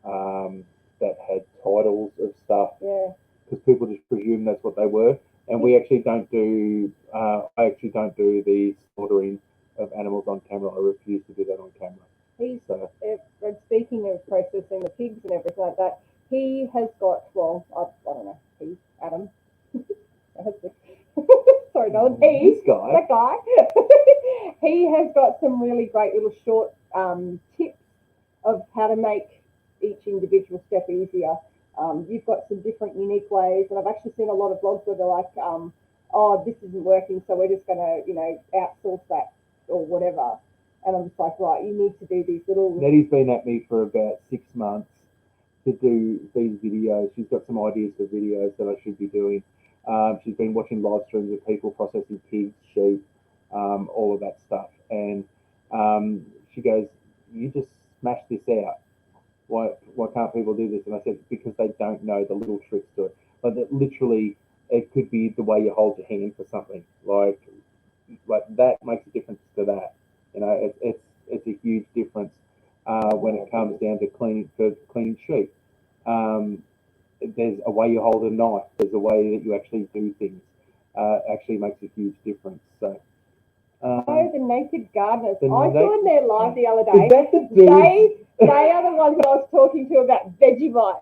that had titles of stuff yeah. because people just presume that's what they were. And we actually don't do. I actually don't do the slaughtering of animals on camera. I refuse to do that on camera. He's So and speaking of processing the pigs and everything like that. He has got I don't know. He's Adam. My husband. Sorry, no, he. this guy. That guy. He has got some really great little short tips of how to make each individual step easier. You've got some different unique ways, and I've actually seen a lot of blogs where they're like, oh, this isn't working, so we're just going to, outsource that or whatever. And I'm just like, right, you need to do these little... Nettie's been at me for about 6 months to do these videos. She's got some ideas for videos that I should be doing. She's been watching live streams of people processing pigs, sheep, all of that stuff. And she goes, you just smash this out. Why can't people do this? And I said, because they don't know the little tricks to it. Like that literally, it could be the way you hold your hand for something. Like that makes a difference to that. It's a huge difference when it comes down to cleaning sheep. There's a way you hold a knife. There's a way that you actually do things. Actually makes a huge difference. So. Oh, the Naked Gardeners. The I saw them there live the other day. Is that the dude? They are the ones that I was talking to about Vegemite.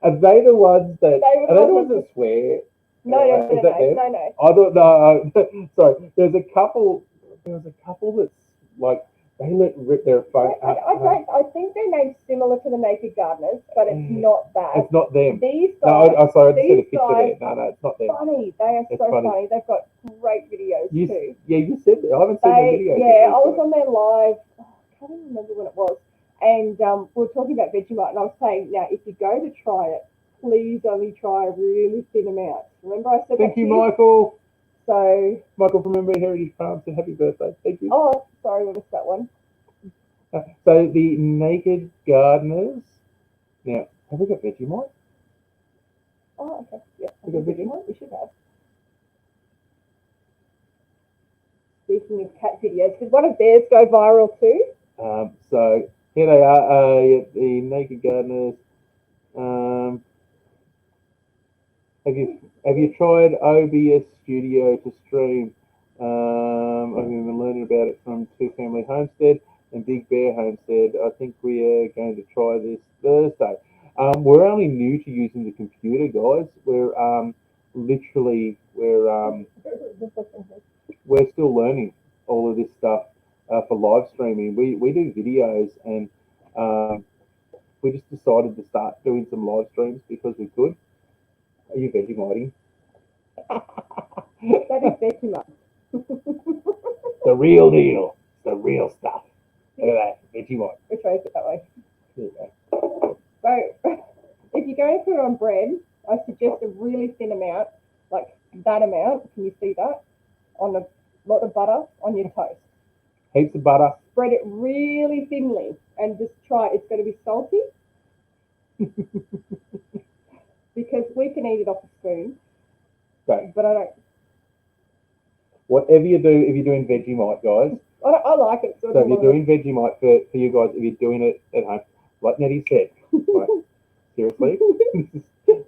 Are they the ones that? They were Are they the ones ones that swear? No, Is that them? no. I don't know. Sorry, there's a couple. There was a couple that's like they let rip their phone. I think their name's similar to the Naked Gardeners, but it's not that. It's not them. These No, guys, I'm sorry. I just these said a picture guys there. No, it's not them. funny. They are It's so funny. funny. They've got great videos too. Yeah, you said that. I haven't seen the videos. Yeah, I was on their live. I can't even remember when it was. And we were talking about Vegemite, and I was saying, now if you go to try it, please only try a really thin amount. Remember I said Thank that you, to you? Michael. So, Michael from Remember Heritage Farm said happy birthday. Thank you. oh, sorry, we missed that one. So the Naked Gardeners. Now, have we got Vegemite? Oh, okay. Yeah, We got Vegemite? we should have. Speaking of cat videos, did one of theirs go viral too? So here they are, the Naked Gardeners. Have you tried OBS Studio to stream? I've been learning about it from Two Family Homestead and Big Bear Homestead. I think we are going to try this Thursday. We're only new to using the computer, guys. We're we're still learning all of this stuff for live streaming. We do videos and we just decided to start doing some live streams because we could. Are you Vegemiting? That is Vegemite. The real deal. The real stuff. Look at that. Vegemite. Which way is it that way? There you go. So, if you're going to put it on bread, I suggest a really thin amount, like that amount. Can you see that? On a lot of butter on your toast. Heaps of butter. Spread it really thinly and just try. It's going to be salty because we can eat it off a spoon. Okay. But I don't. Whatever you do, if you're doing Vegemite, guys. I like it. So if you're doing Vegemite for you guys, if you're doing it at home, like Nettie said, like, seriously,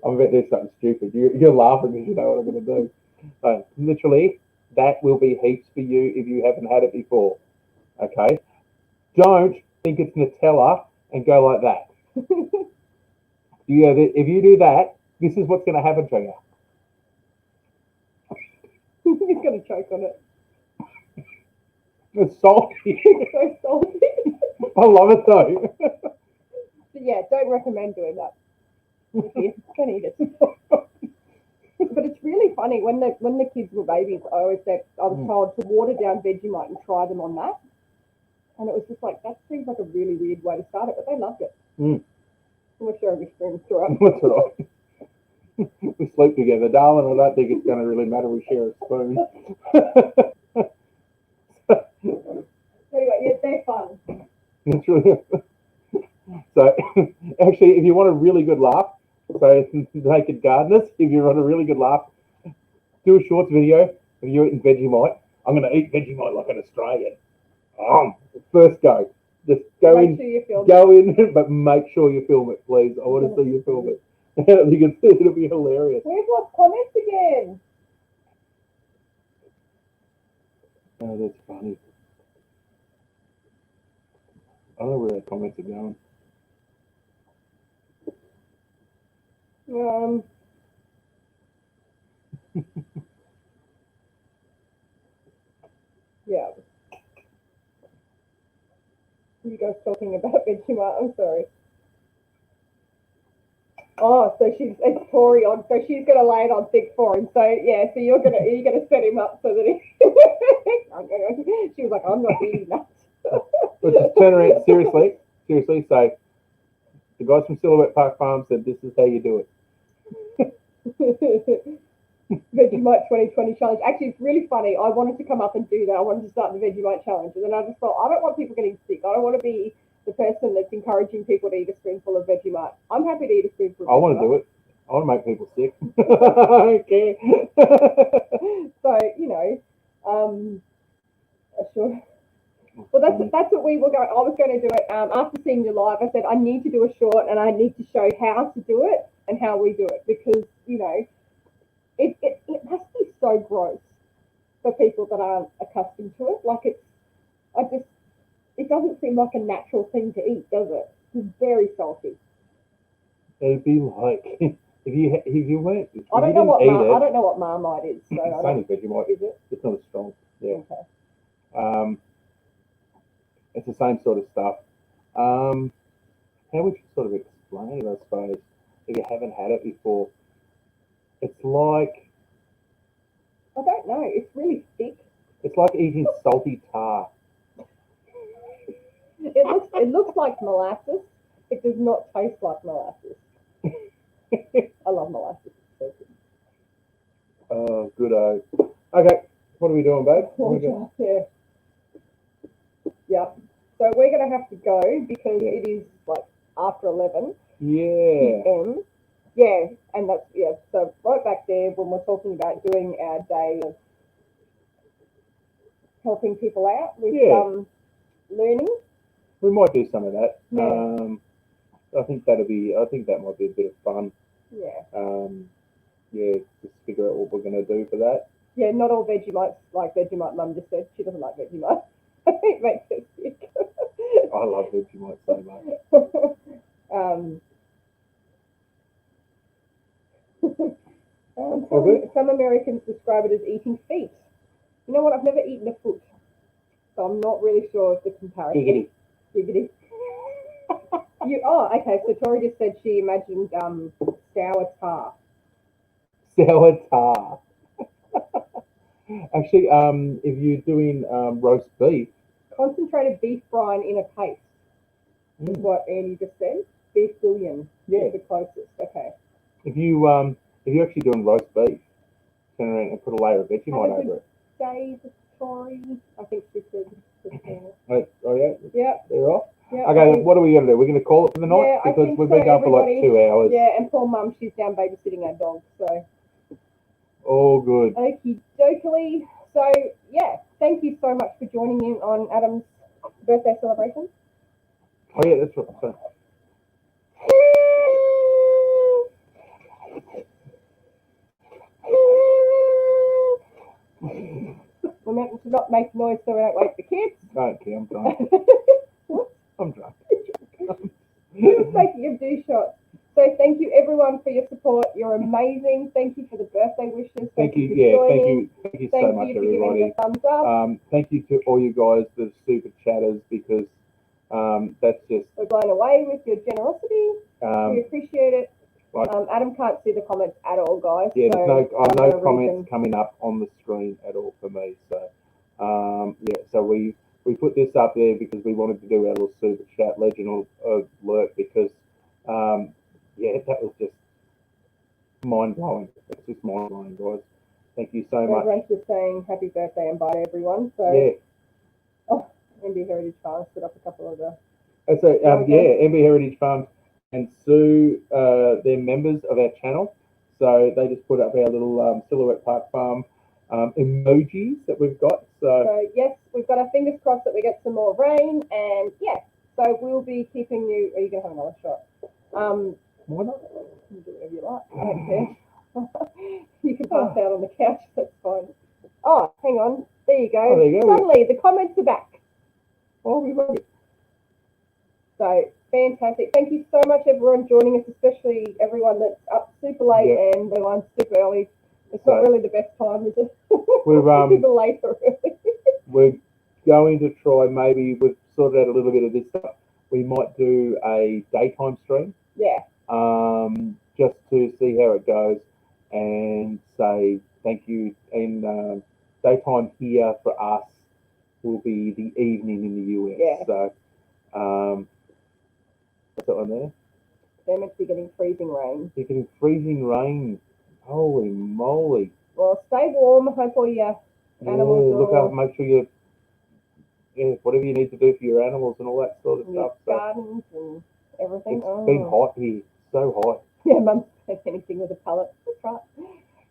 I'm about to do something stupid. You're laughing because you know what I'm going to do. So literally, that will be heaps for you if you haven't had it before. Okay? Don't think it's Nutella and go like that. If you do that, this is what's going to happen to you. He's going to choke on it. It's salty. It's so salty. I love it though. So yeah, don't recommend doing that. If you can eat it. But it's really funny when the kids were babies. I was told to water down Vegemite and try them on that, and it was just like that seems like a really weird way to start it, but they loved it. I'm not sure every spoon threw up. That's all right. We sleep together, darling. I don't think it's going to really matter. We share a spoon. Anyway, yeah, they're fun. It's really so. Actually, if you want a really good laugh, so naked gardeners, if you want a really good laugh, do a shorts video of you eating Vegemite. I'm going to eat Vegemite like an Australian. First go. Just go Make in, sure you film go in, but make sure you film it, please. I want to see you film it. You can see it'll be hilarious. Where's lost comments again? Oh, that's funny. I don't know where their comments are going. Yeah. You guys talking about Vegemite? I'm sorry. Oh, so it's Tori on, so she's gonna lay it on thick for him. So yeah, so you're gonna set him up so that he. She was like, I'm not eating that. But just turn around, seriously. So the guys from Silhouette Park Farm said this is how you do it. Vegemite 2020 challenge. Actually, it's really funny. I wanted to come up and do that. I wanted to start the Vegemite challenge, and then I just thought I don't want people getting sick. I don't want to be the person that's encouraging people to eat a spoonful of Vegemite. I'm happy to eat a spoonful of Vegemite. I want to do it. I want to make people sick. Okay. So, sure. Well, that's what we were going. I was going to do it after seeing you live. I said I need to do a short, and I need to show how to do it and how we do it because it must be so gross for people that aren't accustomed to it. Like it doesn't seem like a natural thing to eat, does it? It's very salty. It'd be like if you weren't. I don't know what Marmite is. So it's only Vegemite. Is it? It's not as strong. Yeah. Okay. It's the same sort of stuff. How would you sort of explain it? I suppose if you haven't had it before, it's like I don't know. It's really thick. It's like eating salty tar. It looks like molasses. It does not taste like molasses. I love molasses. Oh, good. Okay, what are we doing, babe? Yeah. Yeah. So we're going to have to go because it is like after 11 p.m. Yeah, and that's, so right back there when we're talking about doing our day of helping people out with learning. We might do some of that. Yeah. I think that might be a bit of fun. Yeah. Just figure out what we're going to do for that. Yeah, not all Vegemites like Vegemite. Mum just said she doesn't like Vegemite. It makes her sick. I love Vegemite so much. Some Americans describe it as eating feet. You know what? I've never eaten a foot, so I'm not really sure of the comparison. Giggity. Okay. So Tori just said she imagined sour tar. Sour tar. Actually, if you're doing roast beef, Concentrated beef brine in a paste is what Andy just said. Beef bouillon. Yeah. The closest. Okay. if you're actually doing roast beef, turn around and put a layer of Vegemite Have a over it. Day, Tori. I think she said. Oh yeah, Yeah. they're off. Yeah. Okay, then what are we gonna do? We're gonna call it for the night Yeah, I because think we've so, been going for like everybody. 2 hours. Yeah, and poor mum, she's down babysitting our dog. So. All good. Okie dokie. So yeah, thank you so much for joining in on Adam's birthday celebration. Oh yeah, that's right. So, We're meant to not make noise so we don't wake the kids. okay, I'm drunk. I'm drunk. Just making a do shot. So thank you everyone for your support. You're amazing. Thank you for the birthday wishes. Thank you. for Yeah, joining. thank you so Thank much, you for giving everybody. the thumbs up. Thank you to all you guys, the super chatters, because that's just We're blown away with your generosity. We appreciate it. like- Adam can't see the comments at all, guys. yeah. so There's no for a comments reason. coming up on the screen at all for me. So yeah, so we put this up there because we wanted to do our little super chat legend alert because yeah, that was just mind blowing. It's just mind blowing, guys. Thank you so much. Everyone's just saying happy birthday and bye to everyone. So Yeah. MB Heritage Farms put up a couple of the. So Okay. yeah, MB Heritage Farms and Sue, they're members of our channel. So they just put up our little Silhouette Park Farm emojis that we've got. So yes, we've got our fingers crossed that we get some more rain, and yeah, so we'll be keeping you. Are you gonna have another shot? Why not? You can do whatever you like. I don't care. You can pass out on the couch. That's fine. Oh, hang on. There you go. Oh, there you go. Suddenly, the comments are back. Oh, we love it. So fantastic. Thank you so much, everyone, joining us, especially everyone that's up super late Yeah. and the ones super early. It's So- not really the best time, is it? We've Super late or early. we're going to try, maybe we've sorted out a little bit of this stuff. We might do a daytime stream, Yeah. just to see how it goes and say thank you. And daytime here for us will be the evening in the US. Yeah. So what's that one there? They're meant to be getting freezing rain. You're getting freezing rain. Holy moly. Well, stay warm. Hopefully, Yeah, animals look are up, make sure you, yeah, whatever you need to do for your animals and all that sort of your stuff. So gardens and everything. it's been hot here, so hot. Yeah, Mum said anything with a pallet. That's right.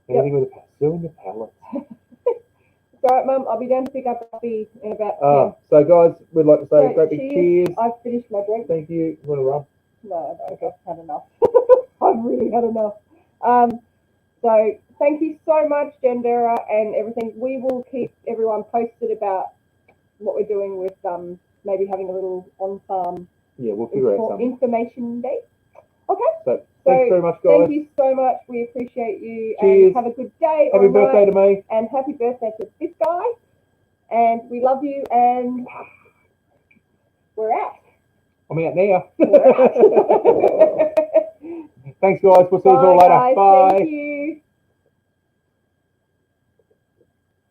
Anything with a doing the pallet. It's all right, Mum. I'll be down to pick up Abby in about 10. So guys, we'd like to say So, great big cheers. I've finished my drink. Thank you. You want to run? No, I don't. I've had enough. I've really had enough. So thank you so much, Gendera, and everything. We will keep everyone posted about what we're doing with maybe having a little on-farm Yeah, we'll figure out something. information day. Okay. So thanks very much, guys. Thank you so much. We appreciate you. Cheers. And have a good day. Happy or birthday night, to me. and happy birthday to this guy. And we love you. And we're out. I'm out now. We're out. Thanks, guys. We'll see you all Bye, later. guys. Bye. Thank you.